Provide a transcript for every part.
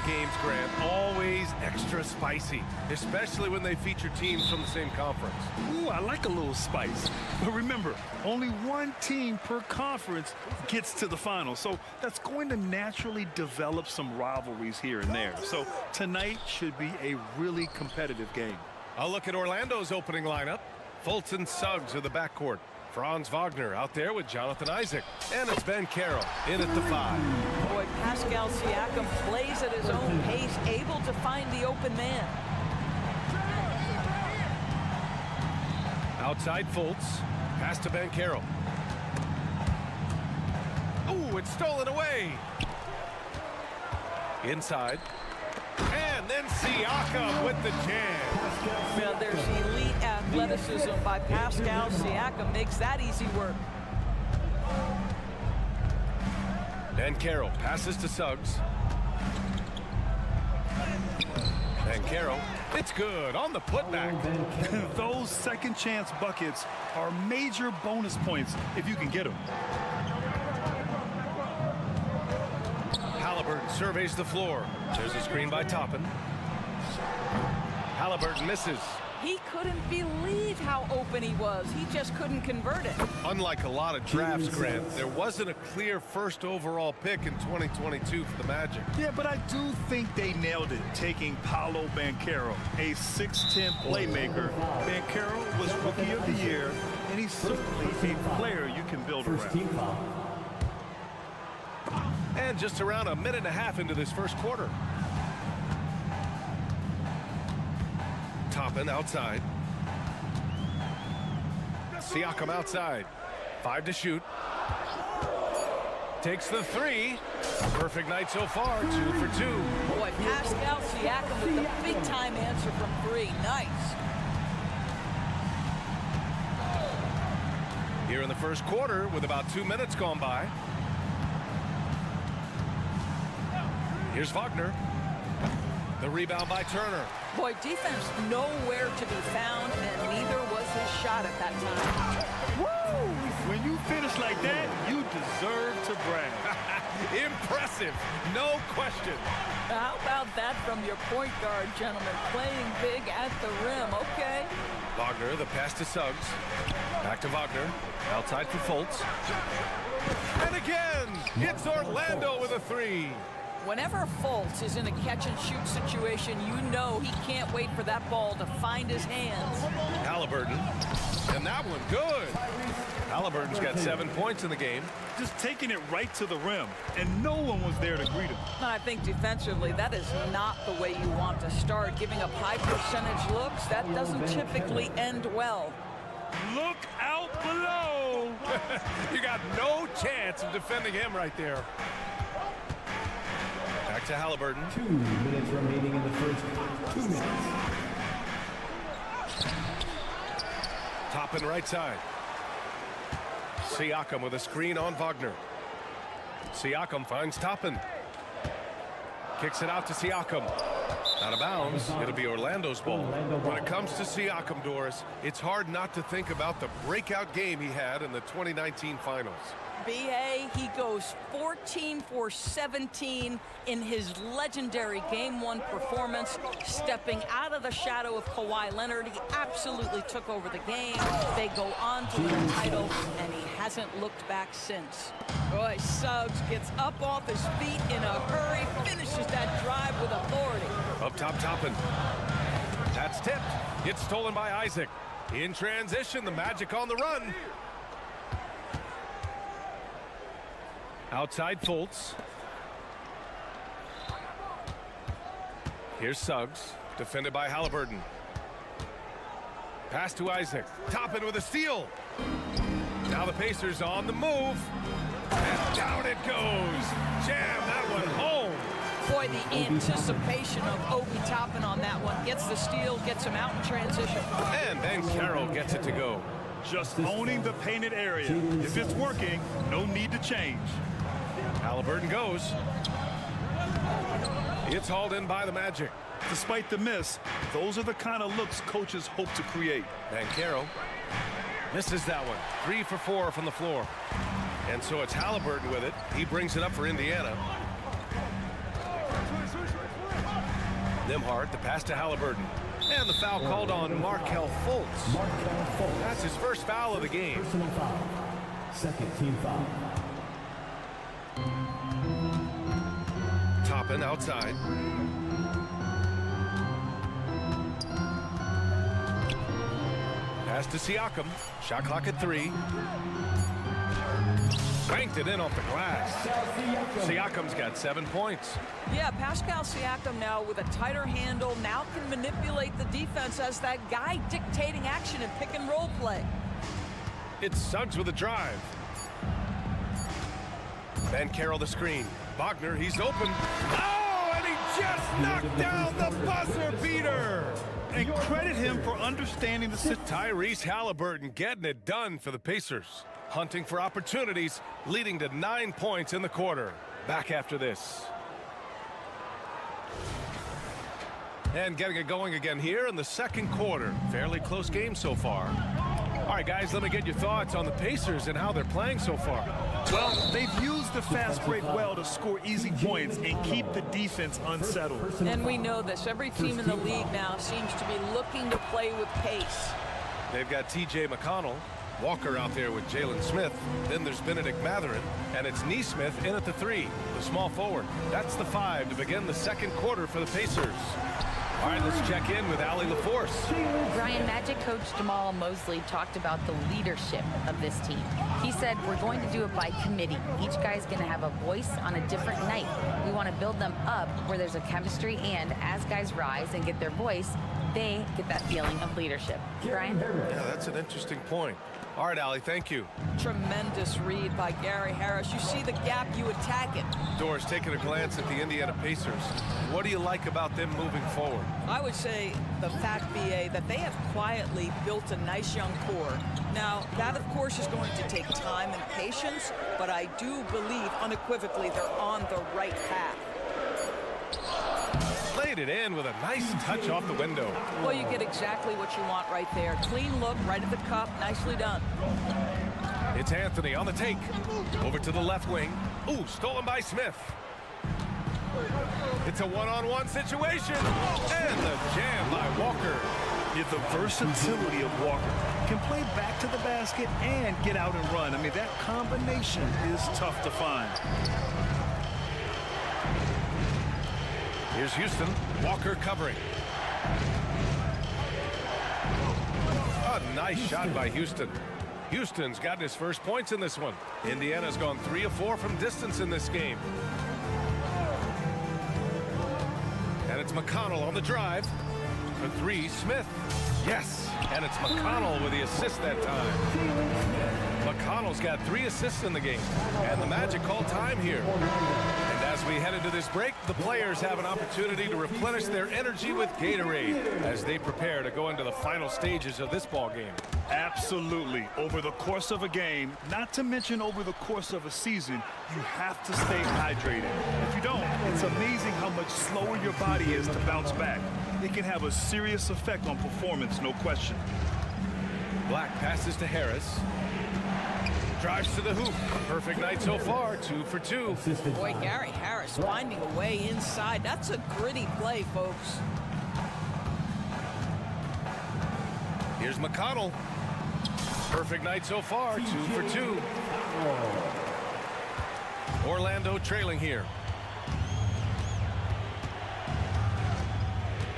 Games, Grant, always extra spicy, especially when they feature teams from the same conference. Ooh, I like a little spice. But remember, only one team per conference gets to the final, so that's going to naturally develop some rivalries here and there. So tonight should be a really competitive game. I'll look at Orlando's opening lineup. Fultz and Suggs are the backcourt. Franz Wagner out there with Jonathan Isaac. And it's Ben Carroll in at the 5. Boy, Pascal Siakam plays at his own pace, able to find the open man. Outside Fultz. Pass to Ben Carroll. Ooh, it's stolen away. Inside. And then Siakam with the jam. Now there's elite athleticism by Pascal Siakam. Makes that easy work. Ben Carroll passes to Suggs. Ben Carroll, it's good on the putback. Those second chance buckets are major bonus points if you can get them. Halliburton surveys the floor. There's a screen by Toppin. Halliburton misses. He couldn't believe how open he was. He just couldn't convert it. Unlike a lot of drafts, Grant, there wasn't a clear first overall pick in 2022 for the Magic. Yeah, but I do think they nailed it, taking Paolo Banchero, a 6'10 playmaker. Banchero was Rookie of the Year, and he's certainly a player you can build around. And just around a minute and a half into this first quarter. Toppin outside. Siakam outside. 5 to shoot. Takes the 3. Perfect night so far. 2 for 2. Boy, Pascal Siakam with the big-time answer from 3. Nice. Here in the first quarter with about 2 minutes gone by. Here's Wagner. The rebound by Turner. Boy, defense nowhere to be found, and neither was his shot at that time. Woo! When you finish like that, you deserve to brag. Impressive, no question. How about that from your point guard, gentlemen? Playing big at the rim, okay? Wagner, the pass to Suggs. Back to Wagner. Outside for Fultz. And again, it's Orlando with a 3. Whenever Fultz is in a catch-and-shoot situation, you know he can't wait for that ball to find his hands. Halliburton, and that one good. Halliburton's got 7 points in the game. Just taking it right to the rim, and no one was there to greet him. I think defensively, that is not the way you want to start. Giving up high percentage looks, that doesn't typically end well. Look out below! You got no chance of defending him right there. Back to Halliburton. 2 minutes remaining in the first. 2 minutes. Toppin right side. Siakam with a screen on Wagner. Siakam finds Toppin. Kicks it out to Siakam. Out of bounds. It'll be Orlando's ball. When it comes to Siakam, Doris, it's hard not to think about the breakout game he had in the 2019 finals. B.A., he goes 14 for 17 in his legendary Game 1 performance, stepping out of the shadow of Kawhi Leonard. He absolutely took over the game. They go on to win the title, and he hasn't looked back since. Boy, Suggs gets up off his feet in a hurry, finishes that drive with authority. Up top, Toppin. That's tipped. It's stolen by Isaac. In transition, the Magic on the run. Outside Fultz. Here's Suggs, defended by Halliburton. Pass to Isaac. Toppin with a steal. Now the Pacers on the move. And down it goes. Jam that one home. Boy, the anticipation of Obi Toppin on that one. Gets the steal, gets him out in transition. And then Carroll gets it to go. Just owning the painted area. If it's working, no need to change. Halliburton goes. It's hauled in by the Magic. Despite the miss, those are the kind of looks coaches hope to create. And Carroll misses that one. 3 for 4 from the floor. And so it's Halliburton with it. He brings it up for Indiana. Nembhard, the pass to Halliburton. And the foul called on Markelle Fultz. That's his first foul of the game. Personal foul. Second team foul. Toppin outside. Pass to Siakam. Shot clock at 3. Banked it in off the glass. Siakam's got 7 points. Yeah, Pascal Siakam now with a tighter handle, now can manipulate the defense as that guy dictating action in pick and roll play. It's Suggs with a drive. Van Carroll the screen. Wagner, he's open. Oh, and he just knocked down the buzzer beater. And credit him for understanding the situation. Tyrese Halliburton getting it done for the Pacers. Hunting for opportunities, leading to 9 points in the quarter. Back after this. And getting it going again here in the second quarter. Fairly close game so far. All right, guys, let me get your thoughts on the Pacers and how they're playing so far. Well, they've used the fast break well to score easy points and keep the defense unsettled. And we know this. Every team in the league now seems to be looking to play with pace. They've got T.J. McConnell. Walker out there with Jalen Smith. Then there's Benedict Mathurin. And it's Nesmith in at the 3, the small forward. That's the 5 to begin the second quarter for the Pacers. All right, let's check in with Allie LaForce. Brian, Magic coach Jamal Mosley talked about the leadership of this team. He said, we're going to do it by committee. Each guy's going to have a voice on a different night. We want to build them up where there's a chemistry, and as guys rise and get their voice, they get that feeling of leadership. Brian? Yeah, that's an interesting point. All right, Allie, thank you. Tremendous read by Gary Harris. You see the gap, you attack it. Doris, taking a glance at the Indiana Pacers. What do you like about them moving forward? I would say the fact, BA, that they have quietly built a nice young core. Now, that, of course, is going to take time and patience, but I do believe unequivocally they're on the right path. Laid it in with a nice touch off the window. Well, you get exactly what you want right there. Clean look, right at the cup, nicely done. It's Anthony on the take. Over to the left wing. Ooh, stolen by Smith. It's a one-on-one situation. And the jam by Walker. Yeah, the versatility of Walker. Can play back to the basket and get out and run. I mean, that combination is tough to find. Here's Houston. Walker covering. A nice shot by Houston. Houston's gotten his first points in this one. Indiana's gone 3 of 4 from distance in this game. And it's McConnell on the drive. For 3, Smith. Yes, and it's McConnell with the assist that time. McConnell's got 3 assists in the game. And the Magic call time here. And as we head into this break, the players have an opportunity to replenish their energy with Gatorade as they prepare to go into the final stages of this ball game. Absolutely. Over the course of a game, not to mention over the course of a season, you have to stay hydrated. If you don't, it's amazing how much slower your body is to bounce back. It can have a serious effect on performance, no question. Black passes to Harris. Drives to the hoop. Perfect night so far, 2 for 2. Boy, Gary Harris finding a way inside. That's a gritty play, folks. Here's McConnell. Perfect night so far, 2 for 2. Orlando trailing here.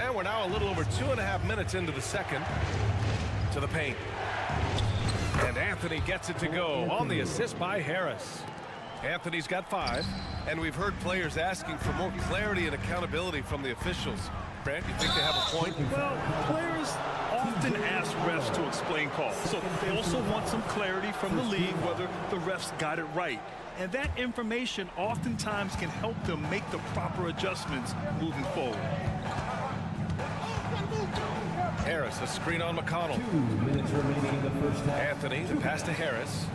And we're now a little over 2.5 minutes into the second. To the paint. And Anthony gets it to go on the assist by Harris. Anthony's got 5, and we've heard players asking for more clarity and accountability from the officials. Brent, you think they have a point? Well, players often ask refs to explain calls. So they also want some clarity from the league whether the refs got it right. And that information oftentimes can help them make the proper adjustments moving forward. Harris, a screen on McConnell. 2 minutes remaining in the first half. Anthony, the pass to Harris.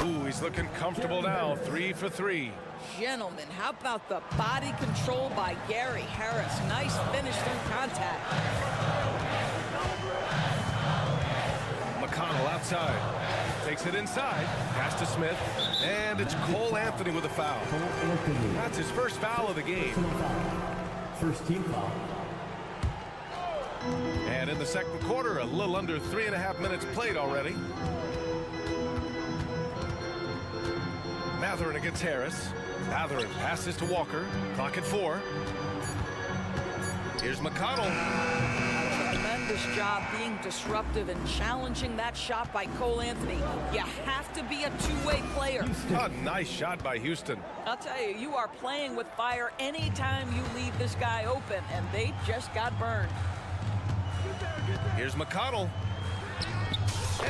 Ooh, he's looking comfortable now. 3 for 3. Gentlemen, how about the body control by Gary Harris? Nice finish through contact. McConnell outside. Takes it inside. Pass to Smith. And it's Cole Anthony with a foul. That's his first foul of the game. First team foul. And in the second quarter, a little under 3.5 minutes played already. Mathurin against Harris. Mathurin passes to Walker. Clock at 4. Here's McConnell. Tremendous job being disruptive and challenging that shot by Cole Anthony. You have to be a two-way player. A nice shot by Houston. I'll tell you, you are playing with fire anytime you leave this guy open, and they just got burned. Here's McConnell.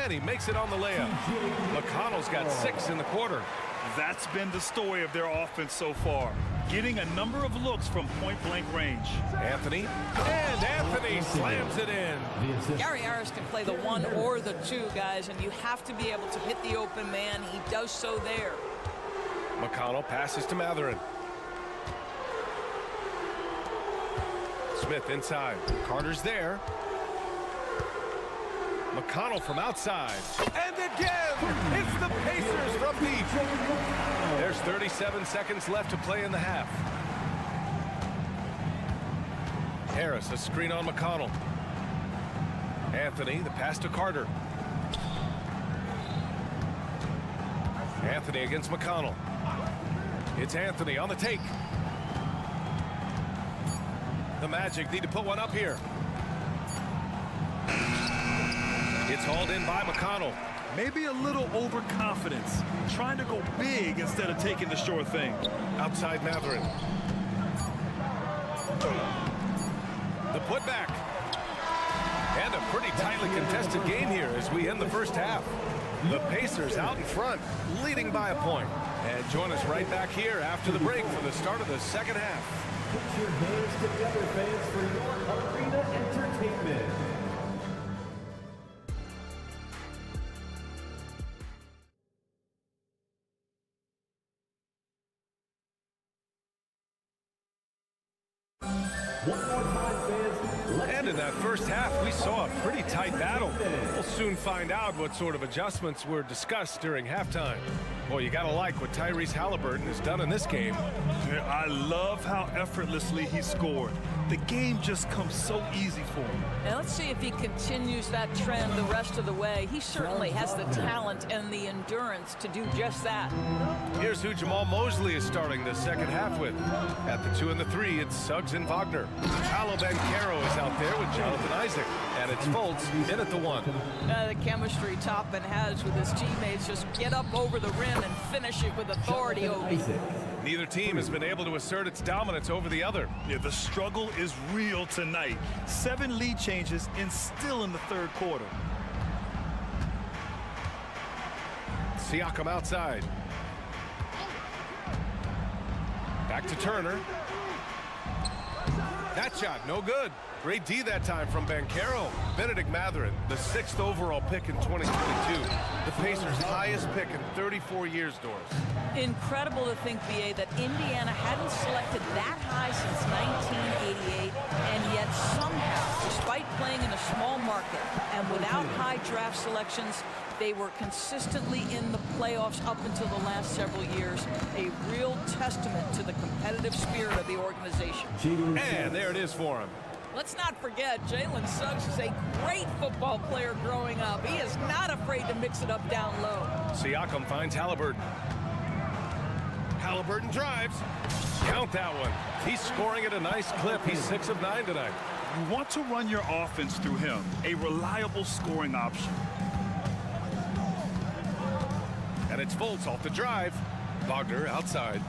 And he makes it on the layup. McConnell's got 6 in the quarter. That's been the story of their offense so far, getting a number of looks from point-blank range. Anthony. And Anthony slams it in. Gary Harris can play the 1 or the 2, guys, and you have to be able to hit the open man. He does so there. McConnell passes to Mathurin. Smith inside. Carter's there. McConnell from outside. And again, it's the Pacers from deep. There's 37 seconds left to play in the half. Harris, a screen on McConnell. Anthony, the pass to Carter. Anthony against McConnell. It's Anthony on the take. The Magic need to put one up here. It's hauled in by McConnell. Maybe a little overconfidence, trying to go big instead of taking the sure thing. Outside Mathurin. The putback. And a pretty tightly contested game here as we end the first half. The Pacers out in front, leading by a point. And join us right back here after the break for the start of the second half. Put your hands together, fans, for your arena entertainment. And in that first half, we saw a pretty tight battle. We'll soon find out what sort of adjustments were discussed during halftime. Well, you gotta like what Tyrese Halliburton has done in this game. Yeah, I love how effortlessly he scored. The game just comes so easy for him. Now let's see if he continues that trend the rest of the way. He certainly has the talent and the endurance to do just that. Here's who Jamal Mosley is starting the second half with. At the 2 and the 3, it's Suggs and Wagner. Paolo Banchero is out there with Jonathan Isaac. And it's Fultz in at the 1. The chemistry Toppin has with his teammates, just get up over the rim and finish it with authority. Neither team has been able to assert its dominance over the other. Yeah, the struggle is real tonight. 7 lead changes and still in the third quarter. Siakam outside. Back to Turner. That shot, no good. Great D that time from Banchero. Benedict Mathurin, the 6th overall pick in 2022. The Pacers' highest pick in 34 years, Doris. Incredible to think, B.A., that Indiana hadn't selected that high since 1988, and yet somehow, despite playing in a small market and without high draft selections, they were consistently in the playoffs up until the last several years. A real testament to the competitive spirit of the organization. And there it is for him. Let's not forget, Jalen Suggs is a great football player growing up. He is not afraid to mix it up down low. Siakam finds Halliburton. Halliburton drives. Count that one. He's scoring at a nice clip. He's 6 of 9 tonight. You want to run your offense through him, a reliable scoring option. And it's Fultz off the drive. Wagner outside.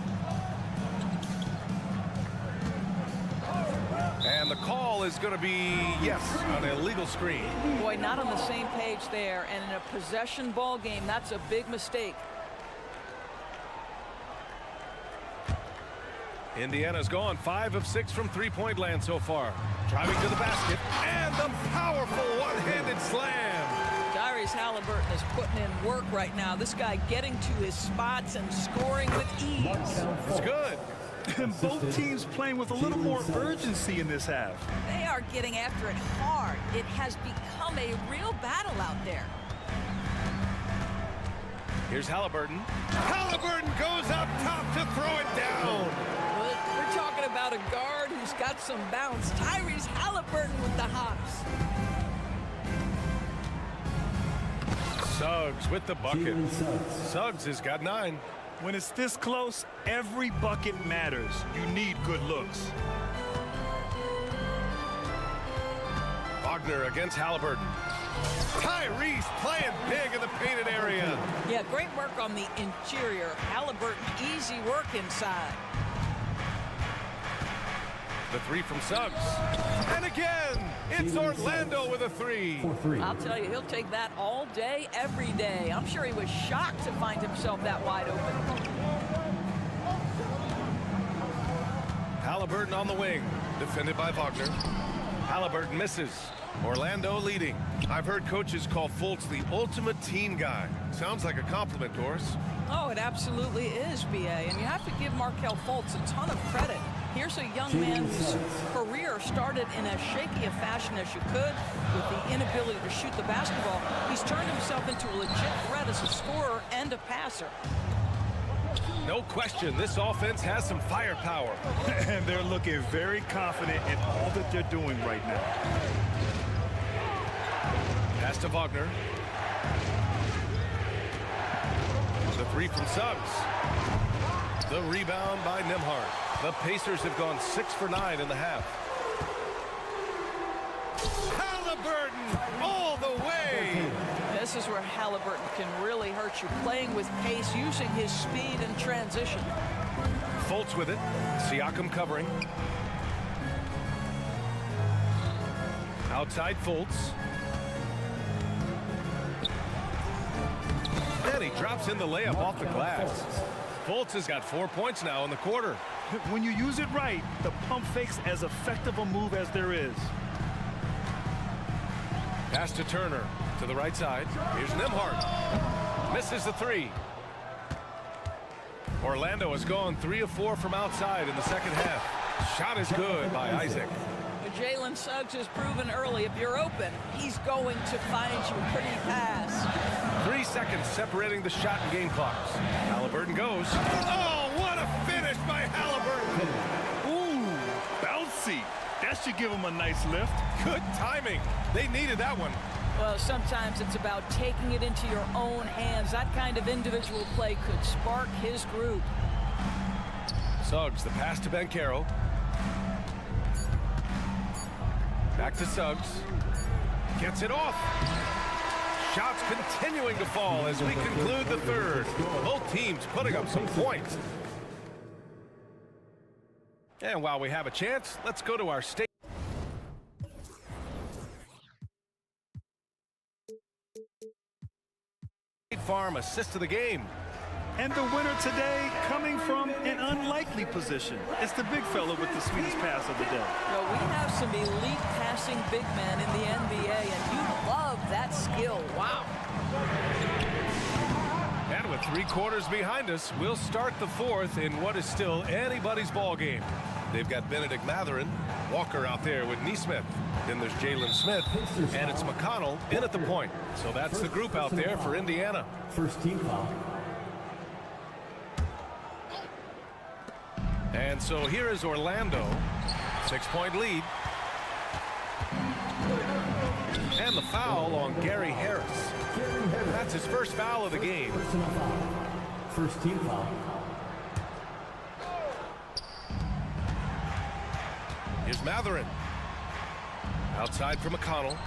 And the call is going to be, yes, an illegal screen. Boy, not on the same page there. And in a possession ball game, that's a big mistake. Indiana's gone 5 of 6 from three-point land so far. Driving to the basket, and the powerful one-handed slam. Tyrese Halliburton is putting in work right now. This guy getting to his spots and scoring with ease. It's good. And both teams playing with a little more urgency in this half. They are getting after it hard. It has become a real battle out there. Here's Halliburton. Halliburton goes up top to throw it down. We're talking about a guard who's got some bounce. Tyrese Halliburton with the hops. Suggs with the bucket. Suggs has got 9. When it's this close, every bucket matters. You need good looks. Wagner against Halliburton. Tyrese playing big in the painted area. Yeah, great work on the interior. Halliburton, easy work inside. The 3 from Suggs. And again, it's Orlando with a 3. I'll tell you, he'll take that all day, every day. I'm sure he was shocked to find himself that wide open. Halliburton on the wing, defended by Wagner. Halliburton misses. Orlando leading. I've heard coaches call Fultz the ultimate team guy. Sounds like a compliment, Doris. Oh, it absolutely is, B.A. And you have to give Markelle Fultz a ton of credit. Here's a young man whose career started in as shaky a fashion as you could with the inability to shoot the basketball. He's turned himself into a legit threat as a scorer and a passer. No question, this offense has some firepower. And they're looking very confident in all that they're doing right now. Pass to Wagner. The 3 from Suggs. The rebound by Nembhard. The Pacers have gone 6 for 9 in the half. Halliburton all the way. This is where Halliburton can really hurt you, playing with pace, using his speed in transition. Fultz with it. Siakam covering. Outside Fultz. And he drops in the layup off the glass. Fultz has got 4 points now in the quarter. When you use it right, the pump fake's as effective a move as there is. Pass to Turner to the right side. Here's Nembhard. Misses the 3. Orlando has gone 3 of 4 from outside in the second half. Shot is good by Isaac. Jalen Suggs has proven early, if you're open, he's going to find you. Pretty pass. 3 seconds separating the shot and game clocks. Halliburton goes. Oh, what a finish by Halliburton. Ooh, bouncy. That should give him a nice lift. Good timing. They needed that one. Well, sometimes it's about taking it into your own hands. That kind of individual play could spark his group. Suggs, the pass to Banchero. Back to Suggs. Gets it off. Shots continuing to fall as we conclude the third. Both teams putting up some points. And while we have a chance, let's go to our State Farm assist of the game. And the winner today coming from an unlikely position. It's the big fella with the sweetest pass of the day. Well, we have some elite passing big men in the NBA, and you love that skill. Wow. And with 3 quarters behind us, we'll start the fourth in what is still anybody's ball game. They've got Benedict Mathurin, Walker out there with Nesmith. Then there's Jalen Smith, and it's McConnell in at the point. So that's the group out there for Indiana. First team foul. And so here is Orlando, 6-point lead. And the foul on Gary Harris. That's his first foul of the game. Personal foul. First team foul. Here's Mathurin. Outside for McConnell.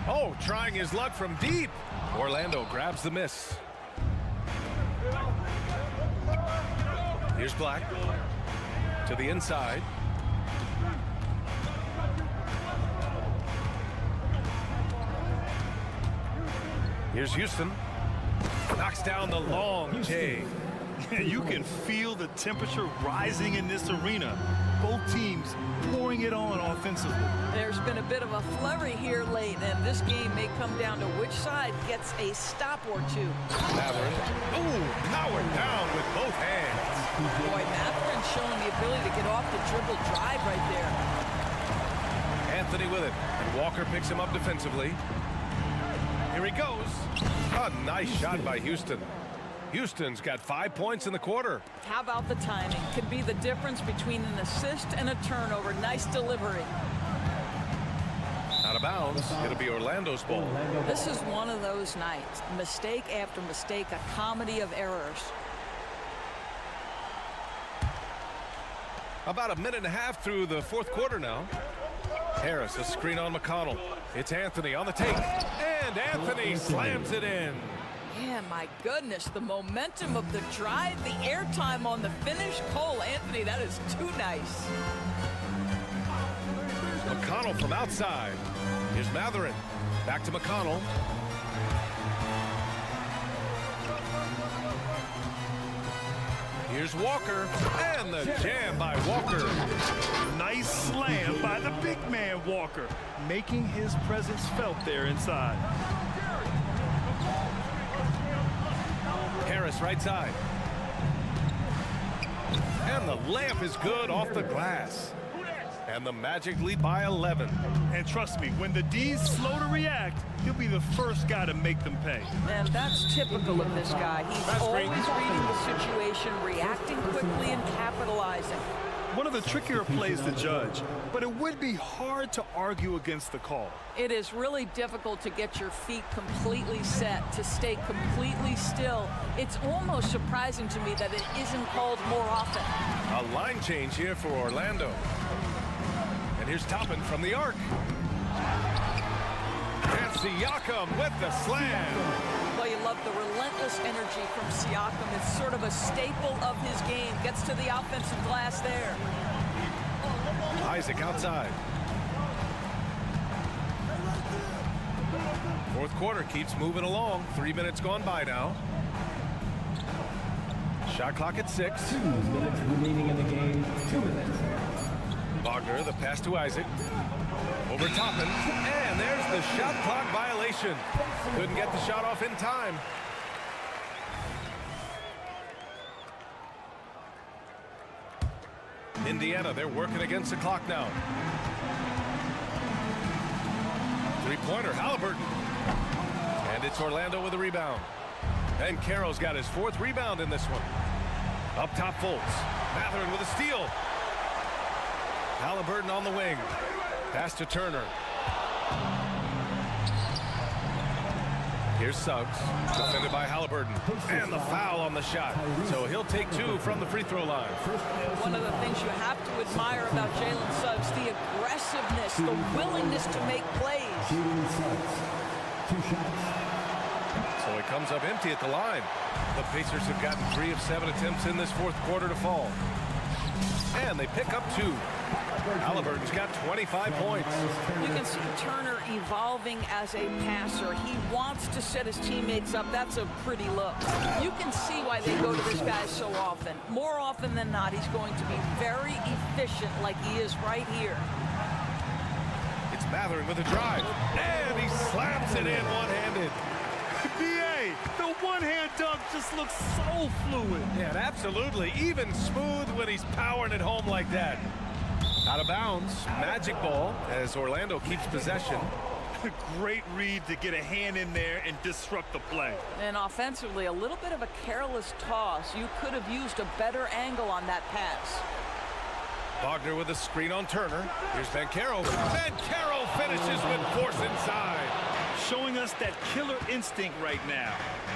Oh, trying his luck from deep. Orlando grabs the miss. Here's Black. To the inside. Here's Houston. Knocks down the long J. You can feel the temperature rising in this arena. Both teams pouring it on offensively. There's been a bit of a flurry here late, and this game may come down to which side gets a stop or two. Matherin. Ooh, powered down with both hands. Boy, Matherin's showing the ability to get off the dribble drive right there. Anthony with it, and Walker picks him up defensively. Here he goes. A nice shot by Houston. Houston's got 5 points in the quarter. How about the timing? Could be the difference between an assist and a turnover. Nice delivery. Out of bounds. It'll be Orlando's ball. This is one of those nights. Mistake after mistake, a comedy of errors. About a minute and a half through the fourth quarter now. Harris, a screen on McConnell. It's Anthony on the take. And Anthony slams it in. Yeah, my goodness, the momentum of the drive, the airtime on the finish. Cole Anthony, that is too nice. McConnell from outside. Here's Matherin. Back to McConnell. Here's Walker. And the jam by Walker. Nice slam by the big man Walker, making his presence felt there inside. Harris right side. And the layup is good off the glass. And the Magic lead by 11. And trust me, when the D's slow to react, he'll be the first guy to make them pay. And that's typical of this guy. He's always reading the situation, reacting quickly, and capitalizing. One of the trickier plays to judge, but it would be hard to argue against the call. It is really difficult to get your feet completely set, to stay completely still. It's almost surprising to me that it isn't called more often. A line change here for Orlando. And here's Toppin from the arc. And Siakam with the slam. Well, you love the relentless energy from Siakam. It's sort of a staple of his game. Gets to the offensive glass there. Isaac outside. Fourth quarter keeps moving along. 3 minutes gone by now. Shot clock at 6. 2 minutes remaining in the game. 2 minutes. Wagner, the pass to Isaac. Over Toppin. And there's the shot clock violation. Couldn't get the shot off in time. Indiana, they're working against the clock now. Three-pointer, Halliburton. And it's Orlando with a rebound. And Carroll's got his 4th rebound in this one. Up top, Fultz. Matherin with a steal. Halliburton on the wing. Pass to Turner. Here's Suggs, defended by Halliburton. And the foul on the shot. So he'll take 2 from the free throw line. One of the things you have to admire about Jalen Suggs, the aggressiveness, the willingness to make plays. Jalen Suggs, 2 shots. So he comes up empty at the line. The Pacers have gotten 3 of 7 attempts in this fourth quarter to fall. And they pick up 2. Halliburton's got 25 points. You can see Turner evolving as a passer. He wants to set his teammates up. That's a pretty look. You can see why they go to this guy so often. More often than not, he's going to be very efficient like he is right here. It's Matherin with a drive. And he slams it in one-handed. BA, the one-hand dunk just looks so fluid. Yeah, absolutely. Even smooth when he's powering it home like that. Out of bounds. Magic ball as Orlando keeps possession. Great read to get a hand in there and disrupt the play. And offensively, a little bit of a careless toss. You could have used a better angle on that pass. Wagner with a screen on Turner. Here's Banchero. Banchero finishes with force inside. Showing us that killer instinct right now.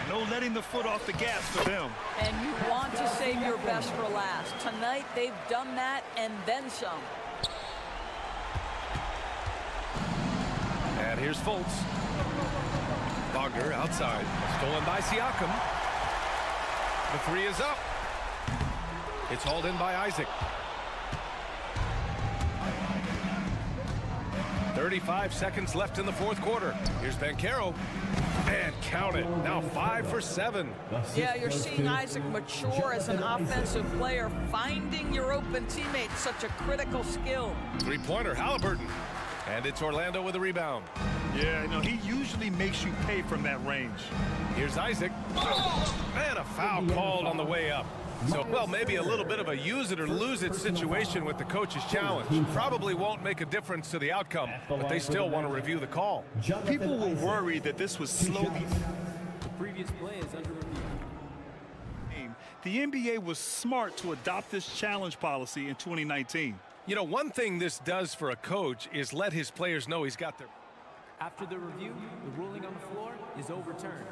No letting the foot off the gas for them. And you want to save your best for last. Tonight, they've done that and then some. And here's Fultz. Wagner outside. Stolen by Siakam. The 3 is up. It's hauled in by Isaac. 35 seconds left in the fourth quarter. Here's Banchero. And count it. Now 5 for 7. Yeah, you're seeing Isaac mature as an offensive player, finding your open teammate, such a critical skill. Three-pointer, Halliburton. And it's Orlando with a rebound. Yeah, you know, he usually makes you pay from that range. Here's Isaac. And a foul called on the way up. So, well, maybe a little bit of a use it or lose it situation with the coach's challenge. Probably won't make a difference to the outcome, but they still want to review the call. People were worried that this was slowly. The previous play is under review. The NBA was smart to adopt this challenge policy in 2019. You know, one thing this does for a coach is let his players know he's got their... After the review, the ruling on the floor is overturned.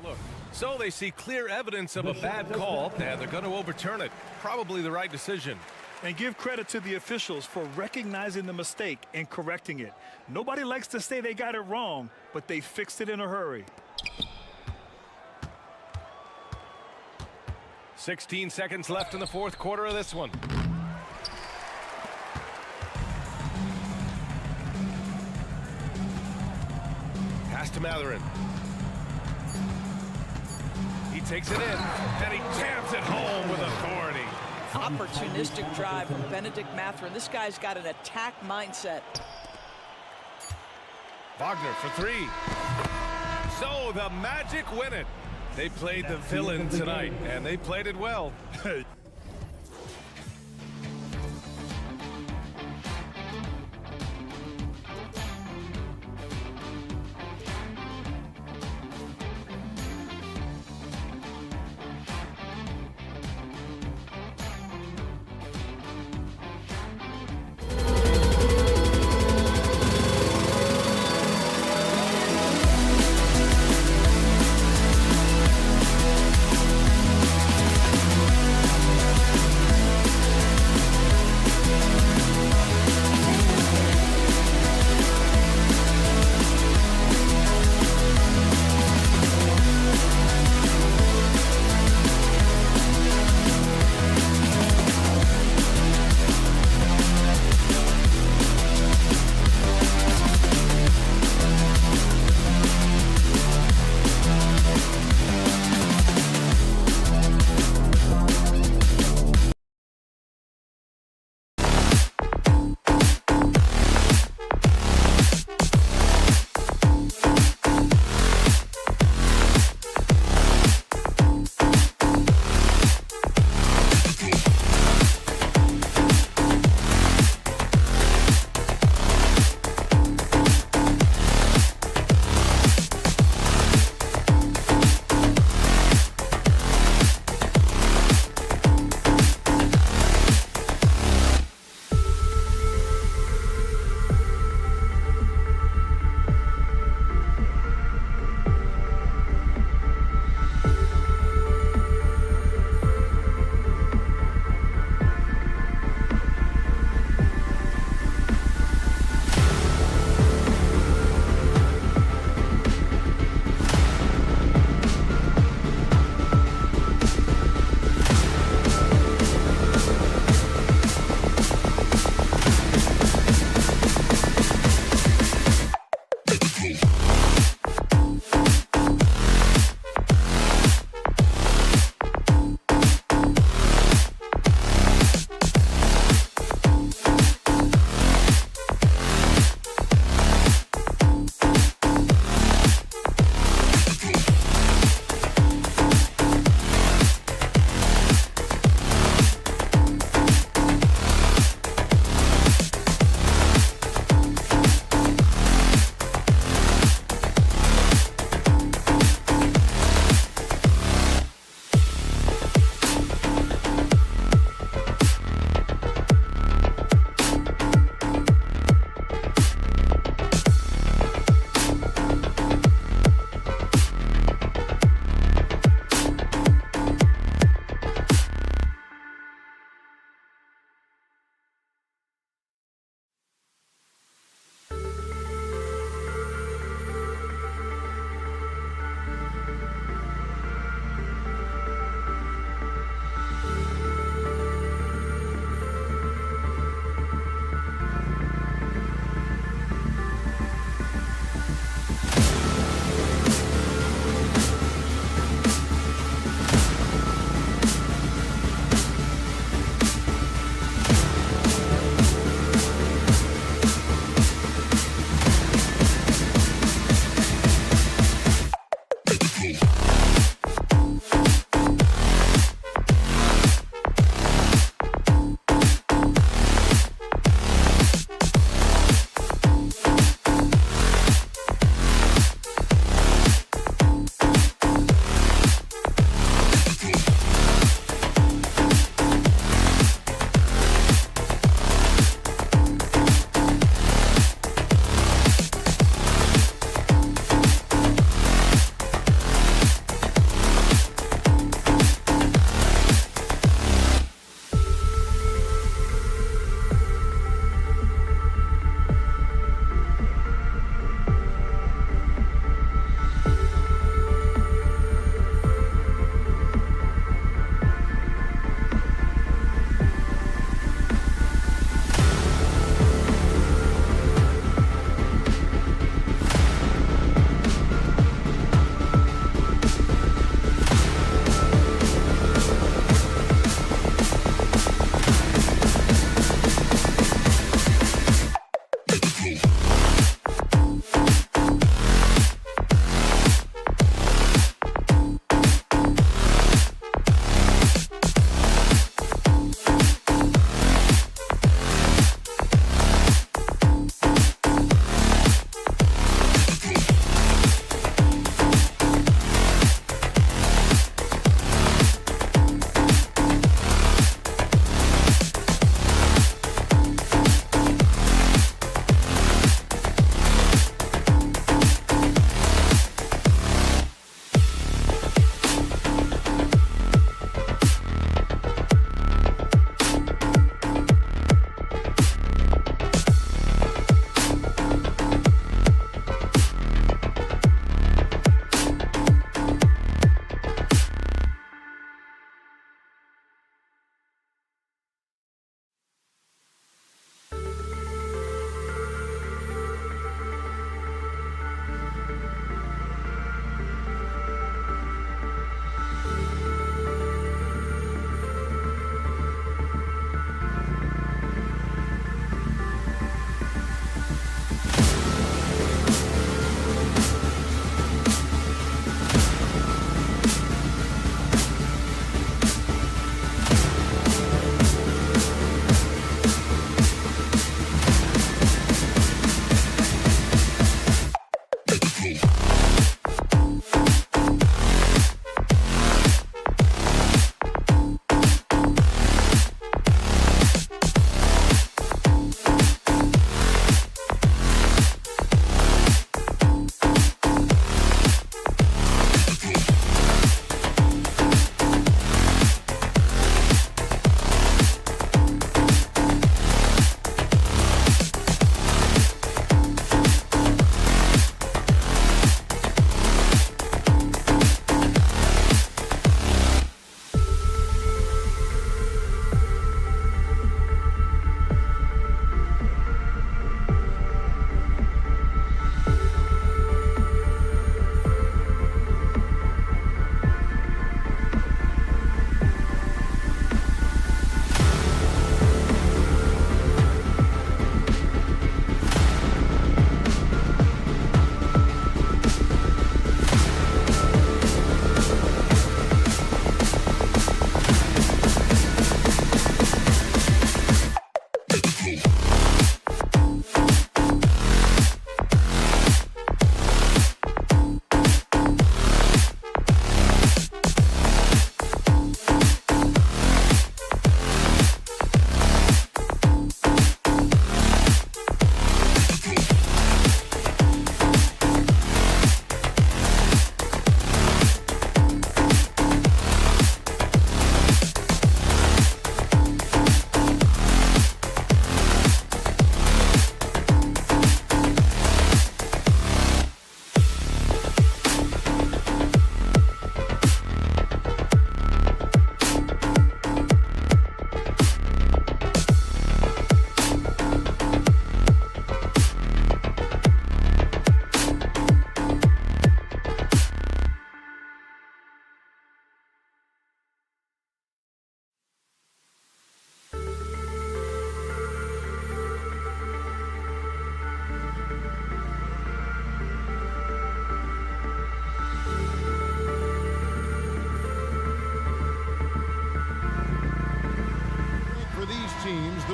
Look, so they see clear evidence of a bad call, and they're going to overturn it. Probably the right decision. And give credit to the officials for recognizing the mistake and correcting it. Nobody likes to say they got it wrong, but they fixed it in a hurry. 16 seconds left in the fourth quarter of this one. Pass to Matherin. He takes it in, and he jams it home with authority. Opportunistic drive from Benedict Mathurin. This guy's got an attack mindset. Wagner for three. So the Magic win it. They played the villain tonight, and they played it well.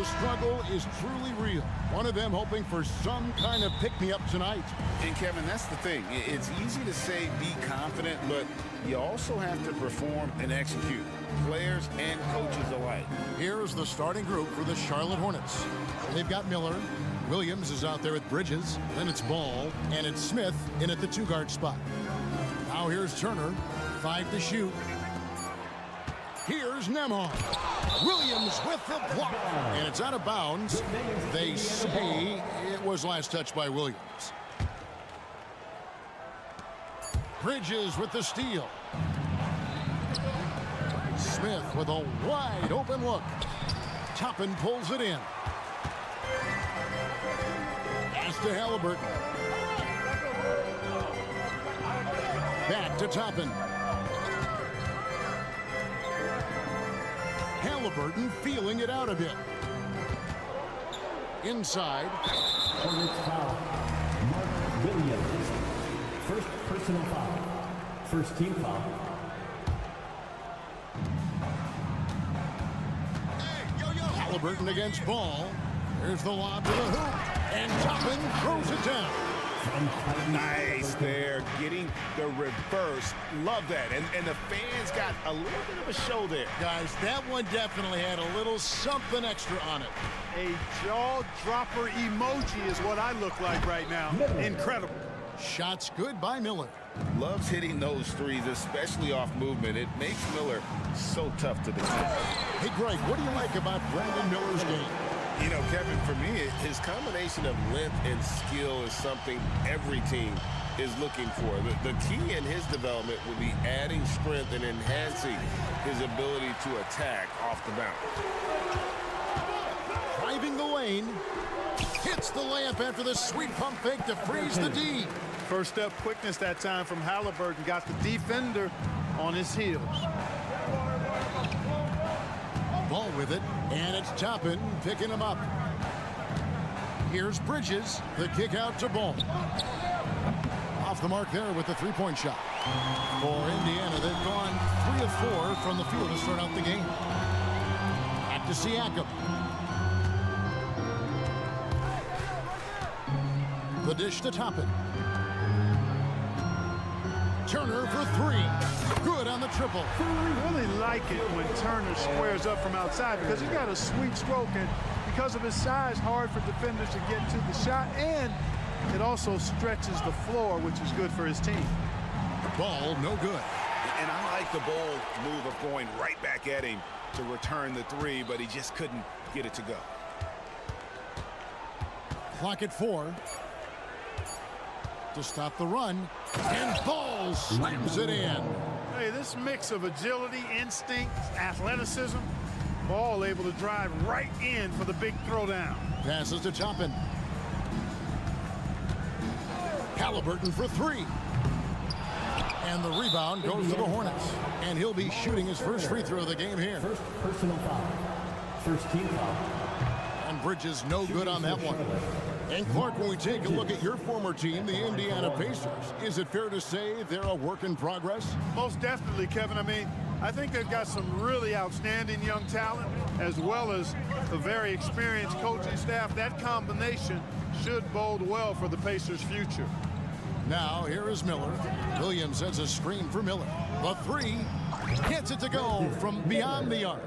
The struggle is truly real. One of them hoping for some kind of pick-me-up tonight. And Kevin, that's the thing. It's easy to say be confident, but you also have to perform and execute. Players and coaches alike. Here's the starting group for the Charlotte Hornets. They've got Miller. Williams is out there with Bridges. Then it's Ball. And it's Smith in at the 2-guard spot. Now here's Turner. 5 to shoot. Here's Nembhard. Williams with the block. And it's out of bounds. They say it was last touched by Williams. Bridges with the steal. Smith with a wide open look. Toppin pulls it in. Pass to Halliburton. Back to Toppin. Halliburton feeling it out a bit. Inside. Hornets foul. Mark Williams. First personal foul. First team foul. Halliburton against Ball. There's the lob to the hoop. And Toppin throws it down. Nice there, getting the reverse. Love that. And the fans got a little bit of a show there. Guys, that one definitely had a little something extra on it. A jaw-dropper emoji is what I look like right now. Incredible. Shots good by Miller. Loves hitting those threes, especially off movement. It makes Miller so tough to defend. Hey, Greg, what do you like about Brandon Miller's game? You know, Kevin, for me, his combination of length and skill is something every team is looking for. The key in his development will be adding strength and enhancing his ability to attack off the bounce. Driving the lane. Hits the layup after the sweet pump fake to freeze the D. First step quickness that time from Halliburton. Got the defender on his heels. Ball with it, and it's Toppin picking him up. Here's Bridges, the kick out to Ball. Off the mark there with the three-point shot. For Indiana, they've gone 3 of 4 from the field to start out the game. Back to Siakam. The dish to Toppin. Turner for 3. Good on the triple. I really like it when Turner squares up from outside because he's got a sweet stroke, and because of his size, hard for defenders to get to the shot, and it also stretches the floor, which is good for his team. Ball no good. And I like the bold move of going right back at him to return the 3, but he just couldn't get it to go. Clock at 4. To stop the run, and Ball slams it in. Hey, this mix of agility, instinct, athleticism, Ball able to drive right in for the big throwdown. Passes to Toppin. Halliburton for 3. And the rebound goes to the Hornets. And he'll be shooting his first free throw of the game here. First personal foul. First team foul. And Bridges no good on that one. And Clark, when we take a look at your former team, the Indiana Pacers, is it fair to say they're a work in progress? Most definitely, Kevin. I mean, I think they've got some really outstanding young talent as well as a very experienced coaching staff. That combination should bode well for the Pacers' future. Now, here is Miller. Williams has a screen for Miller. The 3 gets it to go from beyond the arc.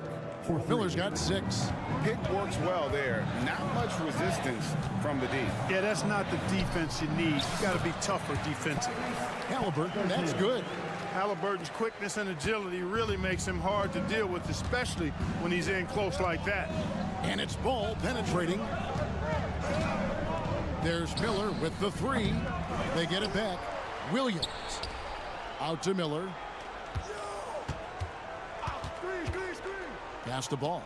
Miller's got 6. Pick works well there. Not much resistance from the D. Yeah, that's not the defense you need. You got to be tougher defensively. Halliburton, that's good. Halliburton's quickness and agility really makes him hard to deal with, especially when he's in close like that. And it's Ball penetrating. There's Miller with the 3. They get it back. Williams out to Miller. Pass the ball.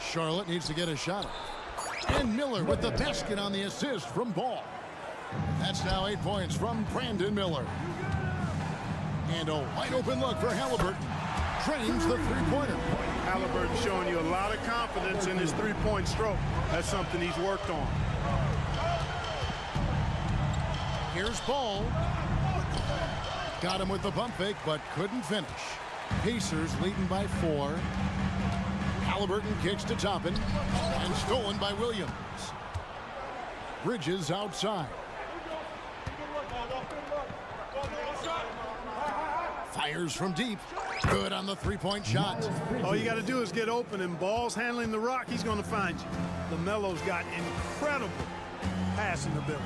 Charlotte needs to get a shot up. And Miller with the basket on the assist from Ball. That's now 8 points from Brandon Miller. And a wide open look for Halliburton. Trains the three-pointer. Halliburton showing you a lot of confidence in his three-point stroke. That's something he's worked on. Here's Ball. Got him with the pump fake, but couldn't finish. Pacers leading by 4. Halliburton kicks to Toppin, and stolen by Williams. Bridges outside. Fires from deep. Good on the three-point shot. All you got to do is get open, and Ball's handling the rock. He's going to find you. LaMelo's got incredible passing ability.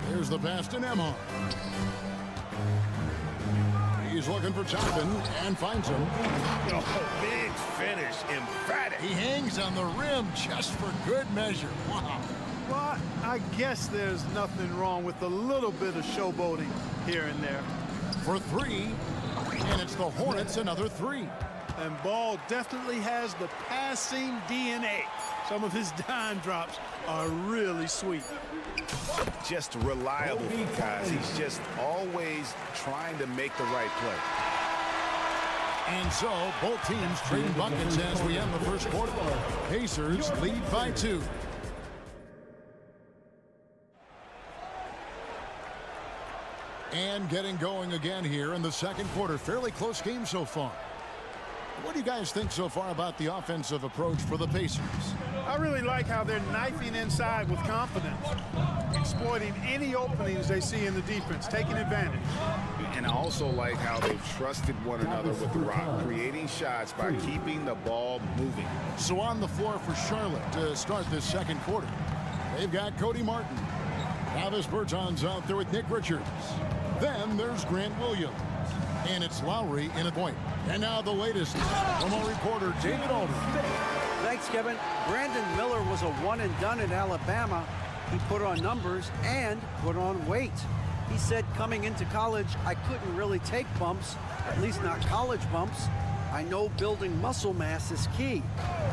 Here's the pass to Nemhard. He's looking for Toppin and finds him. Oh, big finish, emphatic. He hangs on the rim just for good measure. Wow. Well, I guess there's nothing wrong with a little bit of showboating here and there. For three, and it's the Hornets another three. And Ball definitely has the passing DNA. Some of his dime drops are really sweet. Just reliable, guys. He's just always trying to make the right play. And so both teams trading buckets as we end the first quarter. Pacers lead by 2. And getting going again here in the second quarter. Fairly close game so far. What do you guys think so far about the offensive approach for the Pacers? I really like how they're knifing inside with confidence, exploiting any openings they see in the defense, taking advantage. And I also like how they've trusted one another with the rock, creating shots by keeping the ball moving. So on the floor for Charlotte to start this second quarter, they've got Cody Martin. Travis Bertans out there with Nick Richards. Then there's Grant Williams. And it's Lowry in a point. And now the latest from our reporter, David Aldridge. Thanks, Kevin. Brandon Miller was a one-and-done in Alabama. He put on numbers and put on weight. He said coming into college, I couldn't really take bumps, at least not college bumps. I know building muscle mass is key,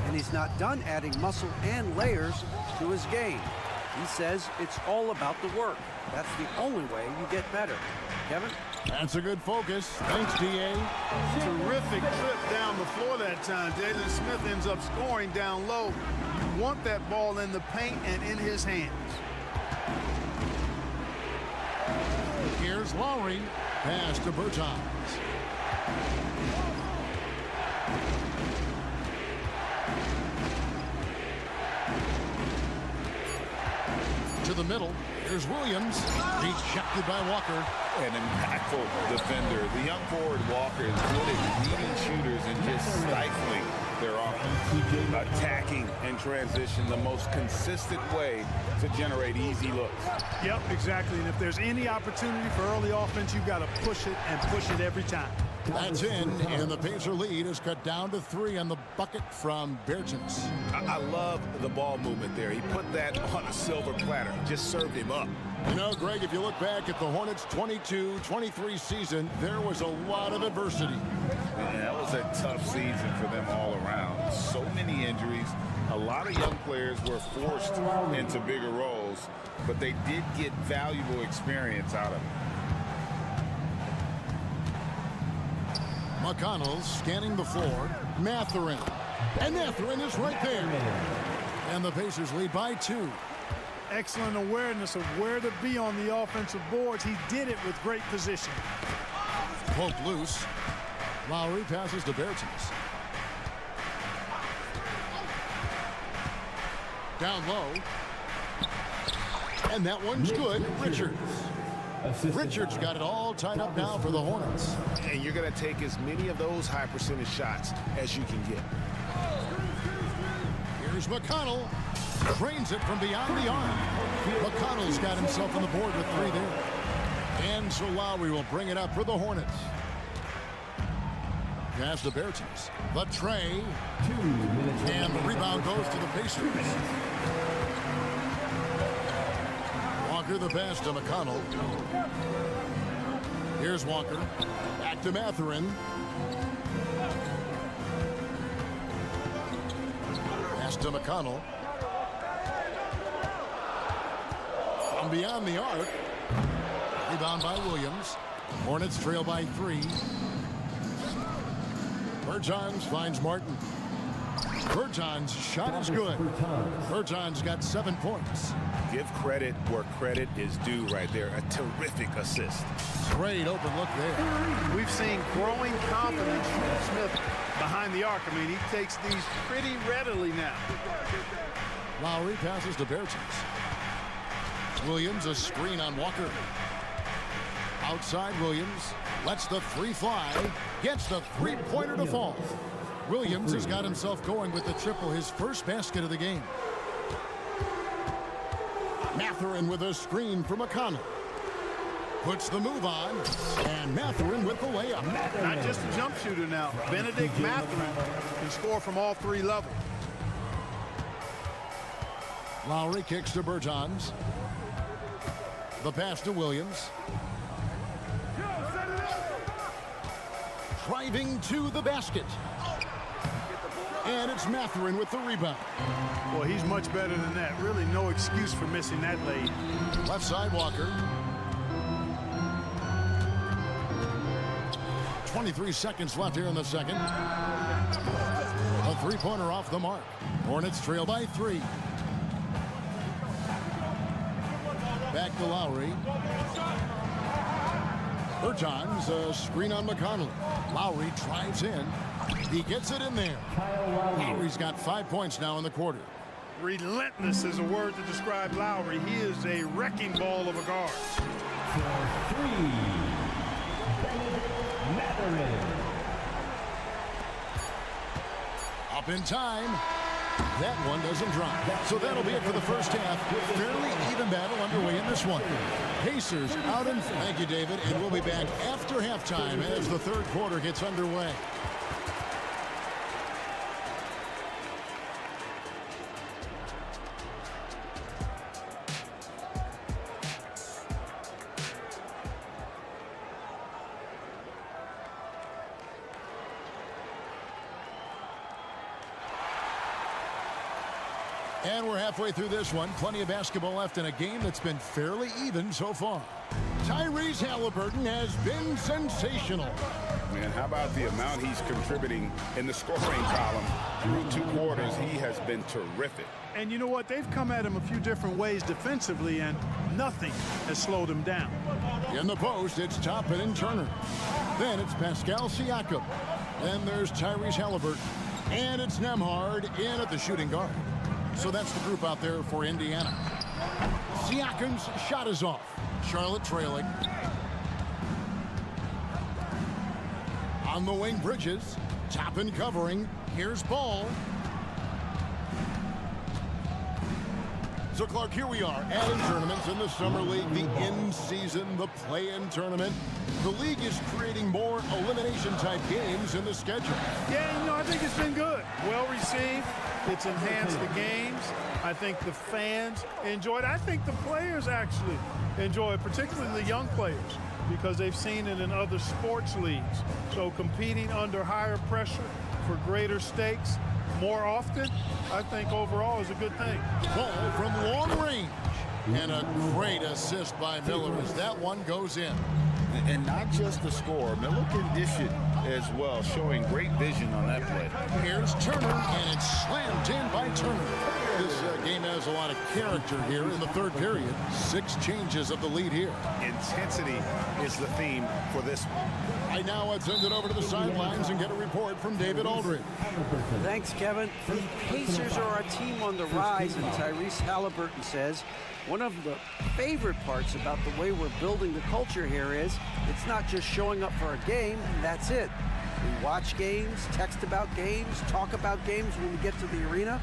and he's not done adding muscle and layers to his game. He says it's all about the work. That's the only way you get better. Kevin? That's a good focus. Thanks, D.A. Terrific trip down the floor that time. Jalen Smith ends up scoring down low. You want that ball in the paint and in his hands. Here's Lowry. Pass to Bertans. To the middle. Here's Williams. Rejected by Walker. An impactful defender. The young forward Walker is good at reading shooters and just stifling their offense. Attacking and transition, the most consistent way to generate easy looks. Yep, exactly. And if there's any opportunity for early offense, you've got to push it and push it every time. That's in, and the Pacer lead is cut down to 3 on the bucket from Bertans. I love the ball movement there. He put that on a silver platter, just served him up. You know, Greg, if you look back at the Hornets' 22-23 season, there was a lot of adversity. Yeah, that was a tough season for them all around. So many injuries. A lot of young players were forced into bigger roles, but they did get valuable experience out of it. McConnell scanning the floor. Mathurin. And Mathurin is right there. And the Pacers lead by 2. Excellent awareness of where to be on the offensive boards. He did it with great position. Poke loose. Lowry passes to Bertans. Down low. And that one's good. Richards. Richards got it all tied up now for the Hornets. And you're going to take as many of those high percentage shots as you can get. Here's McConnell. Trains it from beyond the arc. McConnell's got himself on the board with 3 there. And so Lowry will bring it up for the Hornets. Pass to Bertans. The tray. And the rebound goes to the Pacers. Walker the pass to McConnell. Here's Walker. Back to Mathurin. Pass to McConnell. From beyond the arc. Rebound by Williams. Hornets trail by 3. Bertans finds Martin. Berton's shot is good. Berton's got 7 points. Give credit where credit is due right there. A terrific assist. Great open look there. We've seen growing confidence from Smith behind the arc. I mean, he takes these pretty readily now. Lowry passes to Bertans. Williams, a screen on Walker. Outside Williams, lets the three fly, gets the three-pointer to fall. Williams has got himself going with the triple, his first basket of the game. Mathurin with a screen for McConnell. Puts the move on, and Mathurin with the layup. Not just a jump shooter now. Benedict Mathurin can score from all 3 levels. Lowry kicks to Bertans. The pass to Williams. Driving to the basket. And it's Mathurin with the rebound. Well, he's much better than that. Really no excuse for missing that lay. Left side Walker. 23 seconds left here in the second. A three-pointer off the mark. Hornets trail by 3. Back to Lowry. Bertans, a screen on McConnell. Lowry drives in. He gets it in there. Lowry's got 5 points now in the quarter. Relentless is a word to describe Lowry. He is a wrecking ball of a guard. Up in time. That one doesn't drop. So that'll be it for the first half. Fairly even battle underway in this one. Pacers out in front. Thank you, David. And we'll be back after halftime as the third quarter gets underway. And we're halfway through this one. Plenty of basketball left in a game that's been fairly even so far. Tyrese Halliburton has been sensational. Man, how about the amount he's contributing in the scoring column? Through 2 quarters, he has been terrific. And you know what? They've come at him a few different ways defensively, and nothing has slowed him down. In the post, it's Toppin and Turner. Then it's Pascal Siakam. Then there's Tyrese Halliburton. And it's Nembhard in at the shooting guard. So that's the group out there for Indiana. Siakam's shot is off. Charlotte trailing. On the wing, Bridges. Toppin covering. Here's Ball. So, Clark, here we are adding tournaments in the Summer League, the in-season, the play-in tournament. The league is creating more elimination-type games in the schedule. Yeah, you know, I think it's been good. Well received. It's enhanced the games. I think the fans enjoy it. I think the players actually enjoy it, particularly the young players, because they've seen it in other sports leagues. So competing under higher pressure for greater stakes more often, I think overall is a good thing. Ball from long range. And a great assist by Miller as that one goes in. And not just the score. Miller can dish it as well, showing great vision on that play. Here's Turner, and it's slammed in by Turner. This game has a lot of character here in the third period. 6 changes of the lead here. Intensity is the theme for this one. I now send it over to the sidelines and get a report from David Aldridge. Thanks, Kevin. The Pacers are a team on the rise, and Tyrese Halliburton says one of the favorite parts about the way we're building the culture here is it's not just showing up for a game, that's it. We watch games, text about games, talk about games when we get to the arena.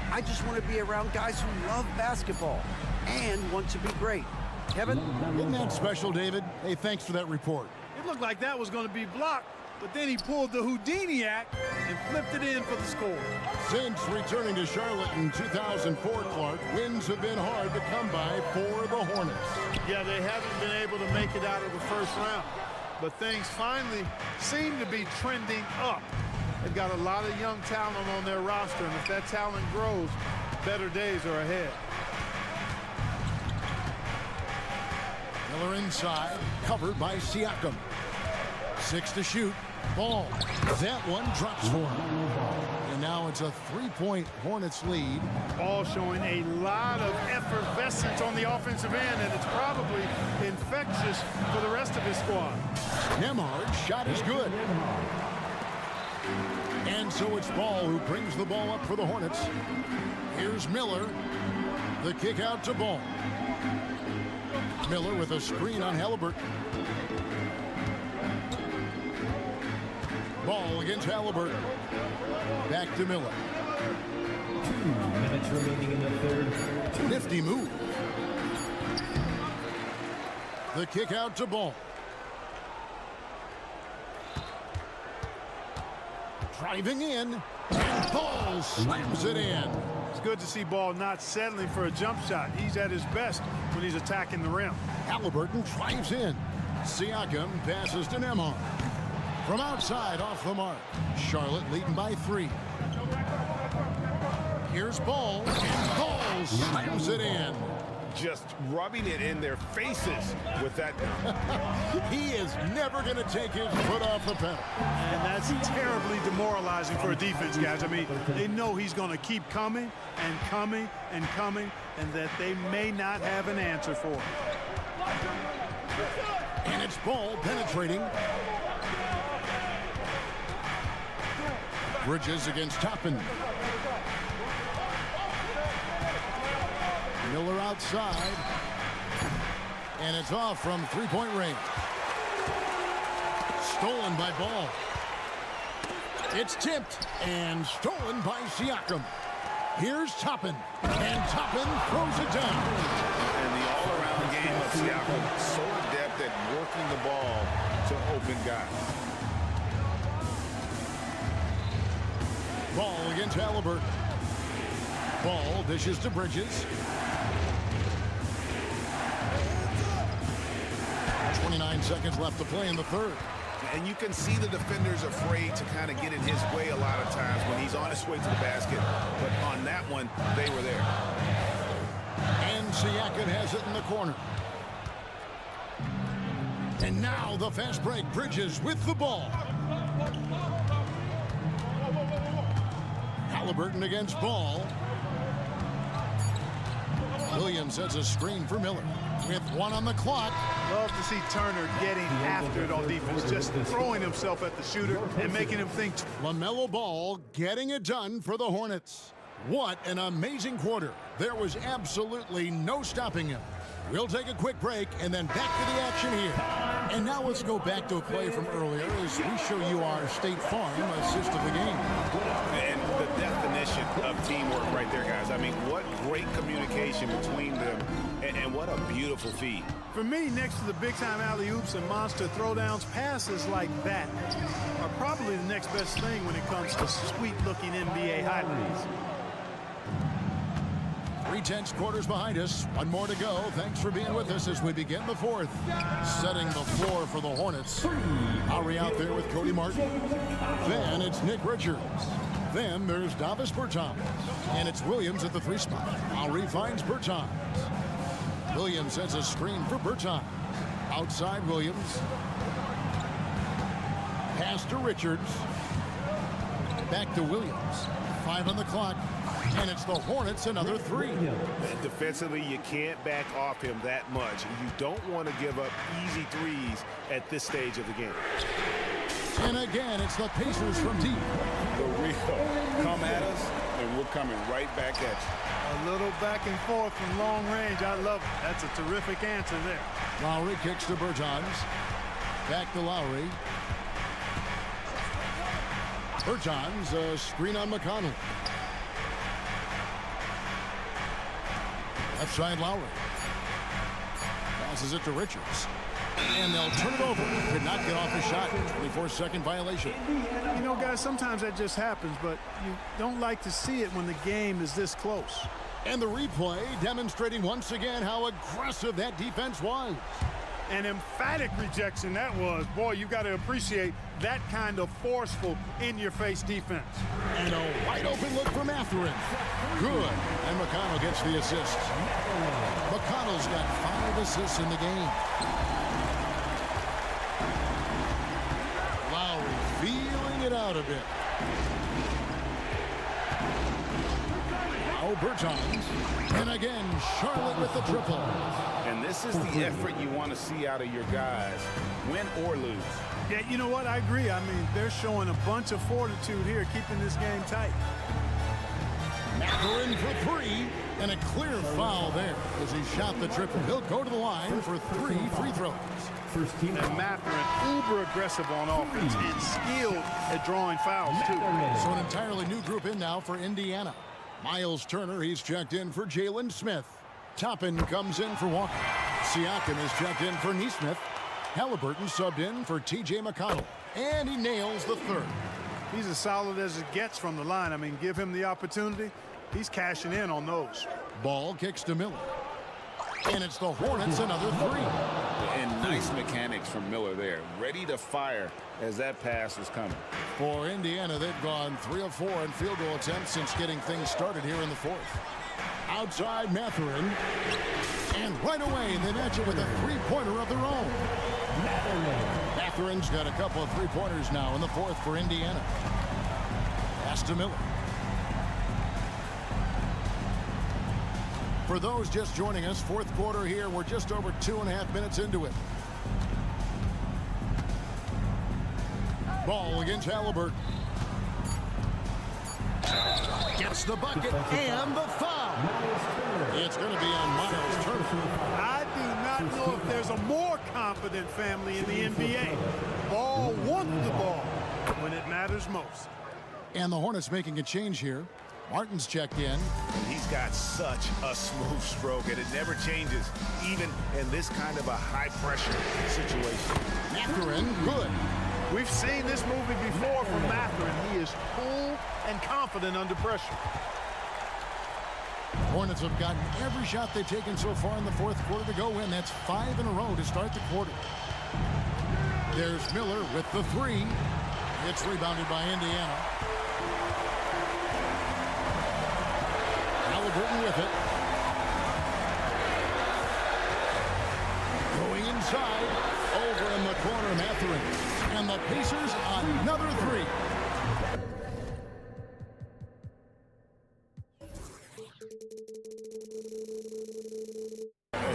I just want to be around guys who love basketball and want to be great. Kevin? Isn't that special, David? Hey, thanks for that report. It looked like that was going to be blocked, but then he pulled the Houdini act and flipped it in for the score. Since returning to Charlotte in 2004, Clark, wins have been hard to come by for the Hornets. Yeah, they haven't been able to make it out of the first round, but things finally seem to be trending up. They've got a lot of young talent on their roster, and if that talent grows, better days are ahead. Miller inside, covered by Siakam. 6 to shoot. Ball. That one drops for him. And now it's a 3-point Hornets lead. All showing a lot of effervescence on the offensive end, and it's probably infectious for the rest of his squad. Nembhard's shot is good. And so it's Ball who brings the ball up for the Hornets. Here's Miller. The kick out to Ball. Miller with a screen on Halliburton. Ball against Halliburton. Back to Miller. 2 minutes remaining in the third. Nifty move. The kick out to Ball. Driving in, and Ball slams it in. It's good to see Ball not settling for a jump shot. He's at his best when he's attacking the rim. Halliburton drives in. Siakam passes to Nembhard. From outside, off the mark. Charlotte leading by 3. Here's Ball, and Ball slams it in. Just rubbing it in their faces with that. He is never going to take his foot off the pedal. And that's terribly demoralizing for a defense, guys. I mean, they know he's going to keep coming and coming and coming, and that they may not have an answer for it. And it's Ball penetrating. Bridges against Toppin. Miller outside. And it's off from 3-point range. Stolen by Ball. It's tipped and stolen by Siakam. Here's Toppin. And Toppin throws it down. And the all-around game of Siakam, so adept at working the ball to open guys. Ball against Halliburton. Ball dishes to Bridges. 29 seconds left to play in the third. And you can see the defenders afraid to kind of get in his way a lot of times when he's on his way to the basket. But on that one, they were there. And Siakam has it in the corner. And now the fast break. Bridges with the ball. Halliburton against Ball. Williams sets a screen for Miller. With 1 on the clock. Love to see Turner getting after it on defense, just throwing himself at the shooter and making him think. LaMelo Ball getting it done for the Hornets. What an amazing quarter. There was absolutely no stopping him. We'll take a quick break and then back to the action here. And now let's go back to a play from earlier as we show you our State Farm assist of the game. And the definition of teamwork right there, guys. I mean, what great communication between them, and what a beautiful feed. For me, next to the big-time alley-oops and monster throwdowns, passes like that are probably the next best thing when it comes to sweet-looking NBA highlights. 3/10 quarters behind us. 1 more to go. Thanks for being with us as we begin the fourth. Setting the floor for the Hornets. Lowry out there with Cody Martin. Then it's Nick Richards. Then there's Davis Bertans. And it's Williams at the 3 spot. Lowry finds Bertans. Williams sets a screen for Bertans. Outside Williams. Pass to Richards. Back to Williams. 5 on the clock. And it's the Hornets another 3. Defensively, you can't back off him that much. You don't want to give up easy threes at this stage of the game. And again, it's the Pacers from deep. The real come at us, and we're coming right back at you. A little back and forth from long range. I love it. That's a terrific answer there. Lowry kicks to Bertans. Back to Lowry. Bertans, a screen on McConnell. Left side Lowry. Passes it to Richards. And they'll turn it over. Could not get off the shot. 24-second violation. You know, guys, sometimes that just happens, but you don't like to see it when the game is this close. And the replay demonstrating once again how aggressive that defense was. An emphatic rejection that was. Boy, you got to appreciate that kind of forceful, in-your-face defense. And a wide-open look from Mathurin. Good. And McConnell gets the assist. McConnell's got 5 assists in the game. Lowry feeling it out a bit. Now Bertans. And again, Charlotte with the triple. And this is the effort you want to see out of your guys, win or lose. Yeah, you know what? I agree. I mean, they're showing a bunch of fortitude here, keeping this game tight. Mathurin for three, and a clear foul there as he shot the triple. He'll go to the line for 3 free throws. First team. And Mathurin, uber aggressive on offense and skilled at drawing fouls, too. So an entirely new group in now for Indiana. Miles Turner, he's checked in for Jalen Smith. Toppin comes in for Walker. Siakam is checked in for Nesmith. Halliburton subbed in for T.J. McConnell. And he nails the third. He's as solid as it gets from the line. I mean, give him the opportunity. He's cashing in on those. Ball kicks to Miller. And it's the Hornets, another three. And nice mechanics from Miller there. Ready to fire as that pass was coming. For Indiana, they've gone 3 of 4 in field goal attempts since getting things started here in the fourth. Outside Mathurin. And right away, they match it with a three-pointer of their own. Mathurin's got a couple of three-pointers now in the fourth for Indiana. Pass to Miller. For those just joining us, fourth quarter here, we're just over 2.5 minutes into it. Ball against Halliburton. Gets the bucket and the foul. It's going to be on Miles Turner. I do not know if there's a more confident family in the NBA. Ball wants the ball when it matters most. And the Hornets making a change here. Martin's checked in. And he's got such a smooth stroke, and it never changes, even in this kind of a high-pressure situation. Mathurin, good. We've seen this movie before from Mathurin. He is cool and confident under pressure. Hornets have gotten every shot they've taken so far in the fourth quarter to go in. That's 5 in a row to start the quarter. There's Miller with the three. It's rebounded by Indiana. Halliburton with it. Going inside. Over in the corner, Mathurin. And the Pacers another three.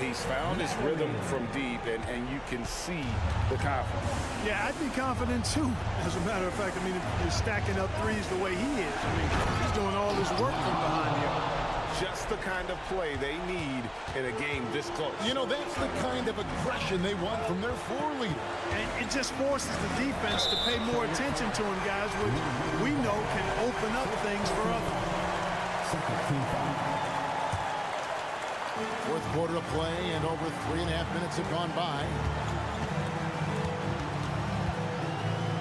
He's found his rhythm from deep, and you can see the confidence. Yeah, I'd be confident too. As a matter of fact, I mean, if you're stacking up threes the way he is, I mean, he's doing all this work from behind the arc. Just the kind of play they need in a game this close. You know, that's the kind of aggression they want from their floor leader. And it just forces the defense to pay more attention to him, guys, which we know can open up things for others. Fourth quarter of play, and over 3.5 minutes have gone by.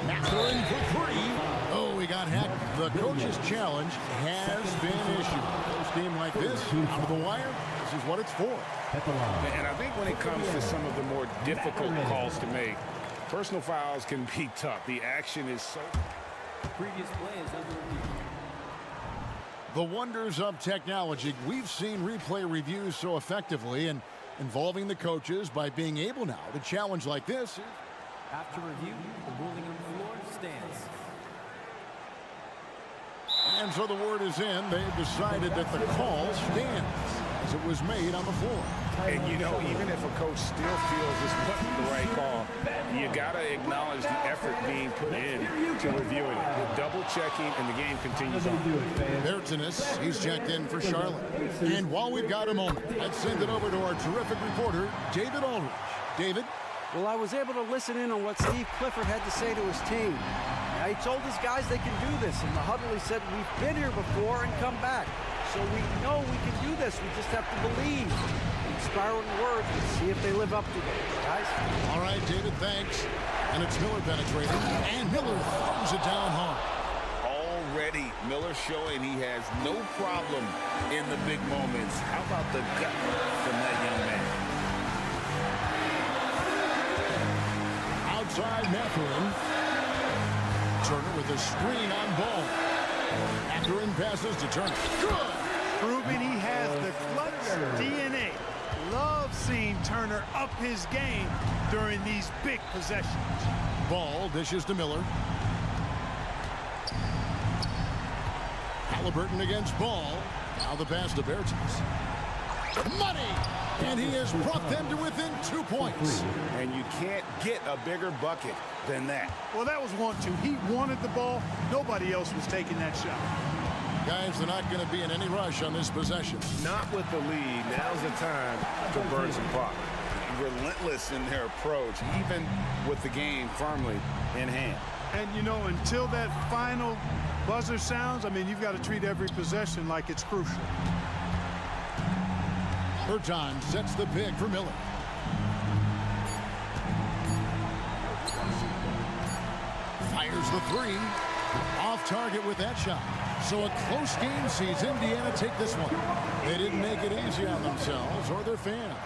Mathurin for three. Oh, he got hacked. The coach's challenge has been issued. First game like this, out of the wire, this is what it's for. And I think when it comes to some of the more difficult calls to make, personal fouls can be tough. The action is so... Previous play is under review. The wonders of technology. We've seen replay reviews so effectively and involving the coaches by being able now to challenge like this. After review, the ruling on the floor stands. And so the word is in. They've decided that the call stands as it was made on the floor. And, you know, even if a coach still feels this wasn't the right call, you got to acknowledge the effort being put in to reviewing it. Double-checking, and the game continues on. Bertanis, he's checked in for Charlotte. And while we've got a moment, let's send it over to our terrific reporter, David Aldridge. David? Well, I was able to listen in on what Steve Clifford had to say to his team. Now, he told his guys they can do this. In the huddle, he said, we've been here before and come back. So we know we can do this. We just have to believe. Inspiring words. Let's see if they live up to them, guys. All right, David, thanks. And it's Miller penetrating. And Miller throws it down hard. Already, Miller showing he has no problem in the big moments. How about the gut from that young man? Outside Mathurin. Turner with a screen on ball. Mathurin passes to Turner. Good! Proving he has the clutch DNA. Love seeing Turner up his game during these big possessions. Ball dishes to Miller. Halliburton against Ball. Now the pass to Bertens. Money! And he has brought them to within 2 points. And you can't get a bigger bucket than that. Well, that was 1-2. He wanted the ball. Nobody else was taking that shot. Guys, they're not going to be in any rush on this possession. Not with the lead. Now's the time to burn some clock. Relentless in their approach, even with the game firmly in hand. And, you know, until that final buzzer sounds, I mean, you've got to treat every possession like it's crucial. Bertans sets the pick for Miller. Fires the three. Off target with that shot. So a close game sees Indiana take this one. They didn't make it easy on themselves or their fans.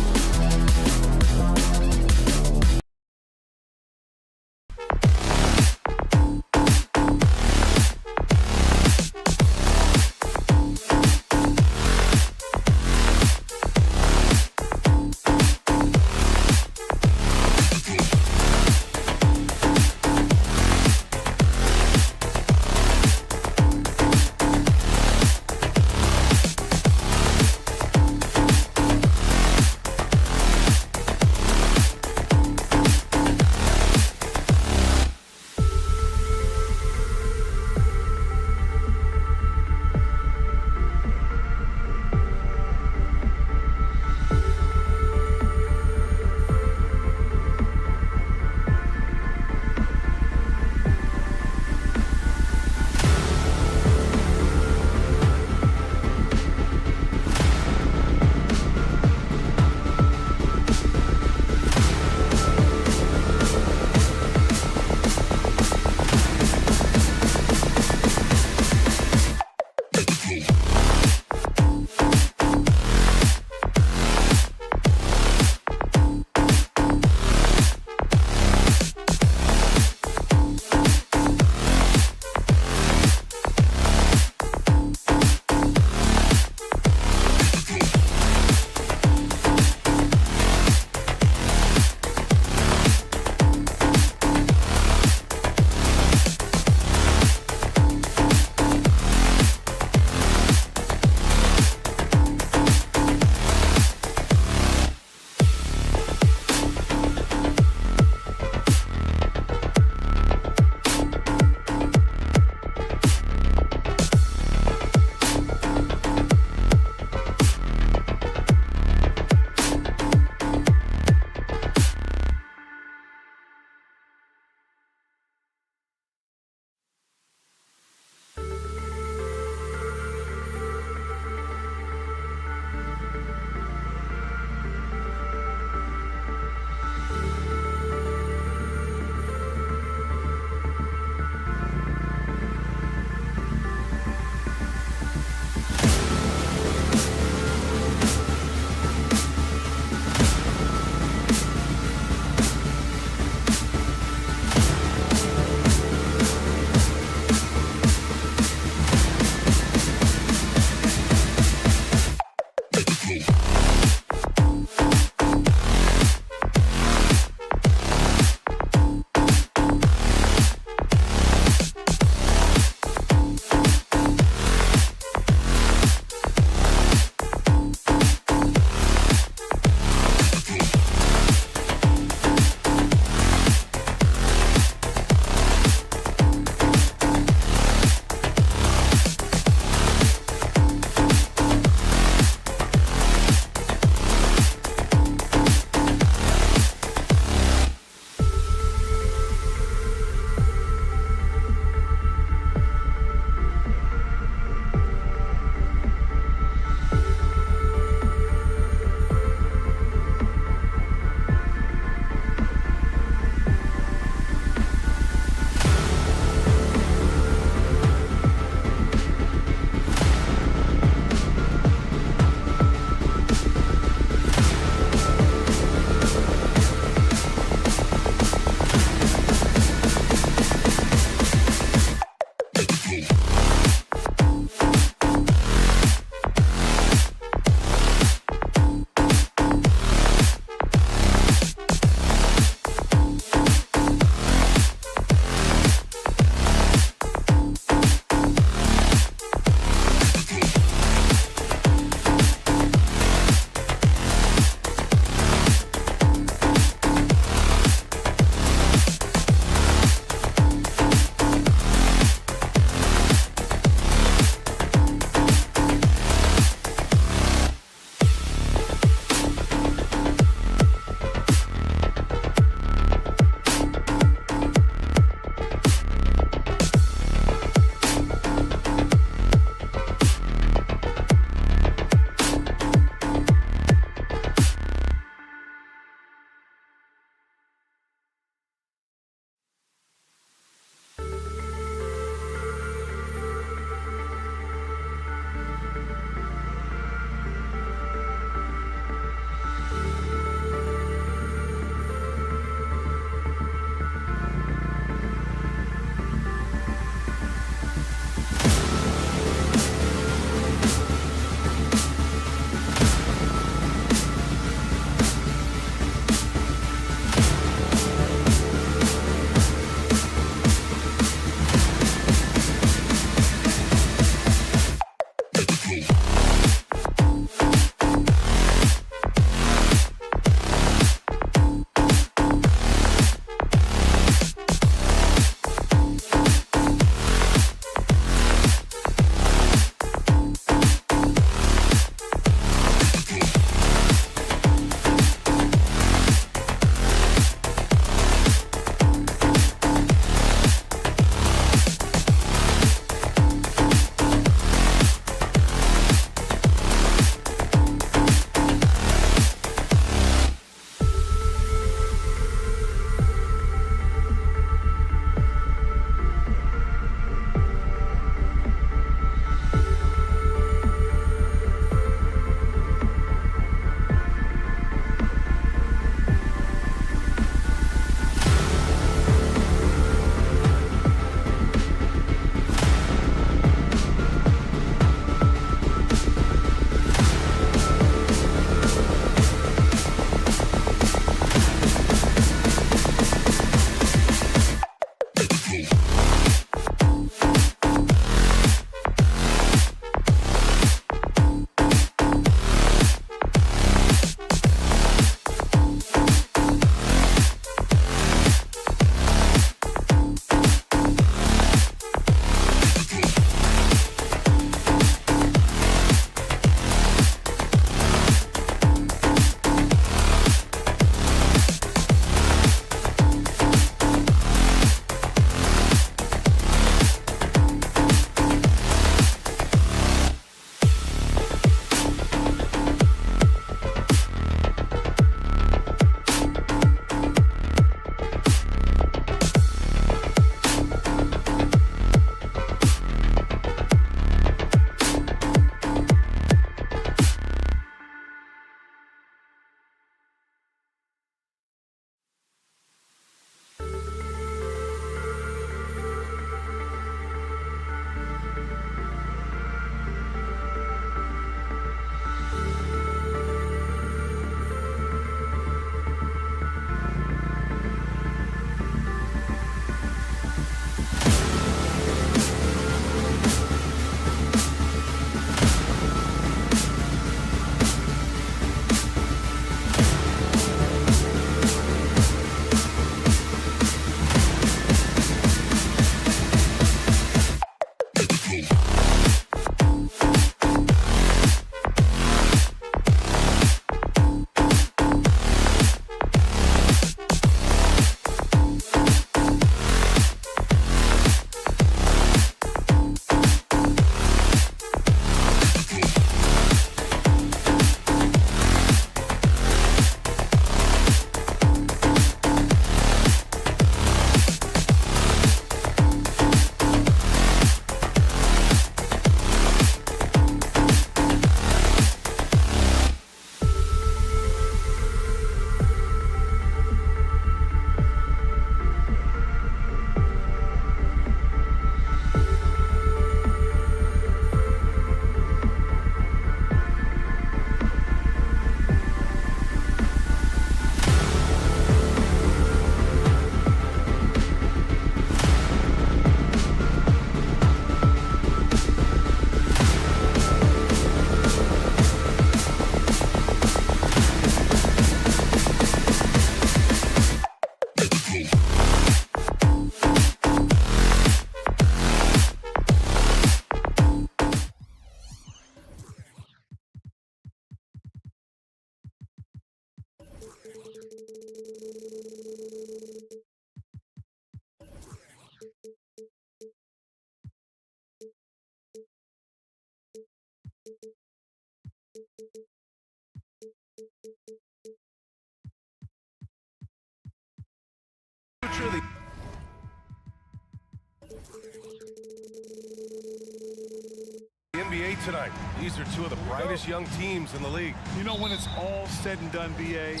tonight. These are two of the brightest young teams in the league. You know, when it's all said and done, BA,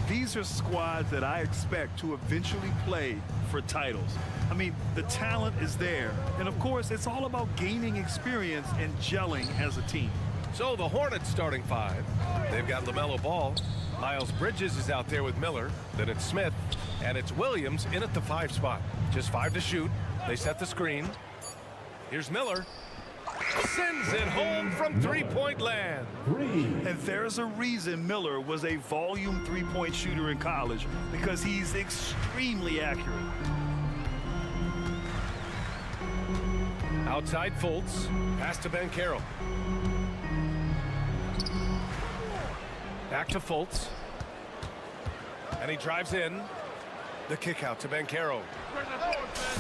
these are squads that I expect to eventually play for titles. I mean, the talent is there. And, of course, it's all about gaining experience and gelling as a team. So the Hornets starting five. They've got LaMelo Ball. Miles Bridges is out there with Miller. Then it's Smith. And it's Williams in at the 5 spot. Just 5 to shoot. They set the screen. Here's Miller. Sends it home from three-point land. And there's a reason Miller was a volume three-point shooter in college, because he's extremely accurate. Outside Fultz. Pass to Banchero. Back to Fultz. And he drives in. The kick out to Banchero.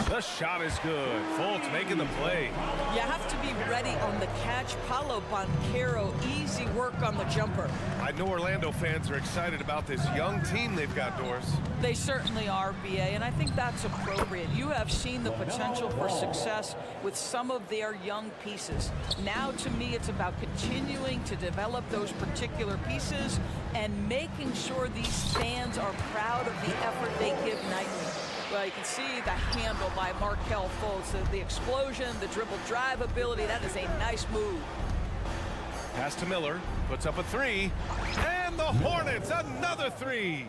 The shot is good. Fultz making the play. You have to be ready on the catch. Paolo Banchero, easy work on the jumper. I know Orlando fans are excited about this young team they've got, Doris. They certainly are, BA, and I think that's appropriate. You have seen the potential for success with some of their young pieces. Now, to me, it's about continuing to develop those particular pieces and making sure these fans are proud of the effort they give nightly. Well, you can see the handle by Markelle Fultz, the explosion, the dribble drive ability. That is a nice move. Pass to Miller, puts up a 3, and the Hornets another 3.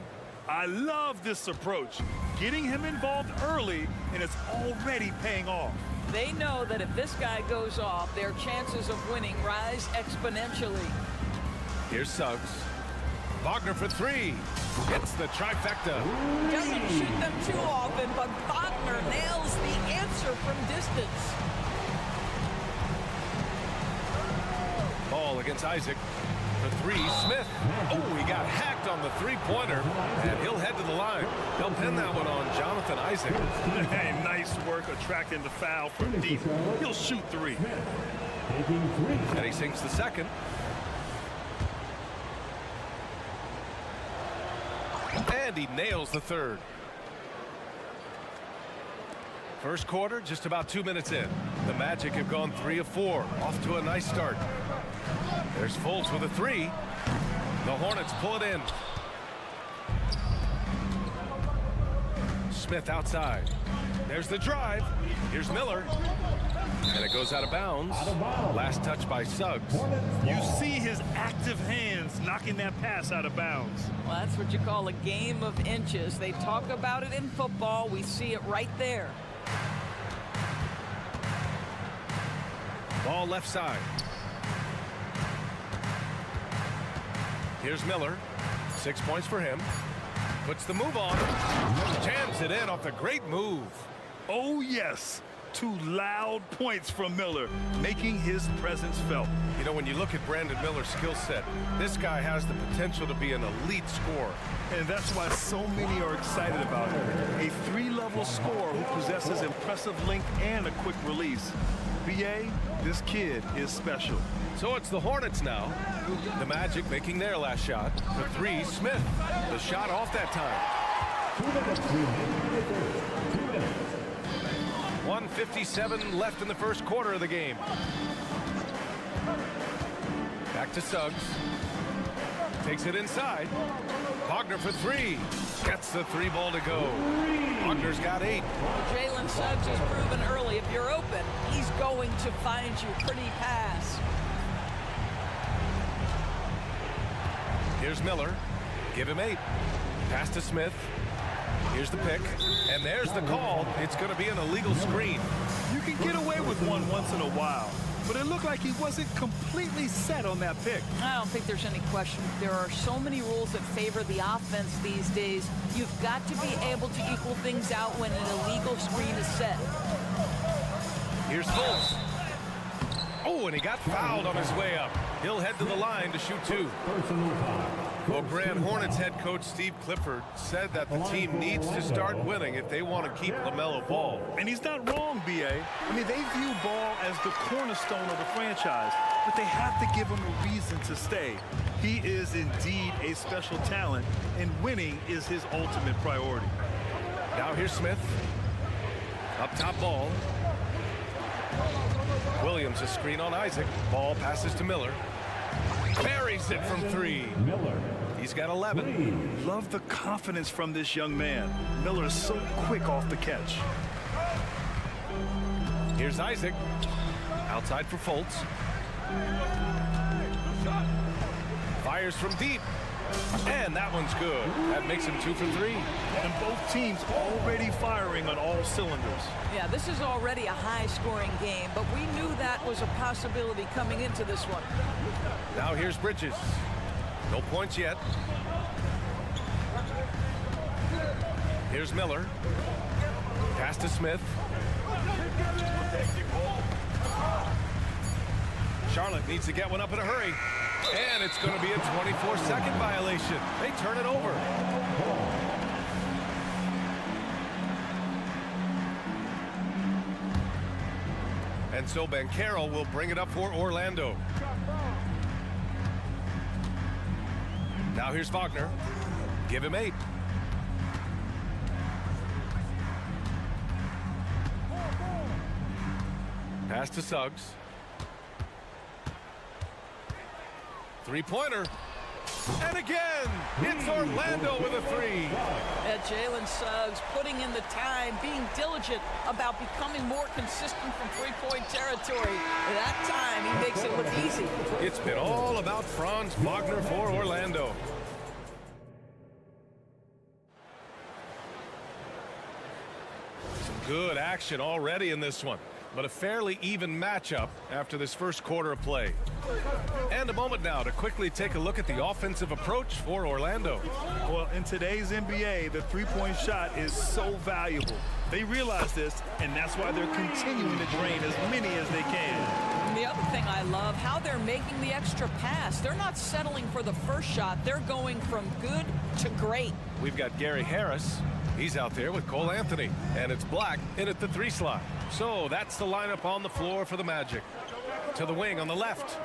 I love this approach, getting him involved early, and it's already paying off. They know that if this guy goes off, their chances of winning rise exponentially. Here's Suggs. Wagner for 3. It's the trifecta. Doesn't shoot them too often, but Wagner nails the answer from distance. Ball against Isaac. For 3, Smith. Oh, he got hacked on the three-pointer, and he'll head to the line. They'll pin that one on Jonathan Isaac. Hey, nice work attracting the foul from deep. He'll shoot 3. And he sinks the second. And he nails the third. First quarter, just about 2 minutes in. The Magic have gone 3 of 4. Off to a nice start. There's Fultz with a 3. The Hornets pull it in. Smith outside. There's the drive. Here's Miller. And it goes out of bounds. Last touch by Suggs. You see his active hands knocking that pass out of bounds. Well, that's what you call a game of inches. They talk about it in football. We see it right there. Ball left side. Here's Miller. 6 points for him. Puts the move on. Jams it in off the great move. Oh, yes. 2 loud points from Miller, making his presence felt. You know, when you look at Brandon Miller's skill set, this guy has the potential to be an elite scorer. And that's why so many are excited about him. A 3-level scorer who possesses impressive length and a quick release. BA, this kid is special. So it's the Hornets now. The Magic making their last shot. For 3, Smith. The shot off that time. 1:57 left in the first quarter of the game. Back to Suggs. Takes it inside. Wagner for 3. Gets the 3 ball to go. Wagner's got 8. Jalen Suggs has proven early, if you're open, he's going to find you. Pretty pass. Here's Miller. Give him 8. Pass to Smith. Here's the pick. And there's the call. It's going to be an illegal screen. You can get away with one once in a while, but it looked like he wasn't completely set on that pick. I don't think there's any question. There are so many rules that favor the offense these days. You've got to be able to equal things out when an illegal screen is set. Here's Fultz. Oh, and he got fouled on his way up. He'll head to the line to shoot 2. Well, Grand Hornets head coach Steve Clifford said that the team needs to start winning if they want to keep LaMelo Ball. And he's not wrong, BA. I mean, they view Ball as the cornerstone of the franchise, but they have to give him a reason to stay. He is indeed a special talent, and winning is his ultimate priority. Now here's Smith. Up top Ball. Williams, a screen on Isaac. Ball passes to Miller. Buries it from 3. He's got 11. Love the confidence from this young man. Miller is so quick off the catch. Here's Isaac. Outside for Fultz. Fires from deep. And that one's good. That makes him 2 for 3. And both teams already firing on all cylinders. Yeah, this is already a high-scoring game, but we knew that was a possibility coming into this one. Now here's Bridges. No points yet. Here's Miller. Pass to Smith. Charlotte needs to get one up in a hurry. And it's going to be a 24-second violation. They turn it over. And so Banchero will bring it up for Orlando. Now here's Wagner. Give him 8. Pass to Suggs. Three-pointer. And again, it's Orlando with a 3. And Jalen Suggs putting in the time, being diligent about becoming more consistent from three-point territory. That time, he makes it look easy. It's been all about Franz Wagner for Orlando. Some good action already in this one, but a fairly even matchup after this first quarter of play. And a moment now to quickly take a look at the offensive approach for Orlando. Well, in today's NBA, the three-point shot is so valuable. They realize this, and that's why they're continuing to drain as many as they can. And the other thing I love, how they're making the extra pass. They're not settling for the first shot. They're going from good to great. We've got Gary Harris. He's out there with Cole Anthony, and it's Black in at the 3 slot. So that's the lineup on the floor for the Magic. To the wing on the left.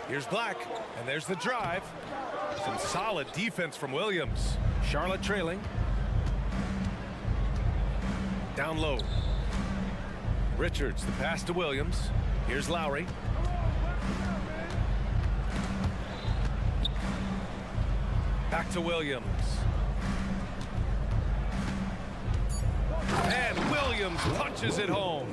Here's Black, and there's the drive. Some solid defense from Williams. Charlotte trailing. Down low. Richards, the pass to Williams. Here's Lowry. Back to Williams. And Williams punches it home.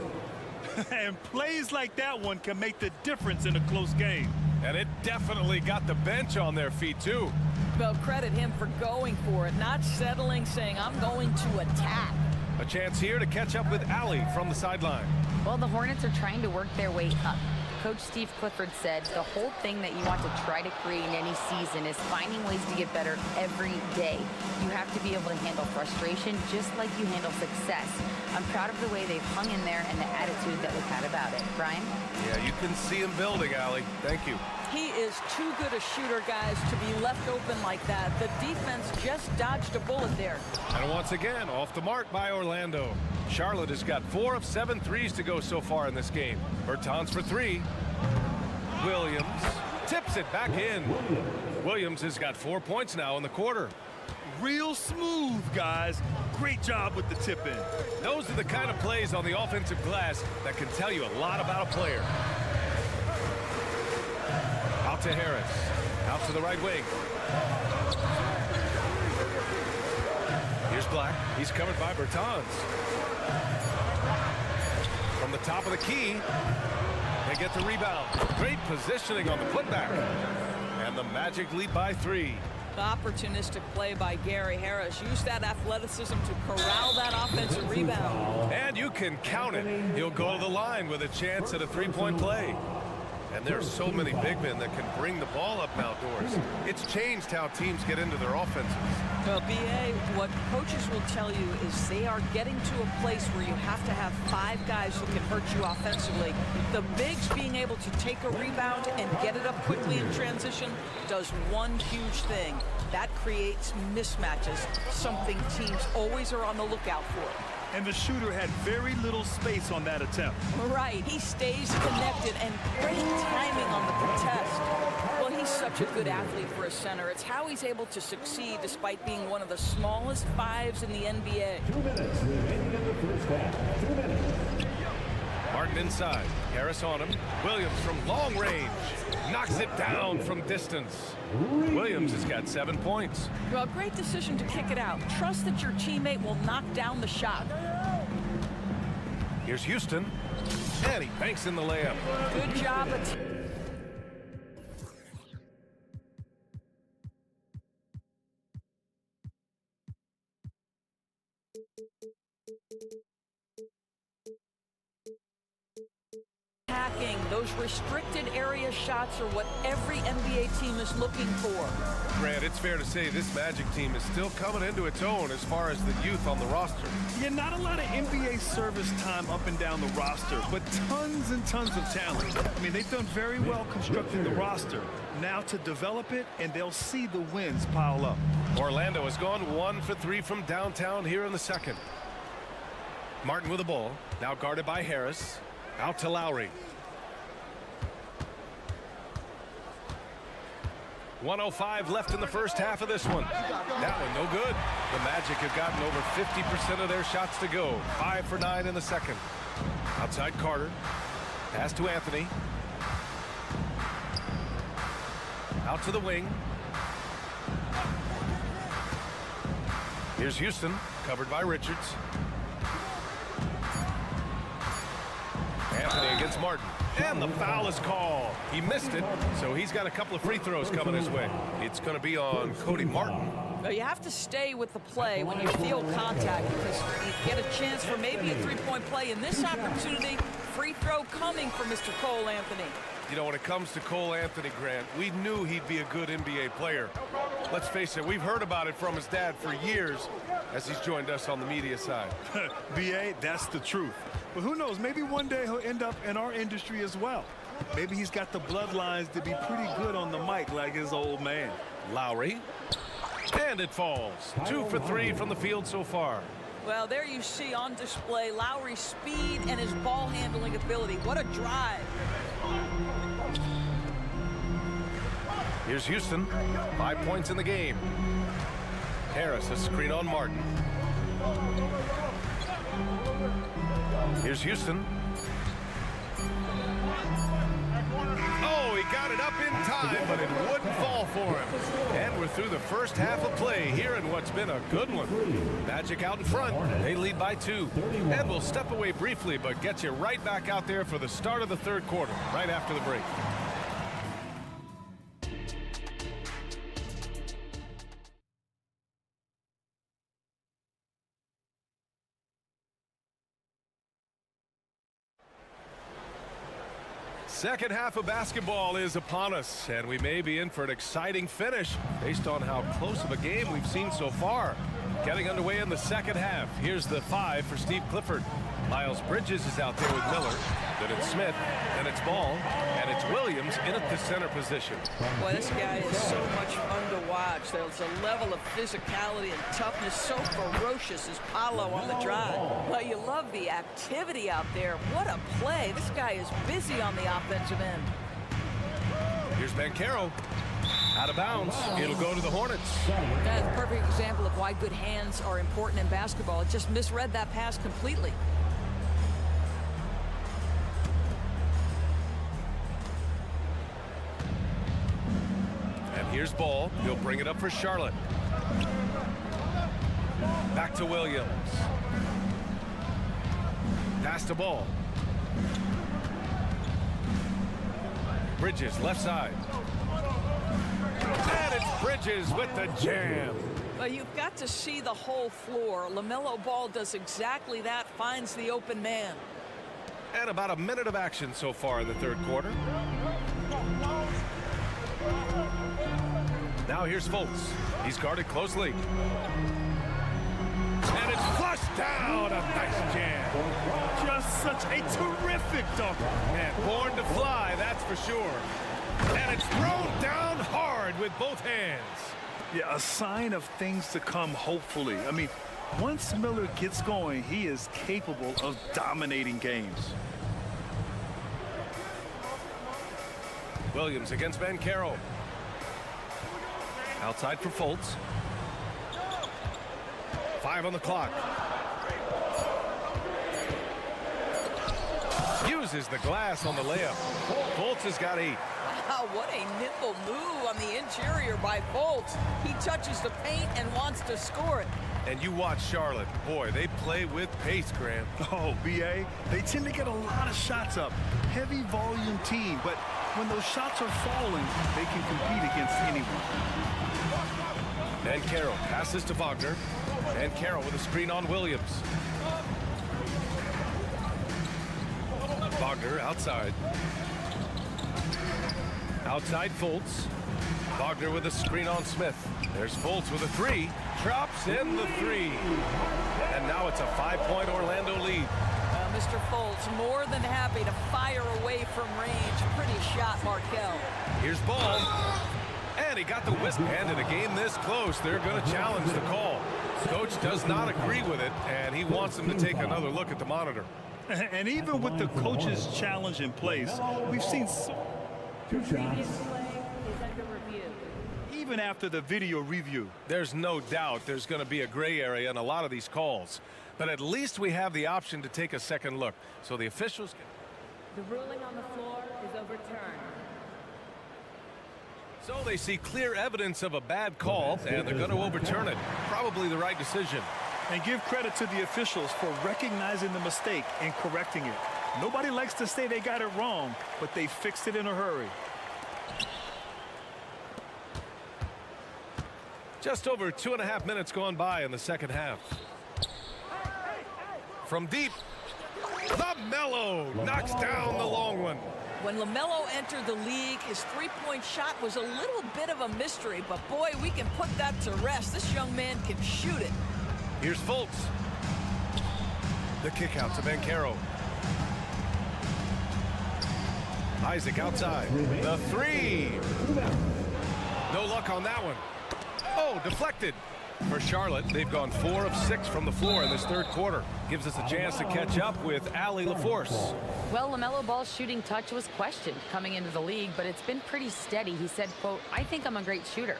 And plays like that one can make the difference in a close game. And it definitely got the bench on their feet, too. Well, credit him for going for it, not settling, saying, I'm going to attack. A chance here to catch up with Allie from the sideline. Well, the Hornets are trying to work their way up. Coach Steve Clifford said the whole thing that you want to try to create in any season is finding ways to get better every day. You have to be able to handle frustration just like you handle success. I'm proud of the way they've hung in there and the attitude that we've had about it. Brian? Yeah, you can see him building, Allie. Thank you. He is too good a shooter, guys, to be left open like that. The defense just dodged a bullet there. And once again, off the mark by Orlando. Charlotte has got 4 of 7 threes to go so far in this game. Bertans for 3. Williams tips it back in. Williams has got 4 points now in the quarter. Real smooth, guys. Great job with the tip in. Those are the kind of plays on the offensive glass that can tell you a lot about a player. Out to Harris. Out to the right wing. Here's Black. He's covered by Bertans. From the top of the key, they get the rebound. Great positioning on the putback. And the Magic lead by 3. The opportunistic play by Gary Harris. Use that athleticism to corral that offensive rebound. And you can count it. He'll go to the line with a chance at a three-point play. And there's so many big men that can bring the ball up outdoors. It's changed how teams get into their offenses. Well, B.A., what coaches will tell you is they are getting to a place where you have to have 5 guys who can hurt you offensively. The bigs being able to take a rebound and get it up quickly in transition does one huge thing. That creates mismatches, something teams always are on the lookout for. And the shooter had very little space on that attempt. Right, he stays connected and great timing on the contest. Well, he's such a good athlete for a center. It's how he's able to succeed despite being one of the smallest 5s in the NBA. 2 minutes remaining in the first half. 2 minutes. Martin inside. Harris on him. Williams from long range. Knocks it down from distance. Williams has got 7 points. Well, great decision to kick it out. Trust that your teammate will knock down the shot. Here's Houston. And he banks in the layup. Good job. Attacking. Those restricted area shots are what every NBA team is looking for. Grant, it's fair to say this Magic team is still coming into its own as far as the youth on the roster. Yeah, not a lot of NBA service time up and down the roster, but tons and tons of talent. I mean, they've done very well constructing the roster. Now to develop it, and they'll see the wins pile up. Orlando has gone 1 for 3 from downtown here in the second. Martin with the ball. Now guarded by Harris. Out to Lowry. 1:05 left in the first half of this one. That one no good. The Magic have gotten over 50% of their shots to go. 5 for 9 in the second. Outside Carter. Pass to Anthony. Out to the wing. Here's Houston, covered by Richards. Anthony against Martin. And the foul is called. He missed it, so he's got a couple of free throws coming his way. It's going to be on Cody Martin. Well, you have to stay with the play when you feel contact because you get a chance for maybe a three-point play. In this opportunity, free throw coming for Mr. Cole Anthony. You know, when it comes to Cole Anthony, Grant, we knew he'd be a good NBA player. Let's face it, we've heard about it from his dad for years as he's joined us on the media side. B.A., that's the truth. But who knows, maybe one day he'll end up in our industry as well. Maybe he's got the bloodlines to be pretty good on the mic like his old man. Lowry. And it falls. 2 for 3 from the field so far. Well, there you see on display Lowry's speed and his ball handling ability. What a drive. Here's Houston. 5 points in the game. Harris, a screen on Martin. Here's Houston. Oh, he got it up in time, but it wouldn't fall for him. And we're through the first half of play here in what's been a good one. Magic out in front. They lead by 2. And we'll step away briefly, but get you right back out there for the start of the third quarter, right after the break. Second half of basketball is upon us, and we may be in for an exciting finish based on how close of a game we've seen so far. Getting underway in the second half. Here's the 5 for Steve Clifford. Miles Bridges is out there with Miller. Then it's Smith, then it's Ball, and it's Williams in at the center position. Boy, this guy is so much fun to watch. There's a level of physicality and toughness so ferocious as Paolo on the drive. Well, you love the activity out there. What a play. This guy is busy on the offensive end. Here's Banchero. Out of bounds. It'll go to the Hornets. That's a perfect example of why good hands are important in basketball. It just misread that pass completely. Here's Ball. He'll bring it up for Charlotte. Back to Williams. Pass to Ball. Bridges, left side. And it's Bridges with the jam. Well, you've got to see the whole floor. LaMelo Ball does exactly that, finds the open man. And about a minute of action so far in the third quarter. Now here's Fultz. He's guarded closely. And it's flushed down. A nice jam. Just such a terrific dunk. And born to fly, that's for sure. And it's thrown down hard with both hands. Yeah, a sign of things to come, hopefully. I mean, once Miller gets going, he is capable of dominating games. Williams against Banchero. Outside for Fultz. 5 on the clock. Uses the glass on the layup. Fultz has got 8. Wow, what a nimble move on the interior by Fultz. He touches the paint and wants to score it. And you watch Charlotte. Boy, they play with pace, Graham. Oh, BA, they tend to get a lot of shots up. Heavy volume team, but when those shots are falling, they can compete against anyone. And Carroll passes to Wagner. And Carroll with a screen on Williams. Wagner outside. Outside Fultz. Wagner with a screen on Smith. There's Fultz with a 3. Drops in the 3. And now it's a 5-point Orlando lead. Mr. Fultz more than happy to fire away from range. Pretty shot, Markel. Here's Ball. And he got the whisk. And in a game this close, they're going to challenge the call. Coach does not agree with it, and he wants them to take another look at the monitor. And even with the coach's challenge in place, we've seen 2 shots. even after the video review. There's no doubt there's going to be a gray area in a lot of these calls. But at least we have the option to take a second look. So the officials can... The ruling on the floor is overturned. So they see clear evidence of a bad call, and they're going to overturn it. Probably the right decision. And give credit to the officials for recognizing the mistake and correcting it. Nobody likes to say they got it wrong, but they fixed it in a hurry. Just over 2.5 minutes gone by in the second half. From deep, LaMelo knocks down the long one. When LaMelo entered the league, his three-point shot was a little bit of a mystery, but boy, we can put that to rest. This young man can shoot it. Here's Fultz. The kick out to Banchero. Isaac outside. The three. No luck on that one. Oh, deflected. For Charlotte, they've gone 4 of 6 from the floor in this third quarter. Gives us a chance to catch up with Allie LaForce. Well, LaMelo Ball's shooting touch was questioned coming into the league, but it's been pretty steady. He said, quote, "I think I'm a great shooter.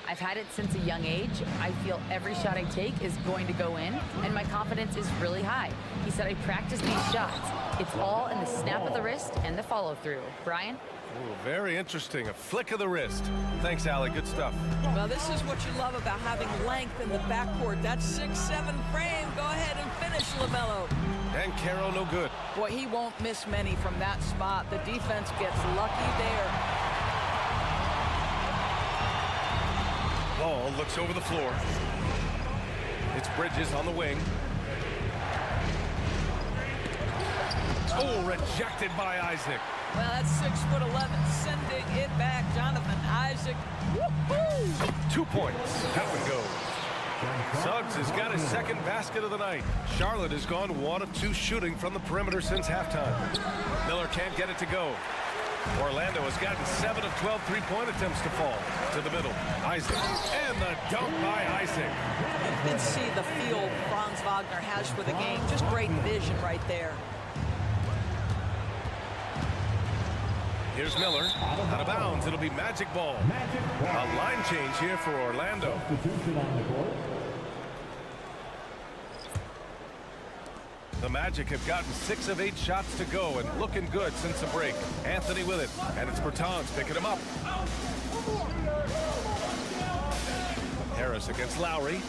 I've had it since a young age. I feel every shot I take is going to go in, and my confidence is really high." He said, "I practice these shots. It's all in the snap of the wrist and the follow-through." Brian? Ooh, very interesting. A flick of the wrist. Thanks, Allie. Good stuff. Well, this is what you love about having length in the backcourt. That 6'7" frame. Go ahead and finish, LaMelo. And Carroll no good. Boy, he won't miss many from that spot. The defense gets lucky there. Ball looks over the floor. It's Bridges on the wing. Oh, rejected by Isaac. Well, that's 6'11", sending it back. Jonathan Isaac. Woo-hoo! 2 points. That one goes. Suggs has got his second basket of the night. Charlotte has gone 1 of 2 shooting from the perimeter since halftime. Miller can't get it to go. Orlando has gotten 7 of 12 three-point attempts to fall to the middle. Isaac. And the dunk by Isaac. You can see the feel Franz Wagner has for the game. Just great vision right there. Here's Miller, out of bounds. It'll be Magic Ball. A line change here for Orlando. The Magic have gotten 6 of 8 shots to go and looking good since the break. Anthony with it, and it's Bertans picking him up. Harris against Lowry.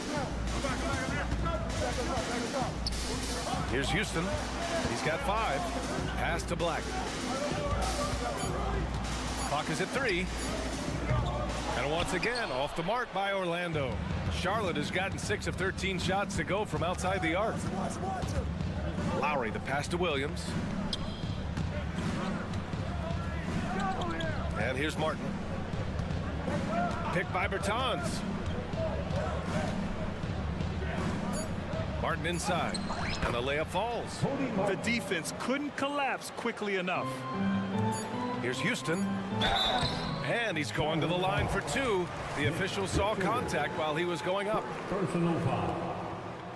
Here's Houston. He's got 5. Pass to Black. Clock is at 3. And once again, off the mark by Orlando. Charlotte has gotten 6 of 13 shots to go from outside the arc. Lowry, the pass to Williams. And here's Martin. Picked by Bertans. Martin inside. And the layup falls. The defense couldn't collapse quickly enough. Here's Houston. And he's going to the line for 2. The official saw contact while he was going up. Personal foul.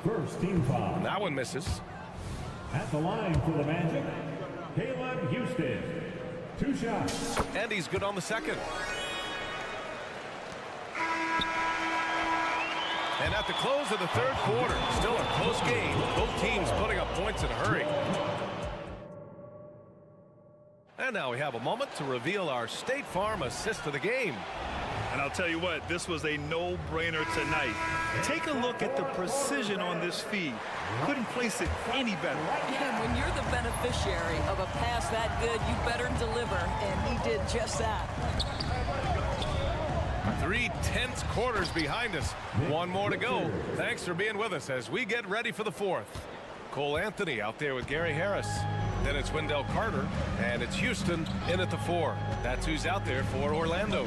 First team foul. That one misses. At the line for the Magic, Caleb Houston. 2 shots. And he's good on the second. And at the close of the third quarter, still a close game. Both teams putting up points in a hurry. And now we have a moment to reveal our State Farm assist of the game. And I'll tell you what, this was a no-brainer tonight. Take a look at the precision on this feed. Couldn't place it any better. And when you're the beneficiary of a pass that good, you better deliver, and he did just that. 3 tense quarters behind us. One more to go. Thanks for being with us as we get ready for the fourth. Cole Anthony out there with Gary Harris. Then it's Wendell Carter, and it's Houston in at the 4. That's who's out there for Orlando.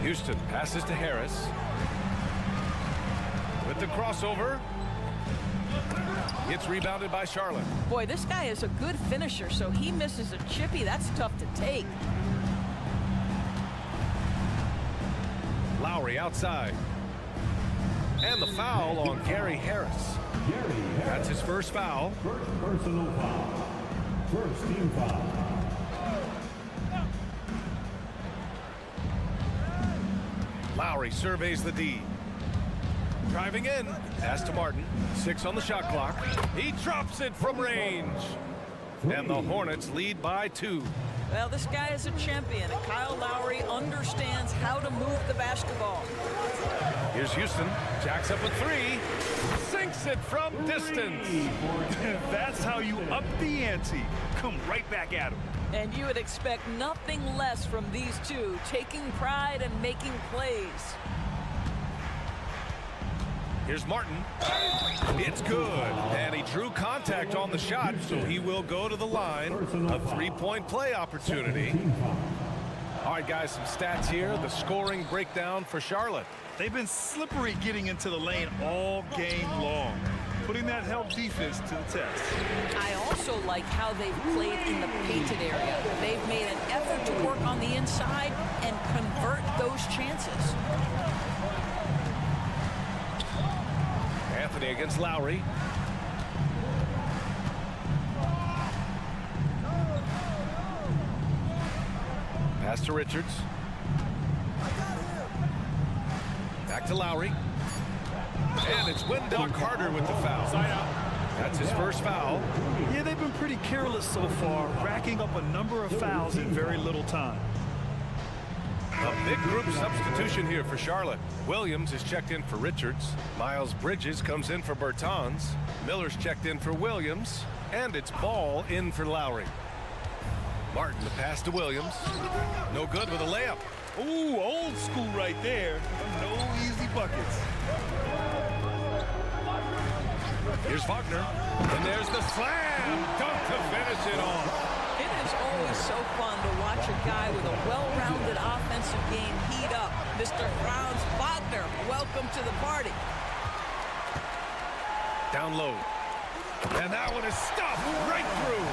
Houston passes to Harris. With the crossover. Gets rebounded by Charlotte. Boy, this guy is a good finisher, so he misses a chippy. That's tough to take. Lowry outside. And the foul on Gary Harris. That's his first foul. First personal foul. First team foul. Lowry surveys the D. Driving in. Pass to Martin. 6 on the shot clock. He drops it from range. And the Hornets lead by 2. Well, this guy is a champion, and Kyle Lowry understands how to move the basketball. Here's Houston. Jacks up a 3. Sinks it from distance. That's how you up the ante. Come right back at him. And you would expect nothing less from these two, taking pride and making plays. Here's Martin. It's good. And he drew contact on the shot, so he will go to the line. A 3-point play opportunity. All right, guys, some stats here. The scoring breakdown for Charlotte. They've been slippery getting into the lane all game long, putting that help defense to the test. I also like how they've played in the painted area. They've made an effort to work on the inside and convert those chances. Anthony against Lowry. Pass to Richards. Back to Lowry. And it's Wendell Carter with the foul. That's his first foul. Yeah, they've been pretty careless so far, racking up a number of fouls in very little time. A big group substitution here for Charlotte. Williams is checked in for Richards. Miles Bridges comes in for Bertans. Miller's checked in for Williams. And it's Ball in for Lowry. Martin, the pass to Williams. No good with a layup. Ooh, old school right there. No easy buckets. Here's Wagner. And there's the slam dunk to finish it off. It is always so fun to watch a guy with a well-rounded offensive game heat up. Mr. Franz Wagner, welcome to the party. Down low. And that one is stopped right through.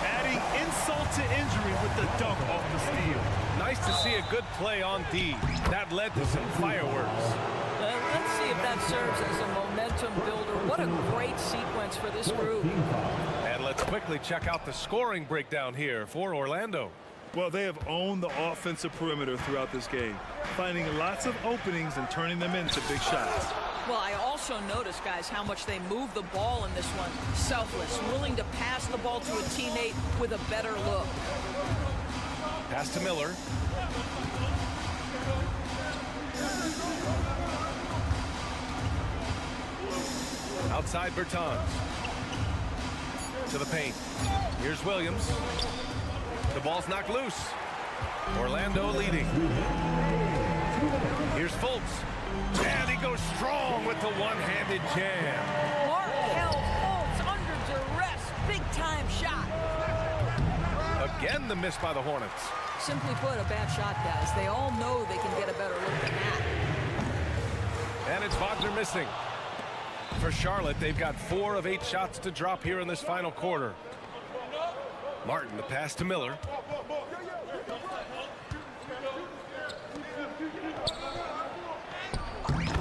Adding insult to injury with the dunk off the steal. Nice to see a good play on D. That led to some fireworks. Let's see if that serves as a momentum builder. What a great sequence for this group. And let's quickly check out the scoring breakdown here for Orlando. Well, they have owned the offensive perimeter throughout this game, finding lots of openings and turning them into big shots. Well, I also noticed, guys, how much they move the ball in this one. Selfless, willing to pass the ball to a teammate with a better look. Pass to Miller. Outside Bertans. To the paint. Here's Williams. The ball's knocked loose. Orlando leading. Here's Fultz. And he goes strong with the one-handed jam. Markel Fultz under duress. Big-time shot. Again, the miss by the Hornets. Simply put, a bad shot, guys. They all know they can get a better look than that. And it's Wagner missing. For Charlotte, they've got 4 of 8 shots to drop here in this final quarter. Martin, the pass to Miller.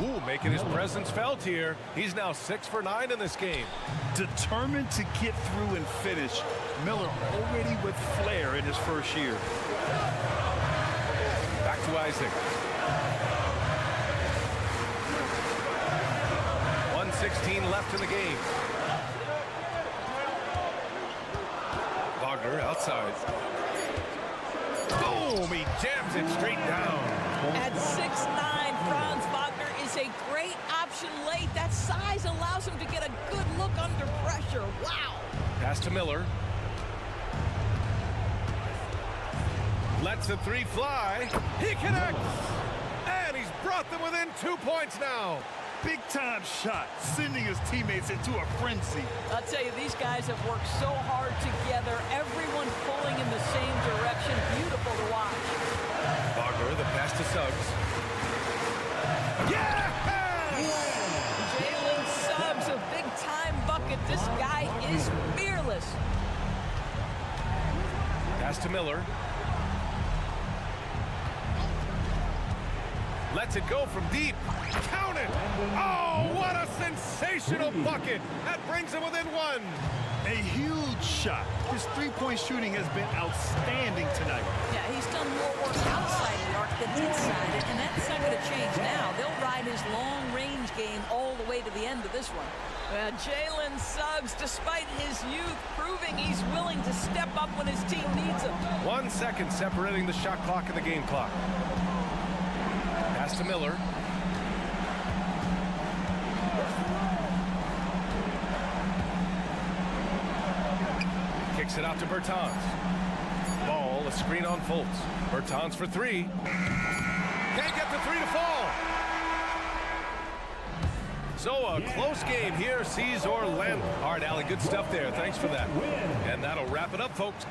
Ooh, making his presence felt here. He's now 6 for 9 in this game. Determined to get through and finish. Miller already with flair in his first year. Back to Isaac. 1:16 left in the game. Wagner outside. Boom! He jams it straight down. At 6'9", Franz Wagner is a great option late. That size allows him to get a good look under pressure. Wow. Pass to Miller. Lets the three fly. He connects. And he's brought them within 2 points now. Big-time shot, sending his teammates into a frenzy. I'll tell you, these guys have worked so hard together. Everyone pulling in the same direction. Beautiful to watch. Wagner, the pass to Suggs. Yeah! Jalen Suggs, a big-time bucket. This guy is fearless. Pass to Miller. Lets it go from deep. Count it! Oh, what a sensational bucket! That brings him within one. A huge shot. His three-point shooting has been outstanding tonight. Yeah, he's done more work outside the arc than inside it, and that's not going to change now. They'll ride his long-range game all the way to the end of this one. Jalen Suggs, despite his youth, proving he's willing to step up when his team needs him. 1 second separating the shot clock and the game clock. Pass to Miller. Kicks it out to Bertans. Ball, a screen on Fultz. Bertans for three. Can't get the three to fall. So a close game here sees Orlando. All right, Allie, good stuff there. Thanks for that. And that'll wrap it up, folks.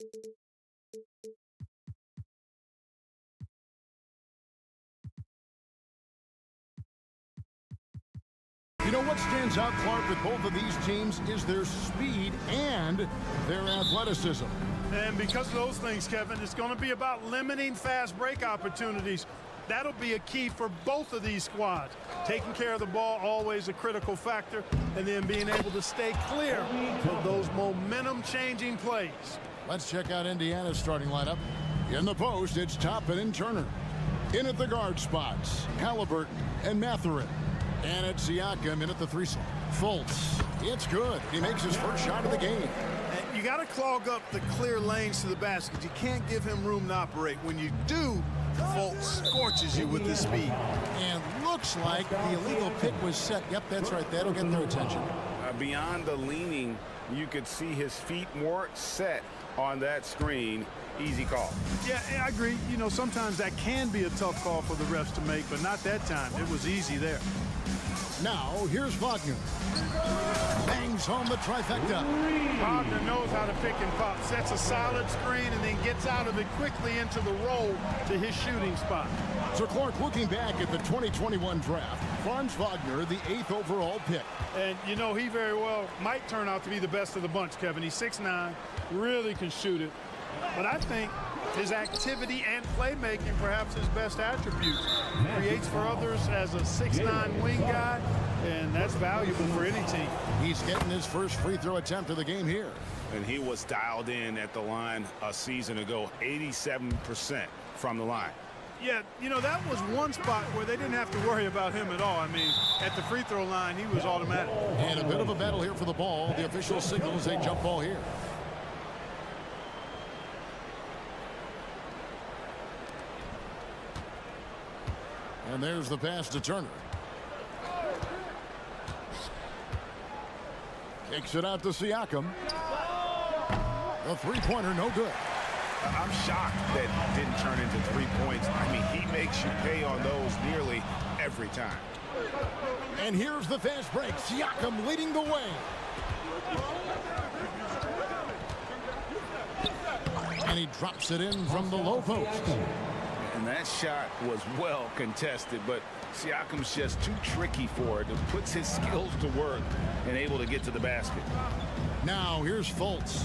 You know what stands out, Clark, with both of these teams is their speed and their athleticism. And because of those things, Kevin, it's going to be about limiting fast break opportunities. That'll be a key for both of these squads. Taking care of the ball, always a critical factor, and then being able to stay clear of those momentum-changing plays. Let's check out Indiana's starting lineup. In the post, it's Toppin and Turner. In at the guard spots, Halliburton and Mathurin. And it's Siakam in at the 3 slot. Fultz, it's good. He makes his first shot of the game. And you got to clog up the clear lanes to the basket. You can't give him room to operate. When you do, Fultz scorches you with his speed. And looks like the illegal pick was set. Yep, that's right. That'll get their attention. Beyond the leaning, you could see his feet more set on that screen. Easy call. Yeah, I agree. You know, sometimes that can be a tough call for the refs to make, but not that time. It was easy there. Now, here's Wagner. Bangs home the trifecta. Wagner knows how to pick and pop. Sets a solid screen and then gets out of it quickly into the roll to his shooting spot. So Clark, looking back at the 2021 draft, Franz Wagner, the 8th overall pick. And, you know, he very well might turn out to be the best of the bunch, Kevin. He's 6'9", really can shoot it. But I think his activity and playmaking perhaps his best attributes. Creates for others as a 6'9" wing guy, and that's valuable for any team. He's getting his first free throw attempt of the game here. And he was dialed in at the line a season ago, 87% from the line. Yeah, you know, that was one spot where they didn't have to worry about him at all. I mean, at the free throw line, he was automatic. And a bit of a battle here for the ball. The official signals a jump ball here. And there's the pass to Turner. Kicks it out to Siakam. The three-pointer, no good. I'm shocked that it didn't turn into 3 points. I mean, he makes you pay on those nearly every time. And here's the fast break. Siakam leading the way. And he drops it in from the low post. And that shot was well contested, but Siakam's just too tricky for it. It puts his skills to work and able to get to the basket. Now here's Fultz.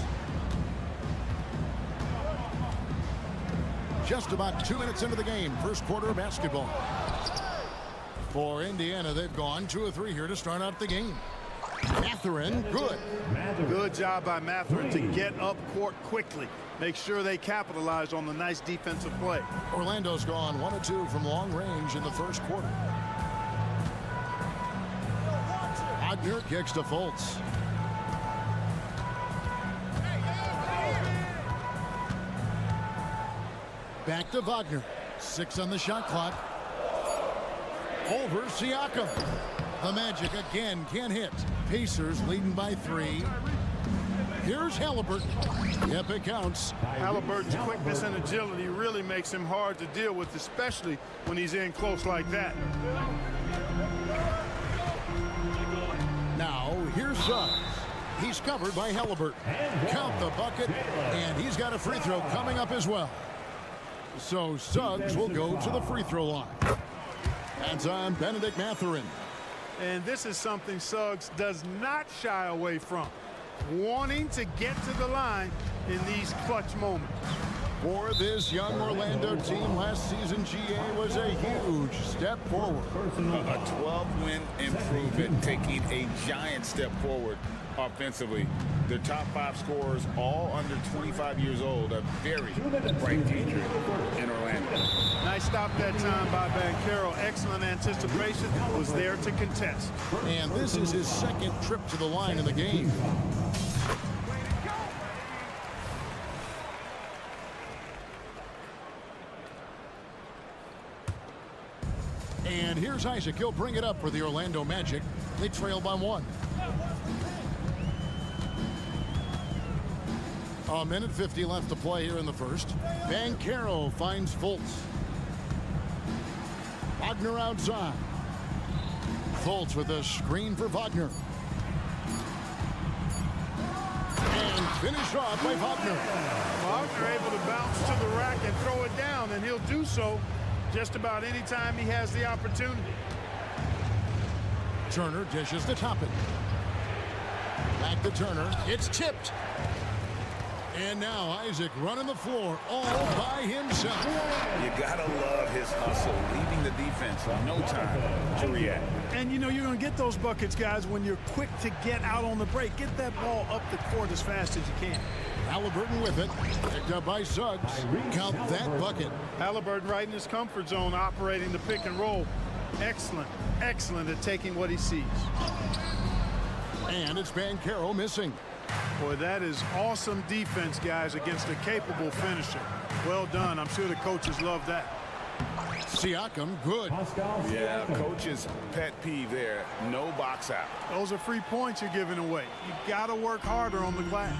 Just about 2 minutes into the game, first quarter of basketball. For Indiana, they've gone 2 of 3 here to start out the game. Mathurin, good. Good job by Mathurin to get up court quickly. Make sure they capitalize on the nice defensive play. Orlando's gone 1 of 2 from long range in the first quarter. Wagner kicks to Fultz. Back to Wagner. 6 on the shot clock. Over Siakam. The Magic again can't hit. Pacers leading by 3. Here's Halliburton. Yep, it counts. Halliburton's quickness and agility really makes him hard to deal with, especially when he's in close like that. Now, here's Suggs. He's covered by Halliburton. Count the bucket, and he's got a free throw coming up as well. So Suggs will go to the free throw line. That's on Benedict Mathurin. And this is something Suggs does not shy away from. Wanting to get to the line in these clutch moments. For this young Orlando team, last season GA was a huge step forward. A 12-win improvement, taking a giant step forward offensively. Their top 5 scorers, all under 25 years old, a very bright future in Orlando. Nice stop that time by Banchero. Excellent anticipation. Was there to contest. And this is his second trip to the line in the game. And here's Isaac. He'll bring it up for the Orlando Magic. They trail by 1. A minute 50 left to play here in the first. Banchero finds Fultz. Wagner outside. Fultz with a screen for Wagner. And finished off by Wagner. and throw it down, and he'll do so just about any time he has the opportunity. Turner dishes to Toppin. Back to Turner. It's tipped. And now Isaac running the floor all by himself. You gotta love his hustle, leaving the defense with no time to react. And you know you're going to get those buckets, guys, when you're quick to get out on the break. Get that ball up the court as fast as you can. Halliburton with it. Picked up by Suggs. Count that bucket. Halliburton right in his comfort zone, operating the pick and roll. Excellent, excellent at taking what he sees. And it's Banchero missing. Boy, that is awesome defense, guys, against a capable finisher. Well done. I'm sure the coaches love that. Siakam, good. Yeah, coach's pet peeve there. No box out. Those are free points you're giving away. You got to work harder on the glass.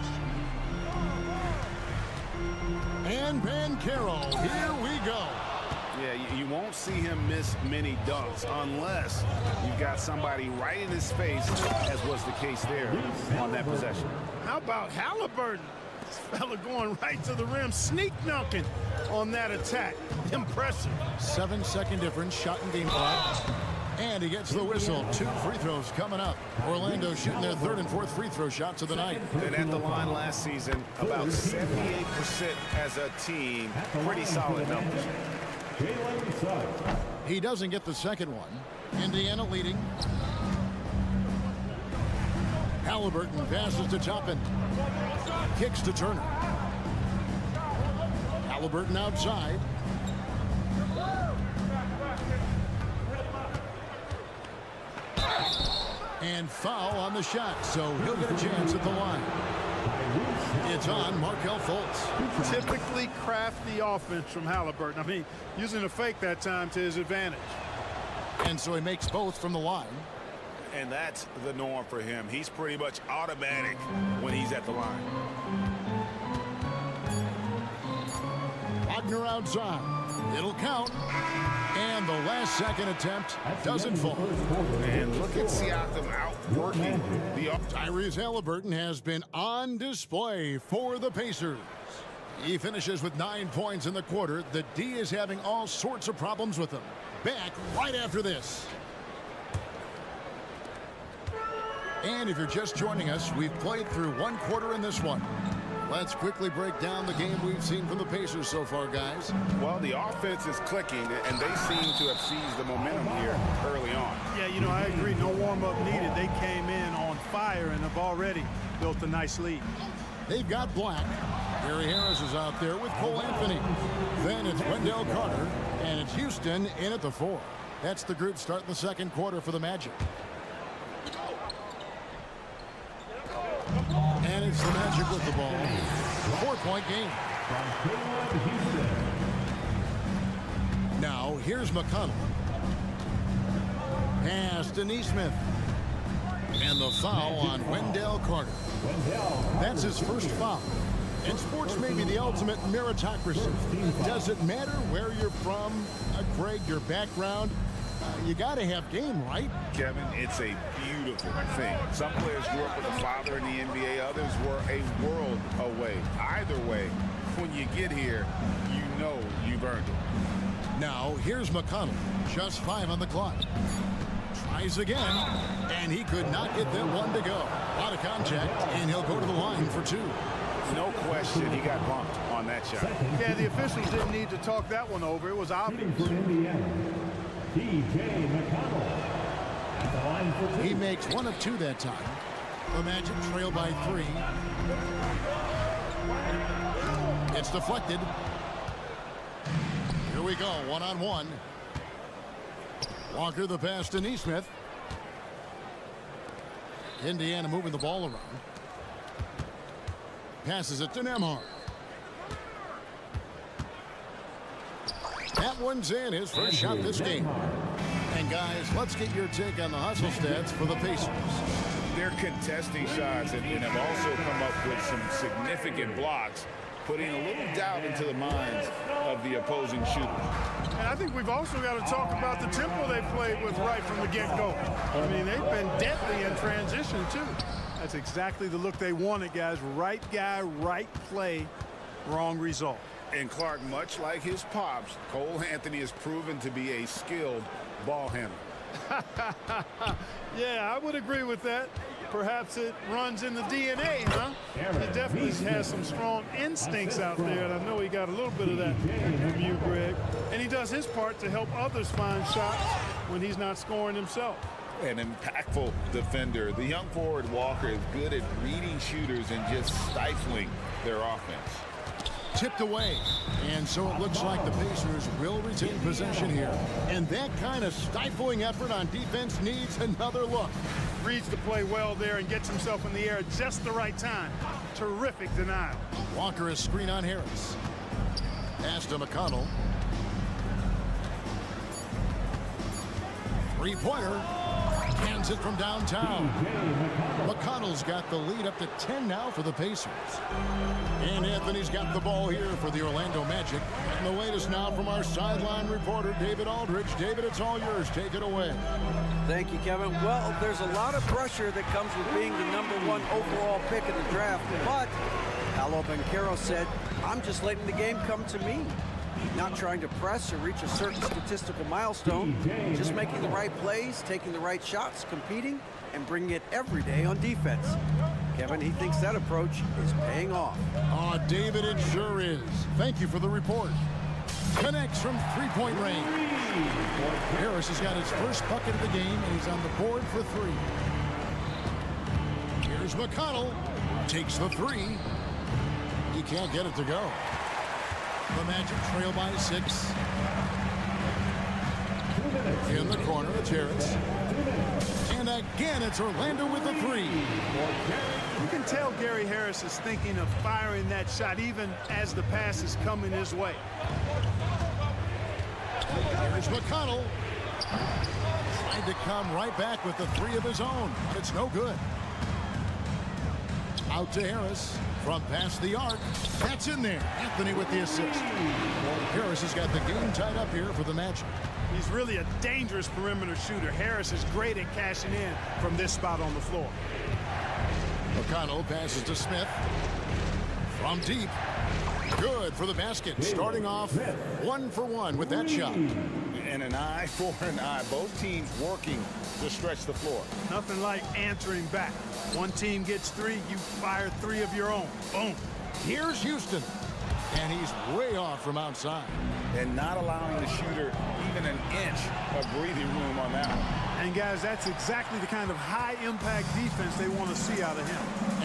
And Banchero, here we go. Yeah, you won't see him miss many dunks unless you've got somebody right in his face, as was the case there on that possession. How about Halliburton? This fella going right to the rim, sneak dunking on that attack. Impressive. 7-second difference, shot and game clock. And he gets the whistle. 2 free throws coming up. Orlando shooting their 3rd and 4th free throw shots of the night. And at the line last season, about 78% as a team. Pretty solid numbers. He doesn't get the second one. Indiana leading. Halliburton passes to Toppin. Kicks to Turner. Halliburton outside. And foul on the shot, so he'll get a chance at the line. It's on Markelle Fultz. Typically crafty offense from Halliburton. I mean, using a fake that time to his advantage. And so he makes both from the line. And that's the norm for him. He's pretty much automatic when he's at the line. Wagner outside. It'll count. And the last second attempt doesn't fall. And look at Siakam outworking the Tyrese Halliburton has been on display for the Pacers. He finishes with 9 points in the quarter. The D is having all sorts of problems with him. Back right after this. And if you're just joining us, we've played through 1 quarter in this one. Let's quickly break down the game we've seen from the Pacers so far, guys. Well, the offense is clicking, and they seem to have seized the momentum here early on. Yeah, you know, I agree. No warm-up needed. They came in on fire and have already built a nice lead. They've got Black. Gary Harris is out there with Cole Anthony. Then it's Wendell Carter, and it's Houston in at the 4. That's the group starting the second quarter for the Magic. And it's the Magic with the ball. 4-point game. Now, here's McConnell. Pass to Nesmith. And the foul on Wendell Carter. That's his first foul. And sports may be the ultimate meritocracy. Does it matter where you're from, Greg, your background? You got to have game, right? Kevin, it's a beautiful thing. Some players grew up with a father in the NBA. Others were a world away. Either way, when you get here, you know you've earned it. Now, here's McConnell. Just 5 on the clock. Tries again, and he could not get that one to go. Out of contact, and he'll go to the line for 2. No question, he got bumped on that shot. Yeah, the officials didn't need to talk that one over. It was obvious. He makes 1 of 2 that time. The Magic trail by 3. It's deflected. Here we go, 1-on-1. Walker the pass to Nesmith. Indiana moving the ball around. Passes it to Nembhard. That one's in, his first shot this game. And guys, let's get your take on the hustle stats for the Pacers. They're contesting shots and have also come up with some significant blocks, putting a little doubt into the minds of the opposing shooters. And I think we've also got to talk about the tempo they played with right from the get-go. I mean, they've been deadly in transition, too. That's exactly the look they wanted, guys. Right guy, right play, wrong result. And Clark, much like his pops, Cole Anthony has proven to be a skilled ball handler. Yeah, I would agree with that. Perhaps it runs in the DNA, huh? He definitely has some strong instincts out there, and I know he got a little bit of that from you, Greg. And he does his part to help others find shots when he's not scoring himself. An impactful defender. The young forward Walker is good at reading shooters and just stifling their offense. Tipped away, and so it looks like the Pacers will retain possession here. And that kind of stifling effort on defense needs another look. Reads the play well there and gets himself in the air at just the right time. Terrific denial. Walker is screen on Harris. Pass to McConnell. Three-pointer. Hands it from downtown. McConnell's got the lead up to 10 now for the Pacers. And Anthony's got the ball here for the Orlando Magic. And the latest now from our sideline reporter, David Aldridge. David, it's all yours. Take it away. Thank you, Kevin. Well, there's a lot of pressure that comes with being the #1 overall pick in the draft. But Paolo Banchero said, I'm just letting the game come to me. Not trying to press or reach a certain statistical milestone, just making the right plays, taking the right shots, competing, and bringing it every day on defense. Kevin, he thinks that approach is paying off. Oh, David, it sure is. Thank you for the report. Connects from three-point range. Harris has got his first bucket of the game, and he's on the board for three. Here's McConnell. Takes the three. He can't get it to go. The Magic trail by 6. In the corner, it's Harris. And again, it's Orlando with the three. You can tell Gary Harris is thinking of firing that shot even as the pass is coming his way. Here's McConnell. Tried to come right back with the three of his own. It's no good. Out to Harris. From past the arc. That's in there. Anthony with the assist. Harris has got the game tied up here for the Magic. He's really a dangerous perimeter shooter. Harris is great at cashing in from this spot on the floor. McConnell passes to Smith. From deep. Good for the basket. Starting off 1 for 1 with that shot. And an eye for an eye. Both teams working to stretch the floor. Nothing like answering back. One team gets 3, you fire 3 of your own. Boom. Here's Houston. And he's way off from outside. And not allowing the shooter even an inch of breathing room on that one. And guys, that's exactly the kind of high-impact defense they want to see out of him.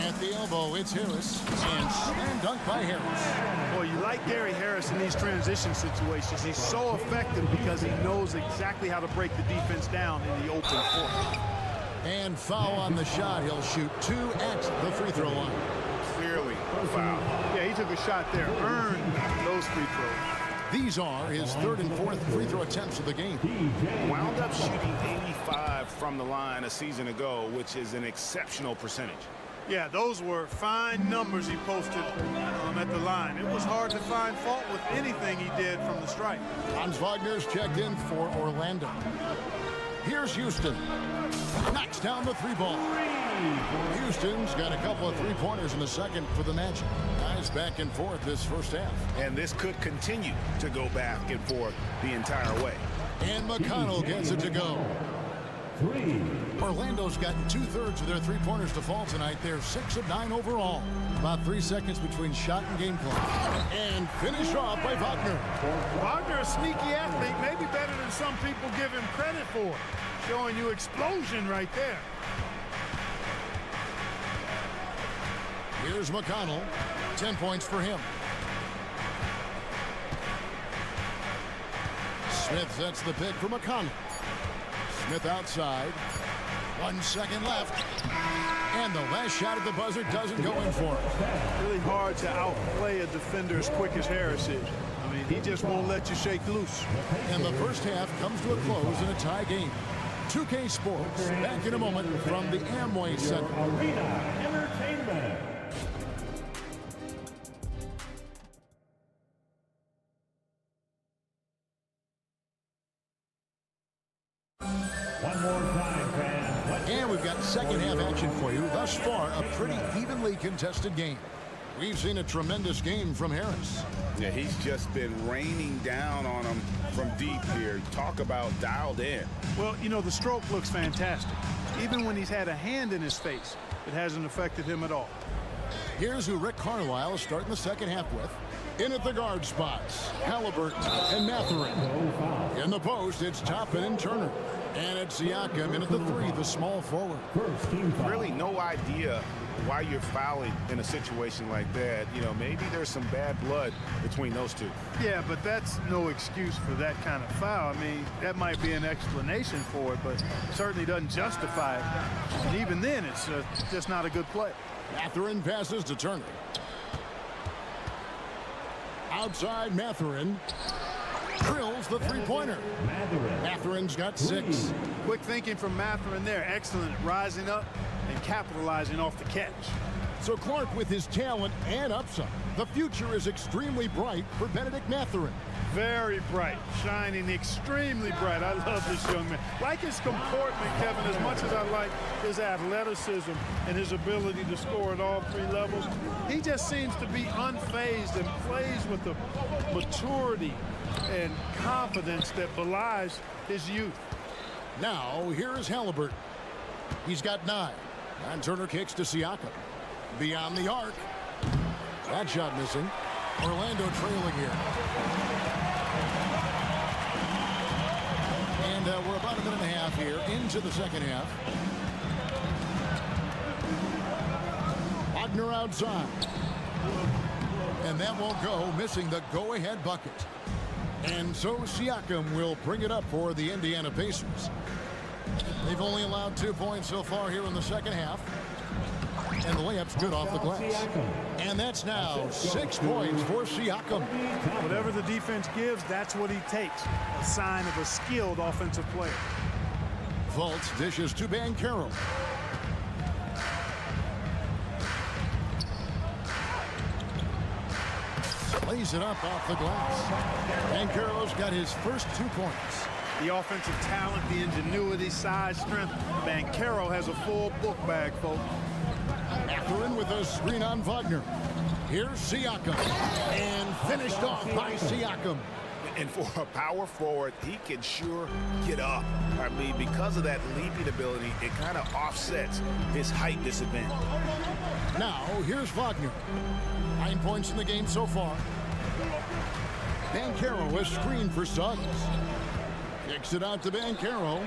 At the elbow, it's Harris. And slam dunk by Harris. Boy, you like Gary Harris in these transition situations. He's so effective because he knows exactly how to break the defense down in the open court. And foul on the shot. He'll shoot 2 at the free throw line. Clearly a foul. Yeah, he took a shot there. Earned those free throws. These are his 3rd and 4th free throw attempts of the game. Wound up shooting 85 from the line a season ago, which is an exceptional percentage. Yeah, those were fine numbers he posted at the line. It was hard to find fault with anything he did from the stripe. Hans Wagner's checked in for Orlando. Here's Houston. Knocks down the 3-ball. Houston's got a couple of 3-pointers in the second for the Magic. Guys back and forth this first half. And this could continue to go back and forth the entire way. And McConnell gets it to go. Orlando's gotten 2/3 of their 3-pointers to fall tonight. They're 6 of 9 overall. About 3 seconds between shot and game clock. And finished off by Wagner. Wagner, a sneaky athlete, maybe better than some people give him credit for. Showing you explosion right there. Here's McConnell. 10 points for him. Smith sets the pick for McConnell. Smith outside. 1 second left. And the last shot at the buzzer doesn't go in for him. Really hard to outplay a defender as quick as Harris is. I mean, he just won't let you shake loose. And the first half comes to a close in a tie game. 2K Sports back in a moment from the Amway Center. Arena Entertainment. One more time, fans. And we've got second half action for you. Thus far, a pretty evenly contested game. We've seen a tremendous game from Harris. Yeah, he's just been raining down on him from deep here. Talk about dialed in. Well, you know, the stroke looks fantastic. Even when he's had a hand in his face, it hasn't affected him at all. Here's who Rick Carlisle is starting the second half with. In at the guard spots, Halliburton and Mathurin. In the post, it's Toppin and Turner. And it's Siakam in at the 3, the small forward. Really no idea why you're fouling in a situation like that. You know, maybe there's some bad blood between those two. Yeah, but that's no excuse for that kind of foul. I mean, that might be an explanation for it, but it certainly doesn't justify it. And even then, it's just not a good play. Mathurin passes to Turner. Outside Mathurin. Drills the three-pointer. Mathurin's got 6. Quick thinking from Mathurin there. Excellent at rising up and capitalizing off the catch. So Clark, with his talent and upside, the future is extremely bright for Benedict Mathurin. Very bright, shining extremely bright. I love this young man. Like his comportment, Kevin, as much as I like his athleticism and his ability to score at all 3 levels, he just seems to be unfazed and plays with the maturity and confidence that belies his youth. Now, here is Halliburton. He's got 9. And Turner kicks to Siakam. Beyond the arc. That shot missing. Orlando trailing here. And we're about a minute and a half here into the second half. Wagner outside. And that won't go, missing the go-ahead bucket. And so Siakam will bring it up for the Indiana Pacers. They've only allowed 2 points so far here in the second half. And the layup's good off the glass. And that's now 6 points for Siakam. Whatever the defense gives, that's what he takes. A sign of a skilled offensive player. Fultz dishes to Banchero. Lays it up off the glass. Banchero's got his first 2 points. The offensive talent, the ingenuity, size, strength. Banchero has a full book bag, folks. Mathurin with a screen on Wagner. Here's Siakam. And finished off by Siakam. And for a power forward, he can sure get up. I mean, because of that leaping ability, it kind of offsets his height disadvantage. Now, here's Wagner. 9 points in the game so far. Banchero was screened for Suggs. Kicks it out to Banchero.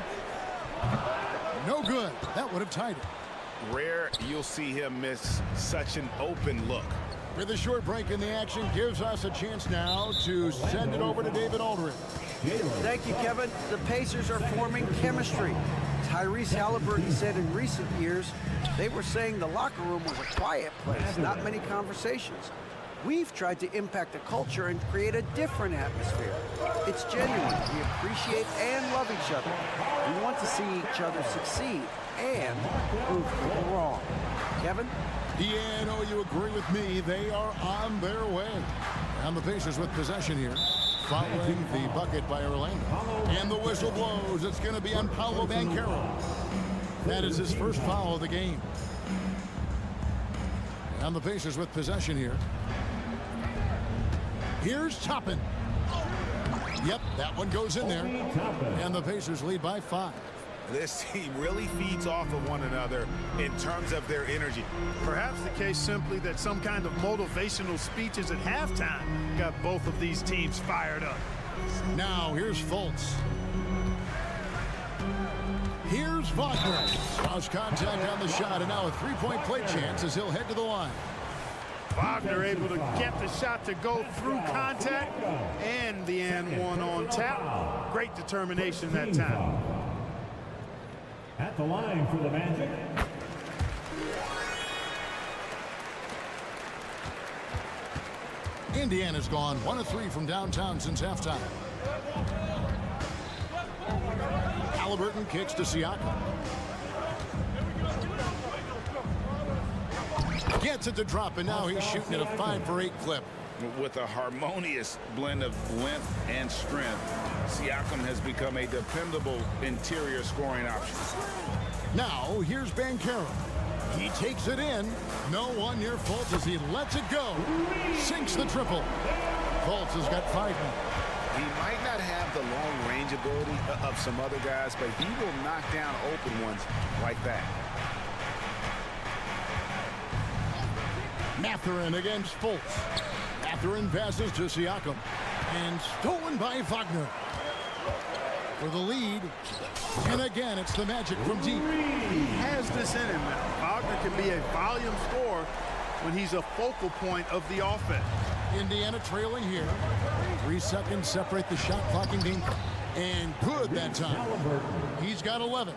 No good. That would have tied it. Rare you'll see him miss such an open look. With a short break in the action, gives us a chance now to send it over to David Aldridge. Thank you, Kevin. The Pacers are forming chemistry. Tyrese Halliburton said in recent years, they were saying the locker room was a quiet place, not many conversations. We've tried to impact the culture and create a different atmosphere. It's genuine. We appreciate and love each other. We want to see each other succeed and prove people wrong. Kevin? Yeah, no, you agree with me. They are on their way. And the Pacers with possession here. Following the bucket by Orlando. And the whistle blows. It's going to be on Paolo Banchero. That is his first foul of the game. And the Pacers with possession here. Here's Toppin. Yep, that one goes in there. And the Pacers lead by 5. This team really feeds off of one another in terms of their energy. Perhaps the case simply that some kind of motivational speeches at halftime got both of these teams fired up. Now here's Fultz. Here's Wagner. Lost contact on the shot, and now a 3-point play chance as he'll head to the line. Wagner able to get the shot to go through contact and the and one on tap. Great determination that time. At the line for the Magic. Indiana's gone 1 of 3 from downtown since halftime. Halliburton kicks to Siakam. Gets it to drop, and now he's shooting at a 5 for 8 clip. With a harmonious blend of length and strength, Siakam has become a dependable interior scoring option. Now, here's Banchero. He takes it in. No one near Fultz as he lets it go. Sinks the triple. Fultz has got 5 now. He might not have the long range ability of some other guys, but he will knock down open ones like that. Mathurin against Fultz. Mathurin passes to Siakam. And stolen by Wagner. For the lead. And again, it's the Magic from deep. He has this in him. Wagner can be a volume scorer when he's a focal point of the offense. Indiana trailing here. 3 seconds separate the shot clocking team. And good that time. He's got 11.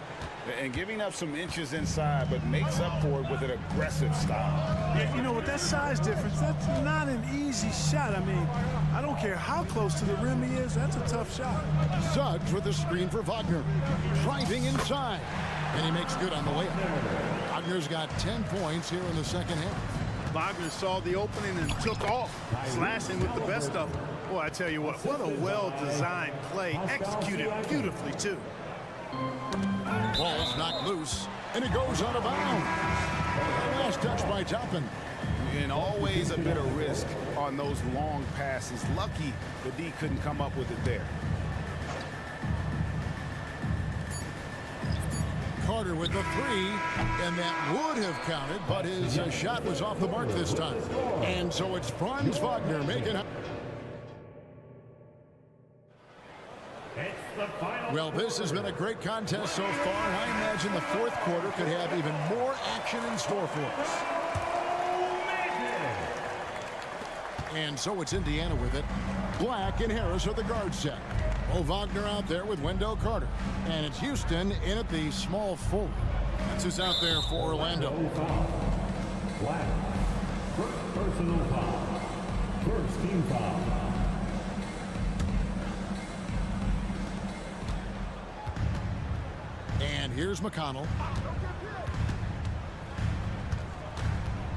And giving up some inches inside, but makes up for it with an aggressive style. Yeah, you know, with that size difference, that's not an easy shot. I mean, I don't care how close to the rim he is, that's a tough shot. Suggs with a screen for Wagner. Driving inside. And he makes good on the layup. Wagner's got 10 points here in the second half. Wagner saw the opening and took off, slashing with the best of them. Boy, I tell you what a well-designed play, executed beautifully, too. Ball's knocked loose, and it goes out of bounds. Last touch by Toppin. And always a bit of risk on those long passes. Lucky the D couldn't come up with it there. Carter with the 3, and that would have counted, but his shot was off the mark this time. And so it's Franz Wagner making it. Well, this has been a great contest so far. I imagine the fourth quarter could have even more action in store for us. And so it's Indiana with it. Black and Harris are the guard set. Mo Wagner out there with Wendell Carter. And it's Houston in at the small forward. That's who's out there for Orlando. Black. First personal foul. First team foul. And here's McConnell.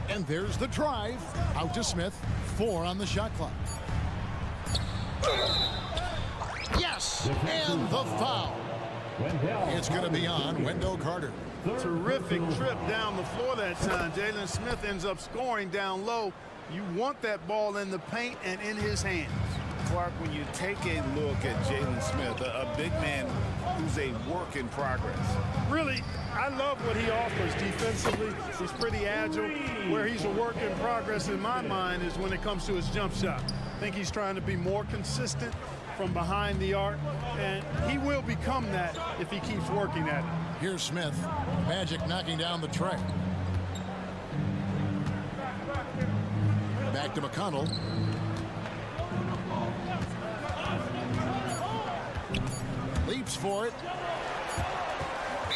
And there's the drive. Out to Smith. 4 on the shot clock. Yes! And the foul. It's going to be on Wendell Carter. Terrific trip down the floor that time. Jalen Smith ends up scoring down low. You want that ball in the paint and in his hands. Clark, when you take a look at Jalen Smith, a big man who's a work in progress. Really, I love what he offers defensively. He's pretty agile. Where he's a work in progress in my mind is when it comes to his jump shot. I think he's trying to be more consistent from behind the arc, and he will become that if he keeps working at it. Here's Smith. Magic knocking down the tray. Back to McConnell. Leaps for it.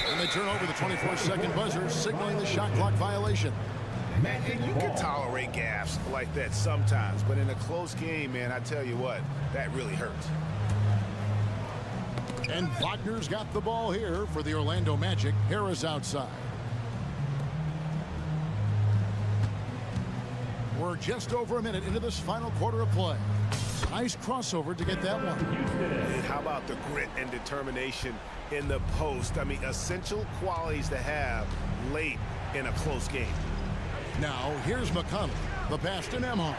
And they turn over the 24-second buzzer, signaling the shot clock violation. And you can tolerate gaffes like that sometimes, but in a close game, man, I tell you what, that really hurts. And Wagner's got the ball here for the Orlando Magic. Harris outside. We're just over a minute into this final quarter of play. Nice crossover to get that one. And how about the grit and determination in the post? I mean, essential qualities to have late in a close game. Now, here's McConnell. The pass to Nembhard.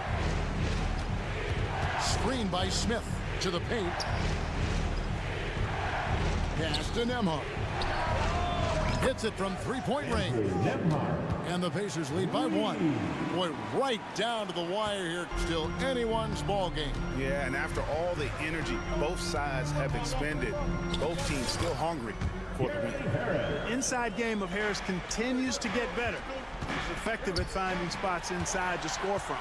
Screen by Smith to the paint. Pass to Nembhard. Hits it from three-point range. And the Pacers lead by 1. Boy, right down to the wire here. Still anyone's ball game. Yeah, and after all the energy both sides have expended, both teams still hungry for the win. The inside game of Harris continues to get better. He's effective at finding spots inside to score from.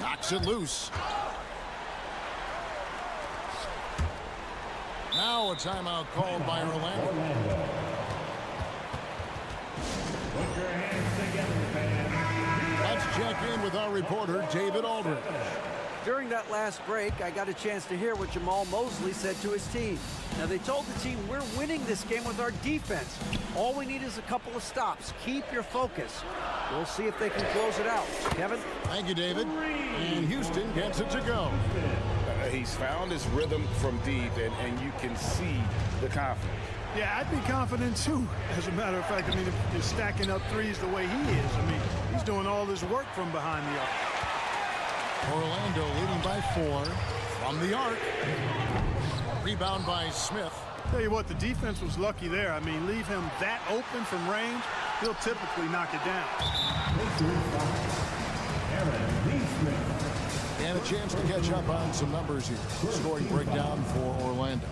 Knocks it loose. Now a timeout called by Orlando. Let's check in with our reporter, David Aldridge. During that last break, I got a chance to hear what Jamal Mosley said to his team. Now, they told the team, we're winning this game with our defense. All we need is a couple of stops. Keep your focus. We'll see if they can close it out. Kevin? Thank you, David. And Houston gets it to go. He's found his rhythm from deep, and you can see the confidence. Yeah, I'd be confident too. As a matter of fact, I mean, if you're stacking up threes the way he is, I mean, he's doing all his work from behind the arc. Orlando leading by 4 from the arc. Rebound by Smith. Tell you what, the defense was lucky there. I mean, leave him that open from range, he'll typically knock it down. And a chance to catch up on some numbers here. Scoring breakdown for Orlando.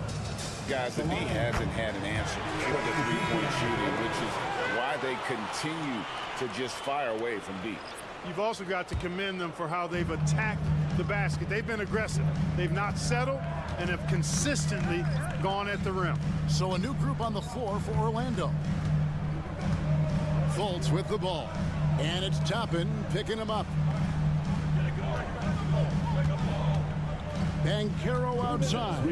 Guys, the D hasn't had an answer for the three-point shooting, which is why they continue to just fire away from deep. You've also got to commend them for how they've attacked the basket. They've been aggressive. They've not settled and have consistently gone at the rim. So a new group on the floor for Orlando. Fultz with the ball. And it's Toppin picking him up. Banchero outside.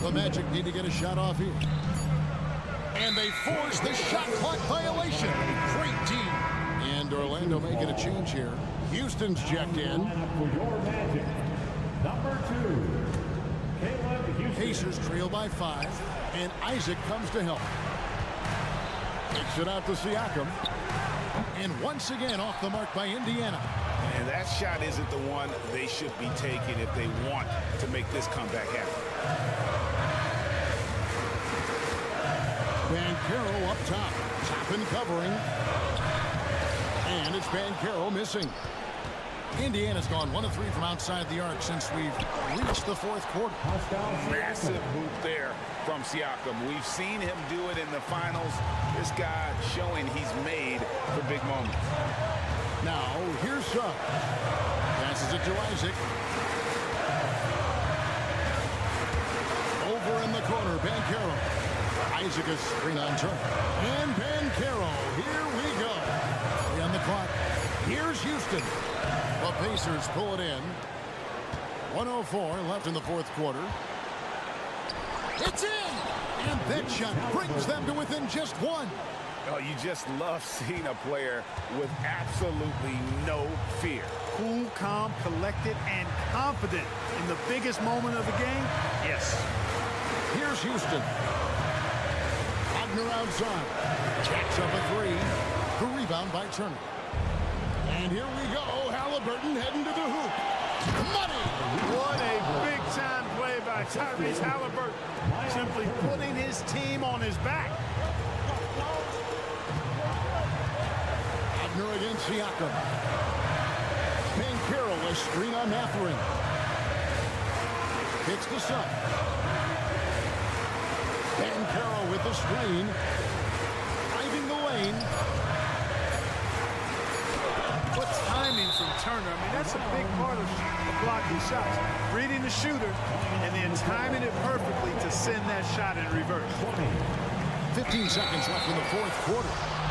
The Magic need to get a shot off here. And they force the shot clock violation. Great team. And Orlando making a change here. Houston's checked in. Number 2, Pacers trail by 5. And Isaac comes to help. Kicks it out to Siakam. And once again off the mark by Indiana. And that shot isn't the one they should be taking if they want to make this comeback happen. Banchero up top. Toppin covering. And it's Banchero missing. Indiana's gone 1 of 3 from outside the arc since we've reached the 4th quarter. Massive hoop there from Siakam. We've seen him do it in the finals. This guy showing he's made for big moments. Now, here's Suggs. Passes it to Isaac. Over in the corner, Banchero. Isaac is screen on turn. And Banchero, here we go. 3 on the clock. Here's Houston. The Pacers pull it in. 1:04 left in the 4th quarter. It's in! And that shot brings them to within just 1. Oh, you just love seeing a player with absolutely no fear. Cool, calm, collected, and confident in the biggest moment of the game. Yes. Here's Houston. Wagner outside. Jacks up a 3. The rebound by Turner. And here we go. Halliburton heading to the hoop. Money! What a big-time play by Tyrese Halliburton. Simply putting his team on his back. Wagner against Siakam. Banchero, a screen on Mathurin. Kicks the Sun. Banchero with the screen. Driving the lane. What timing from Turner. I mean, that's a big part of blocking shots. Reading the shooter and then timing it perfectly to send that shot in reverse. 15 seconds left in the 4th quarter.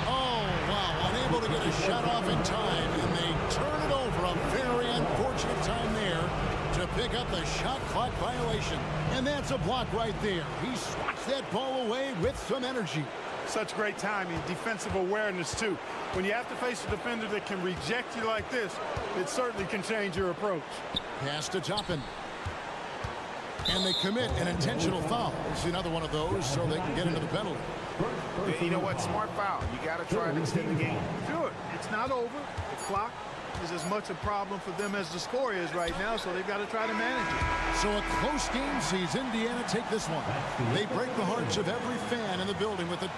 Oh, wow. Unable to get a shot off in time, and they turn it over. A very unfortunate time there to pick up the shot clock violation. And that's a block right there. He swats that ball away with some energy. Such great timing, defensive awareness, too. When you have to face a defender that can reject you like this, it certainly can change your approach. Pass to Toppin. And they commit an intentional foul. It's another one of those so they can get into the penalty. You know what? Smart foul. You got to try and extend the game. Sure. It's not over. The clock is as much a problem for them as the score is right now, so they've got to try to manage it. So a close game sees Indiana take this one. They break the hearts of every fan in the building with a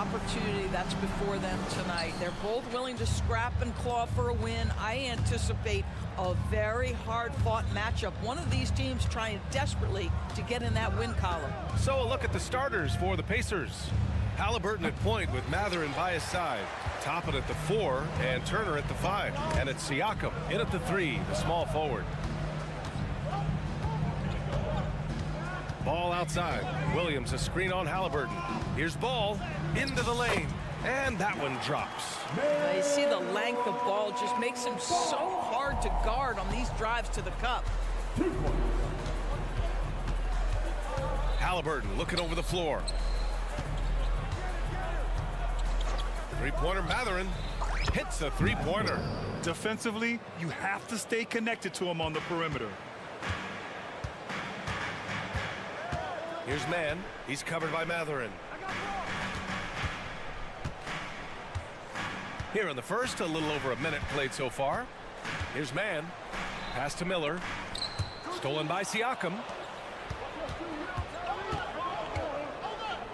opportunity that's before them tonight. They're both willing to scrap and claw for a win. I anticipate a very hard-fought matchup. One of these teams trying desperately to get in that win column. So a look at the starters for the Pacers. Halliburton at point with Mathurin by his side. Toppin at the 4 and Turner at the 5. And it's Siakam in at the 3, the small forward. Ball outside. Williams a screen on Halliburton. Here's Ball into the lane. And that one drops. You see the length of Ball just makes him so hard to guard on these drives to the cup. Halliburton looking over the floor. Three-pointer Mathurin hits a three-pointer. Defensively, you have to stay connected to him on the perimeter. Here's Mann. He's covered by Mathurin. Here in the first, a little over a minute played so far. Here's Mann. Pass to Miller. Stolen by Siakam.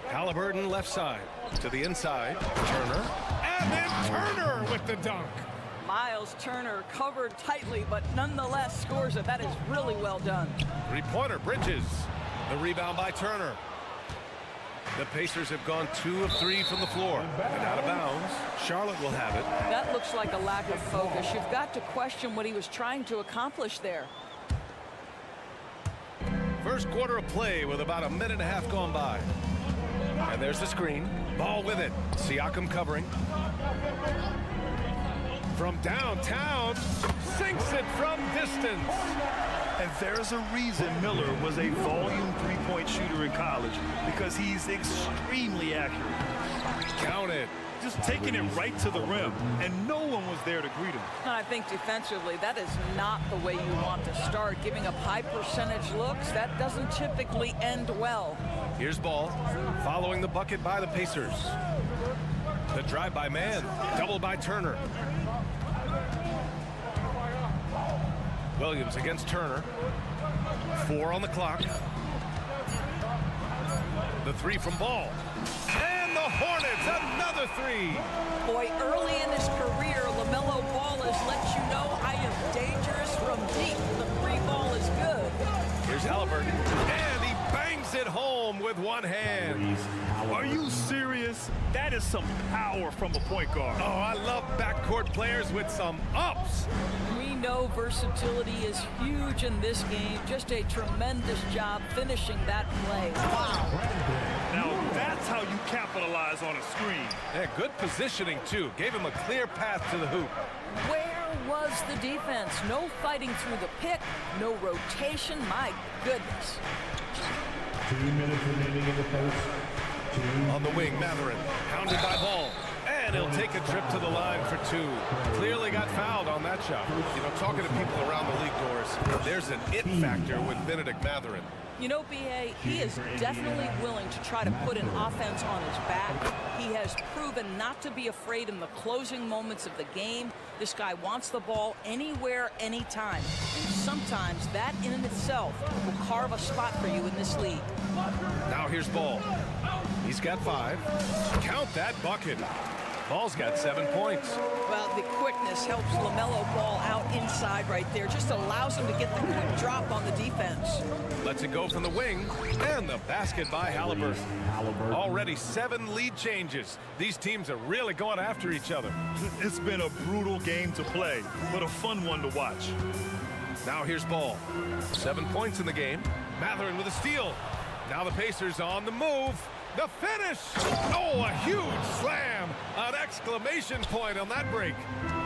Halliburton left side to the inside. Turner. And then Turner with the dunk. Miles Turner covered tightly, but nonetheless scores it. That is really well done. Three-pointer, Bridges. The rebound by Turner. The Pacers have gone 2 of 3 from the floor. And out of bounds, Charlotte will have it. That looks like a lack of focus. You've got to question what he was trying to accomplish there. First quarter of play with about a minute and a half gone by. And there's the screen. Ball with it. Siakam covering. From downtown, sinks it from distance. And there's a reason Miller was a volume three-point shooter in college, because he's extremely accurate. Count it. Just taking it right to the rim, and no one was there to greet him. And I think defensively, that is not the way you want to start. Giving up high percentage looks, that doesn't typically end well. Here's Ball, following the bucket by the Pacers. The drive by Mann, doubled by Turner. Williams against Turner. 4 on the clock. The 3 from Ball. And the Hornets, another 3. Boy, early in his career, LaMelo Ball has let you know I am dangerous from deep. The 3 ball is good. Here's Halliburton. And he bangs it home with one hand. Are you serious? That is some power from a point guard. Oh, I love backcourt players with some ups. We know versatility is huge in this game. Just a tremendous job finishing that play. Wow. Now that's how you capitalize on a screen. Yeah, good positioning, too. Gave him a clear path to the hoop. Where was the defense? No fighting through the pick, no rotation. My goodness. 2 minutes remaining in the post. On the wing, Mathurin, hounded by Ball. And he'll take a trip to the line for 2. Clearly got fouled on that shot. You know, talking to people around the league, Doris, there's an it factor with Benedict Mathurin. You know, B.A., he is definitely willing to try to put an offense on his back. He has proven not to be afraid in the closing moments of the game. This guy wants the ball anywhere, anytime. And sometimes that in itself will carve a spot for you in this league. Now here's Ball. He's got 5. Count that bucket. Ball's got 7 points. Well, the quickness helps LaMelo Ball out inside right there. Just allows him to get the quick drop on the defense. Lets it go from the wing. And the basket by Halliburton. Already 7 lead changes. These teams are really going after each other. It's been a brutal game to play, but a fun one to watch. Now here's Ball. 7 points in the game. Mathurin with a steal. Now the Pacers on the move. The finish! Oh, a huge slam! An exclamation point on that break.